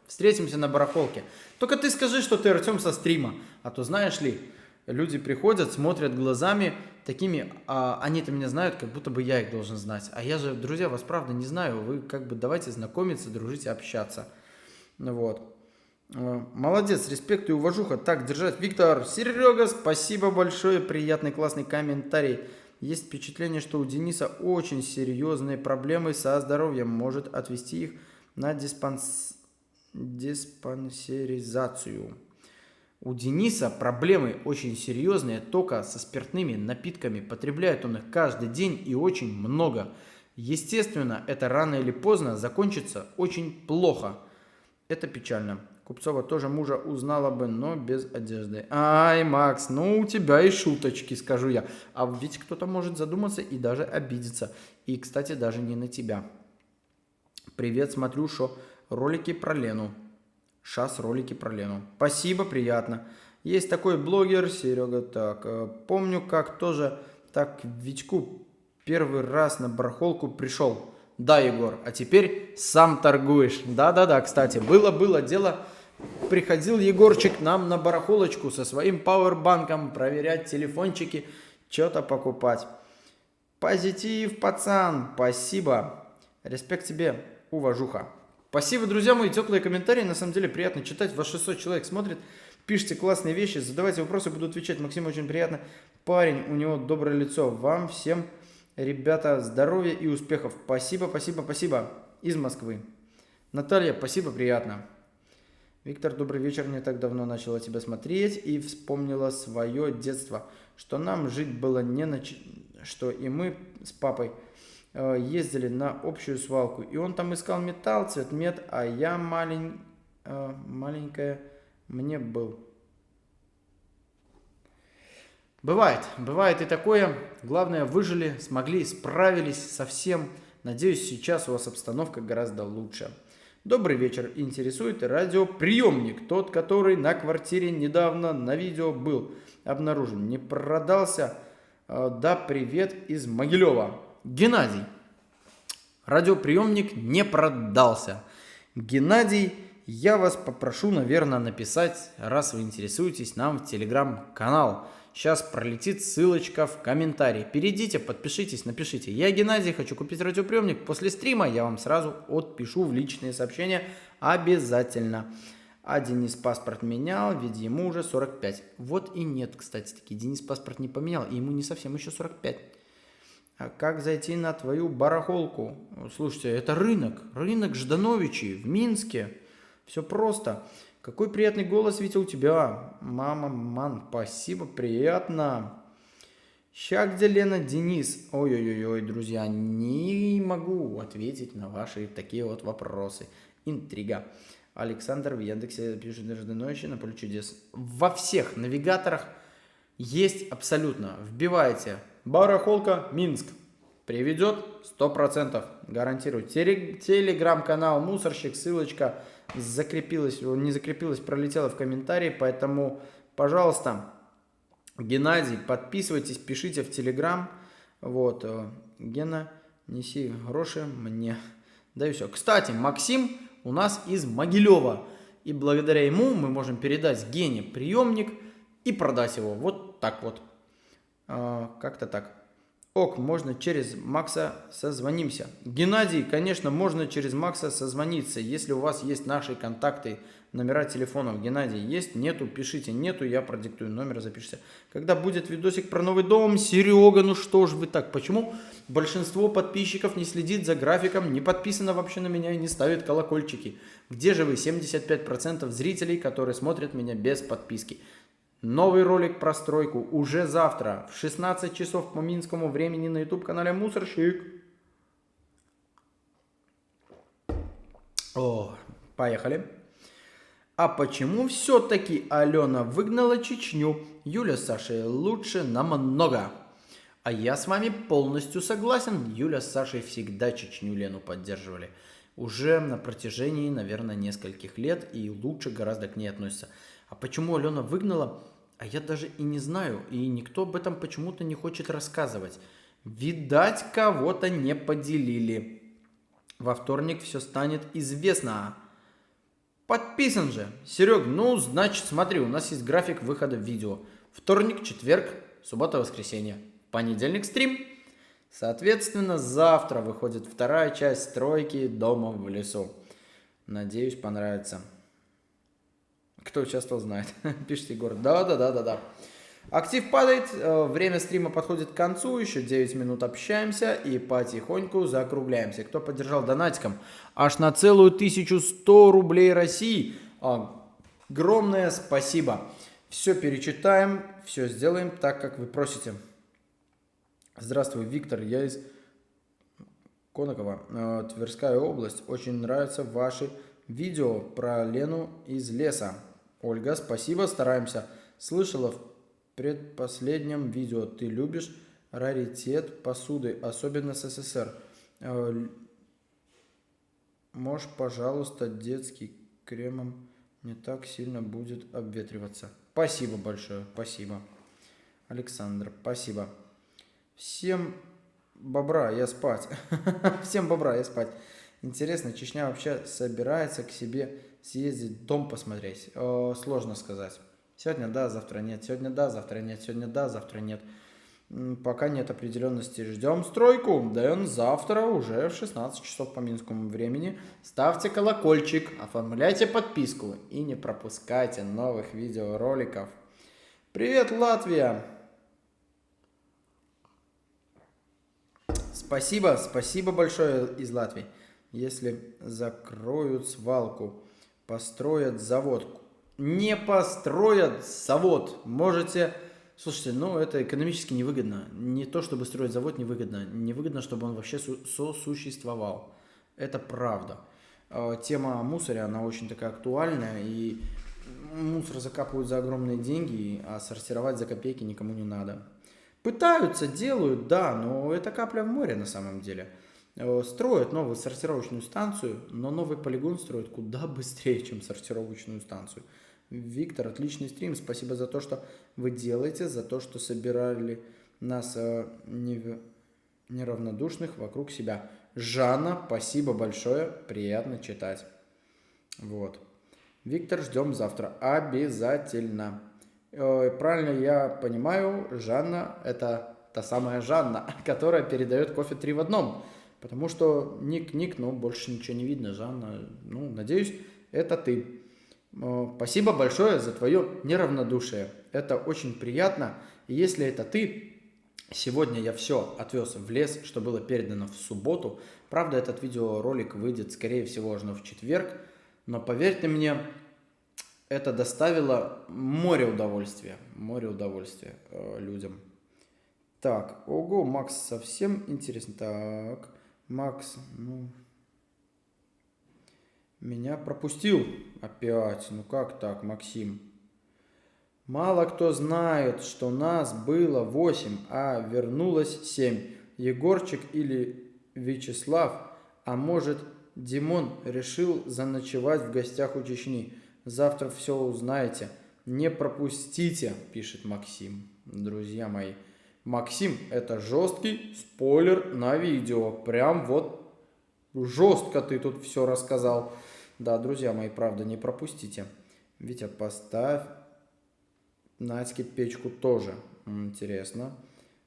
Встретимся на барахолке. Только ты скажи, что ты Артем со стрима. А то знаешь ли, люди приходят, смотрят глазами такими, они-то меня знают, как будто бы я их должен знать. А я же, друзья, вас правда не знаю. Вы как бы давайте знакомиться, дружить и общаться. Вот. Молодец, респект и уважуха. Так держать. Виктор, Серега, спасибо большое. Приятный, классный комментарий. Есть впечатление, что у Дениса очень серьезные проблемы со здоровьем. Может отвести их на диспансеризацию. У Дениса проблемы очень серьезные только со спиртными напитками. Потребляет он их каждый день и очень много. Естественно, это рано или поздно закончится очень плохо. Это печально. Купцова тоже мужа узнала бы, но без одежды. Ай, Макс, ну у тебя и шуточки, скажу я. А ведь кто-то может задуматься и даже обидеться. И, кстати, даже не на тебя. Привет, смотрю, что ролики про Лену. Шас ролики про Лену. Спасибо, приятно. Есть такой блогер, Серега, так. Помню, как тоже так Витьку первый раз на барахолку пришел. Да, Егор, а теперь сам торгуешь. Да-да-да, кстати, было дело. Приходил Егорчик нам на барахолочку со своим пауэрбанком проверять телефончики, что-то покупать. Позитив, пацан, спасибо. Респект тебе, уважуха. Спасибо, друзья мои, теплые комментарии. На самом деле приятно читать. Вас 600 человек смотрит. Пишите классные вещи, задавайте вопросы, буду отвечать. Максим очень приятно. Парень, у него доброе лицо. Вам всем, ребята, здоровья и успехов. Спасибо, спасибо, спасибо. Из Москвы. Наталья, спасибо, приятно. Виктор, добрый вечер. Не так давно начала тебя смотреть и вспомнила свое детство. Что нам жить было не на... Что и мы с папой ездили на общую свалку. И он там искал металл, цветмет, а я маленькая мне был. Бывает и такое. Главное, выжили, смогли, справились со всем. Надеюсь, сейчас у вас обстановка гораздо лучше. Добрый вечер. Интересует радиоприемник. Тот, который на квартире недавно на видео был обнаружен. Не продался. Да, привет из Могилева. Геннадий. Радиоприемник не продался. Геннадий, я вас попрошу, наверное, написать, раз вы интересуетесь, нам в телеграм-канал. Сейчас пролетит ссылочка в комментарии. Перейдите, подпишитесь, напишите. Я Геннадий, хочу купить радиоприемник. После стрима я вам сразу отпишу в личные сообщения обязательно. А Денис паспорт менял, ведь ему уже 45. Вот и нет, кстати, таки. Денис паспорт не поменял, и ему не совсем еще 45. А как зайти на твою барахолку? Слушайте, это рынок Ждановичи в Минске. Все просто. Какой приятный голос, Витя, у тебя. Мама, спасибо, приятно. Ща где Лена, Денис? Ой-ой-ой, друзья, не могу ответить на ваши такие вот вопросы. Интрига. Александр в Яндексе пишет Ждановичи на поле чудес. Во всех навигаторах есть абсолютно. Вбивайте барахолка Минск. Приведет 100%. Гарантирую. Телеграм-канал Мусорщик. Ссылочка закрепилась, не закрепилась, пролетела в комментарии. Поэтому, пожалуйста, Геннадий, подписывайтесь, пишите в Телеграм. Вот. Гена, неси гроши мне Да и все. Кстати, Максим у нас из Могилева. И благодаря ему мы можем передать Гене приемник и продать его. Вот так вот. Как-то так. Ок, можно через Макса созвонимся. Геннадий, конечно, можно через Макса созвониться. Если у вас есть наши контакты, номера телефонов. Геннадий, есть? Нету? Пишите. Нету, я продиктую. Номер запишите. Когда будет видосик про новый дом? Серега, ну что ж вы так? Почему большинство подписчиков не следит за графиком, не подписано вообще на меня и не ставит колокольчики? Где же вы, 75% зрителей, которые смотрят меня без подписки? Новый ролик про стройку уже завтра в 16 часов по минскому времени на YouTube-канале Мусорщик. О, поехали. А почему все-таки Алена выгнала Чечню? Юля с Сашей лучше намного. А я с вами полностью согласен. Юля с Сашей всегда Чечню Лену поддерживали. Уже на протяжении, наверное, нескольких лет и лучше гораздо к ней относятся. А почему Алена выгнала? А я даже и не знаю, и никто об этом почему-то не хочет рассказывать. Видать, кого-то не поделили. Во вторник все станет известно. Подписан же. Серег, ну, значит, смотри, у нас есть график выхода видео. Вторник, четверг, суббота, воскресенье. Понедельник стрим. Соответственно, завтра выходит вторая часть стройки дома в лесу. Надеюсь, понравится. Кто участвовал, знает. Пишет Егор. Да. Актив падает, время стрима подходит к концу, еще 9 минут общаемся и потихоньку закругляемся. Кто поддержал донатиком аж на целую 1100 рублей России, огромное спасибо. Все перечитаем, все сделаем так, как вы просите. Здравствуй, Виктор, я из Конакова, Тверская область. Очень нравятся ваши видео про Лену из леса. Ольга, спасибо, стараемся. Слышала в предпоследнем видео, ты любишь раритет посуды, особенно СССР. Можешь, пожалуйста, детский кремом не так сильно будет обветриваться. Спасибо большое, спасибо. Александр, спасибо. Всем бобра, я спать. Всем бобра, я спать. Интересно, Чечня вообще собирается к себе съездить, дом посмотреть? Сложно сказать. Сегодня да, завтра нет. Сегодня да, завтра нет. Сегодня да, завтра нет. Пока нет определенности. Ждем стройку. Дэн завтра уже в 16 часов по минскому времени. Ставьте колокольчик, оформляйте подписку и не пропускайте новых видеороликов. Привет, Латвия! Спасибо большое из Латвии. Если закроют свалку, построят завод. Не построят завод. Можете... Слушайте, ну это экономически невыгодно. Не то, чтобы строить завод, невыгодно. Невыгодно, чтобы он вообще сосуществовал. Это правда. Тема о мусоре, она очень такая актуальная. И мусор закапывают за огромные деньги, а сортировать за копейки никому не надо. Пытаются, делают, да, но это капля в море на самом деле. Строят новую сортировочную станцию, но новый полигон строят куда быстрее, чем сортировочную станцию. Виктор, отличный стрим, спасибо за то, что вы делаете, за то, что собирали нас неравнодушных вокруг себя. Жанна, спасибо большое, приятно читать. Вот. Виктор, ждем завтра, обязательно. Правильно я понимаю, Жанна – это та самая Жанна, которая передает кофе 3 в одном. Потому что ник, но больше ничего не видно. Жанна, ну, надеюсь, это ты. Спасибо большое за твое неравнодушие. Это очень приятно. И если это ты, сегодня я все отвез в лес, что было передано в субботу. Правда, этот видеоролик выйдет, скорее всего, уже в четверг. Но поверьте мне, это доставило море удовольствия людям. Так, ого, Макс, совсем интересно. Так, Макс, ну... Меня пропустил опять. Ну как так, Максим? Мало кто знает, что нас было 8, а вернулось 7. Егорчик или Вячеслав, а может Димон решил заночевать в гостях у Чечни. Завтра все узнаете. Не пропустите, пишет Максим. Друзья мои. Максим, это жесткий спойлер на видео. Прям вот Жестко ты тут все рассказал. Да, друзья мои, правда, не пропустите. Витя, поставь Надьке печку тоже. Интересно.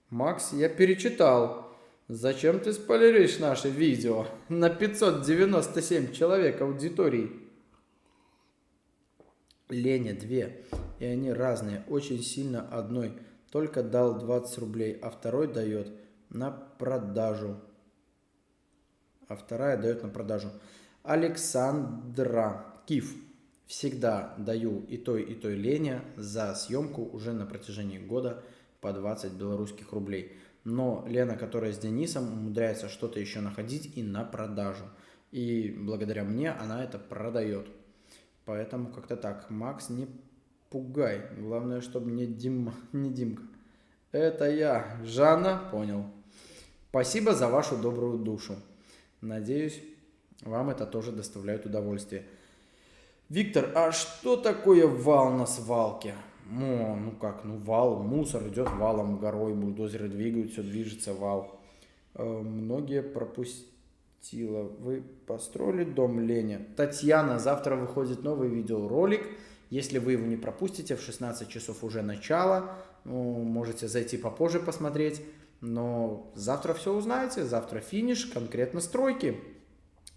Макс, я перечитал. Зачем ты спойлеришь наше видео? На 597 человек аудитории. Леня 2. И они разные. Очень сильно одной. Только дал 20 рублей, а второй дает на продажу. А вторая дает на продажу. Александра Киф. Всегда даю и той Лене за съемку уже на протяжении года по 20 белорусских рублей. Но Лена, которая с Денисом, умудряется что-то еще находить и на продажу. И благодаря мне она это продает. Поэтому как-то так. Макс, не пугай. Главное, чтобы не Димка. Это я. Жанна, понял. Спасибо за вашу добрую душу. Надеюсь, вам это тоже доставляет удовольствие. Виктор, а что такое вал на свалке? Ну как, вал, мусор идет валом, горой, бульдозеры двигаются, движется вал. Многие пропустила. Вы построили дом, Леня? Татьяна, завтра выходит новый видеоролик. Если вы его не пропустите, в 16 часов уже начало. Можете зайти попозже посмотреть. Но завтра все узнаете. Завтра финиш, конкретно стройки.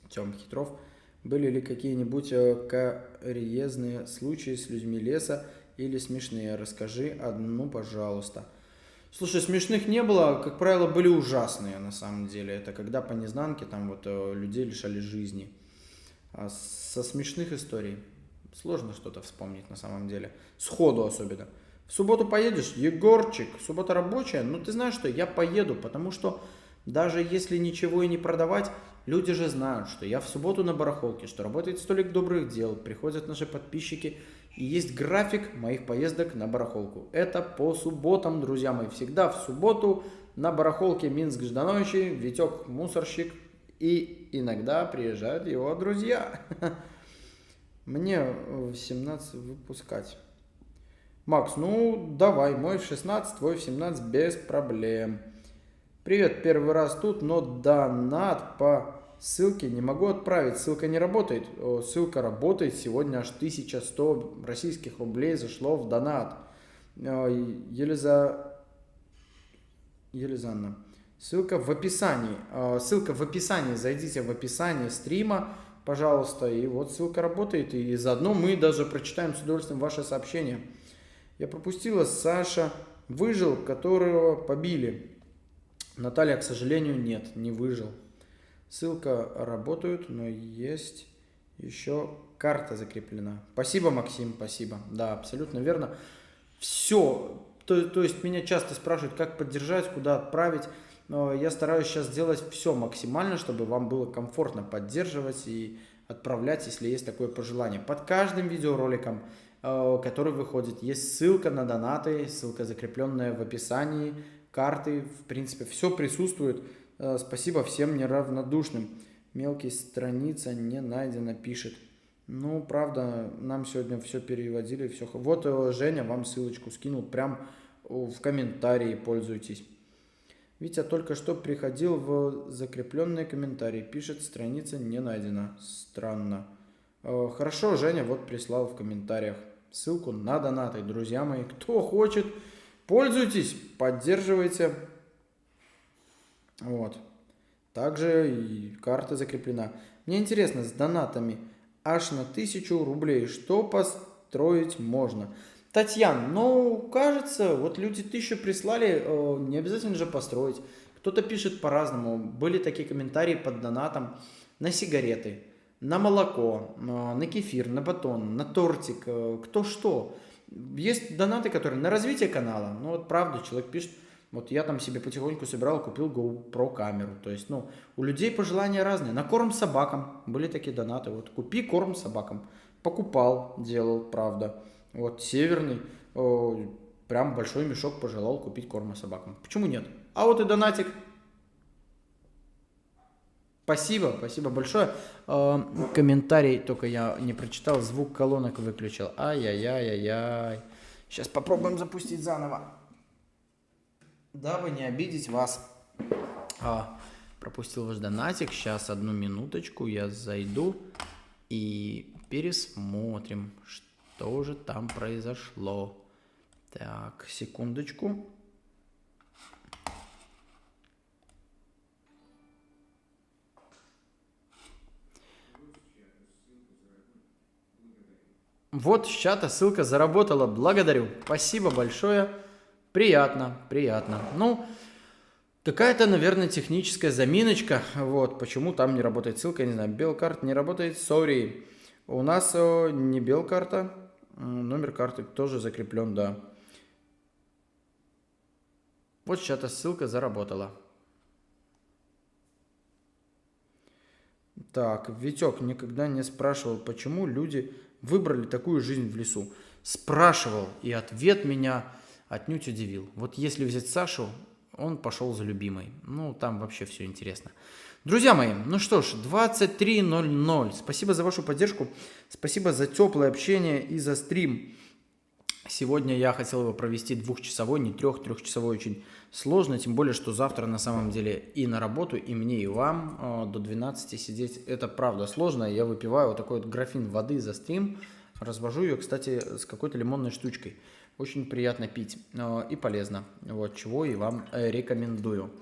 Тём Хитров. Были ли какие-нибудь карьезные случаи с людьми леса или смешные? Расскажи одну, пожалуйста. Слушай, смешных не было, как правило, были ужасные на самом деле. Это когда по незнанке там вот людей лишали жизни. А со смешных историй сложно что-то вспомнить на самом деле. Сходу особенно. В субботу поедешь, Егорчик, суббота рабочая, ты знаешь что, я поеду, потому что даже если ничего и не продавать, люди же знают, что я в субботу на барахолке, что работает столик добрых дел, приходят наши подписчики, и есть график моих поездок на барахолку. Это по субботам, друзья мои, всегда в субботу на барахолке Минск-Ждановичи, Витек мусорщик, и иногда приезжают его друзья. Мне в 17 выпускать. Макс, давай, мой в 16, твой в 17, без проблем. Привет, первый раз тут, но донат по ссылке не могу отправить. Ссылка не работает. Ссылка работает. Сегодня аж 1100 российских рублей зашло в донат. Елизанна. Ссылка в описании. Ссылка в описании. Зайдите в описание стрима, пожалуйста. И вот ссылка работает. И заодно мы даже прочитаем с удовольствием ваше сообщение. Я пропустила. Саша выжил, которого побили. Наталья, к сожалению, нет, не выжил. Ссылка работает, но есть еще карта закреплена. Спасибо, Максим, спасибо. Да, абсолютно верно. Все. То есть меня часто спрашивают, как поддержать, куда отправить. Но я стараюсь сейчас сделать все максимально, чтобы вам было комфортно поддерживать и отправлять, если есть такое пожелание. Под каждым видеороликом, который выходит, есть ссылка на донаты, ссылка закрепленная в описании, карты, в принципе, все присутствует. Спасибо всем неравнодушным. Мелкий страница не найдена, пишет. Правда, нам сегодня все переводили, все. Вот Женя вам ссылочку скинул, прям в комментарии, пользуйтесь. Витя только что приходил в закрепленные комментарии, пишет, страница не найдена. Странно. Хорошо, Женя вот прислал в комментариях ссылку на донаты, друзья мои. Кто хочет, пользуйтесь, поддерживайте. Вот. Также и карта закреплена. Мне интересно, с донатами аж на 1000 рублей что построить можно? Татьяна, кажется, вот люди 1000 прислали, не обязательно же построить. Кто-то пишет по-разному. Были такие комментарии под донатом на сигареты, на молоко, на кефир, на батон, на тортик, кто что. Есть донаты, которые на развитие канала. Правда, человек пишет, вот я там себе потихоньку собирал, купил GoPro камеру. То есть, у людей пожелания разные. На корм собакам были такие донаты. Вот купи корм собакам. Покупал, делал, правда. Вот Северный прям большой мешок пожелал купить корма собакам. Почему нет? А вот и донатик. Спасибо большое. Комментарий только я не прочитал, звук колонок выключил. Ай-яй-яй-яй-яй. Сейчас попробуем запустить заново. Дабы не обидеть вас. Пропустил ваш донатик. Сейчас, одну минуточку, я зайду и пересмотрим, что же там произошло. Так, секундочку. Вот с чата ссылка заработала. Благодарю. Спасибо большое. Приятно, приятно. Ну, какая-то, наверное, техническая заминочка. Вот, почему там не работает ссылка, я не знаю. Белкарта не работает, sorry. У нас не белкарта. Номер карты тоже закреплен, да. Вот с чата ссылка заработала. Так, Витек никогда не спрашивал, почему люди выбрали такую жизнь в лесу. Спрашивал, и ответ меня отнюдь удивил. Вот если взять Сашу, он пошел за любимой. Ну, там вообще все интересно. Друзья мои, ну что ж, 23:00. Спасибо за вашу поддержку. Спасибо за теплое общение и за стрим. Сегодня я хотел его провести 2-часовой, не 3-часовой, очень сложно, тем более, что завтра на самом деле и на работу, и мне, и вам до 12 сидеть, это правда сложно. Я выпиваю вот такой вот графин воды за стрим, развожу ее, кстати, с какой-то лимонной штучкой. Очень приятно пить и полезно, вот чего и вам рекомендую.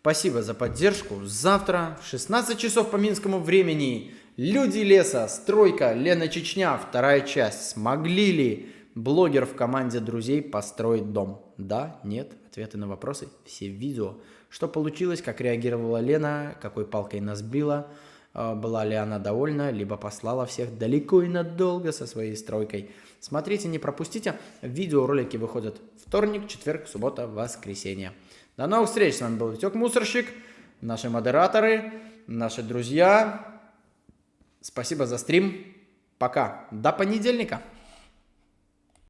Спасибо за поддержку. Завтра в 16 часов по минскому времени «Люди леса», «Стройка», «Лена Чечня», вторая часть. Смогли ли блогер в команде друзей построить дом? Да, нет, ответы на вопросы все в видео. Что получилось, как реагировала Лена, какой палкой нас била, была ли она довольна, либо послала всех далеко и надолго со своей стройкой. Смотрите, не пропустите, видеоролики выходят вторник, четверг, суббота, воскресенье. До новых встреч, с вами был Витек Мусорщик, наши модераторы, наши друзья. Спасибо за стрим, пока, до понедельника.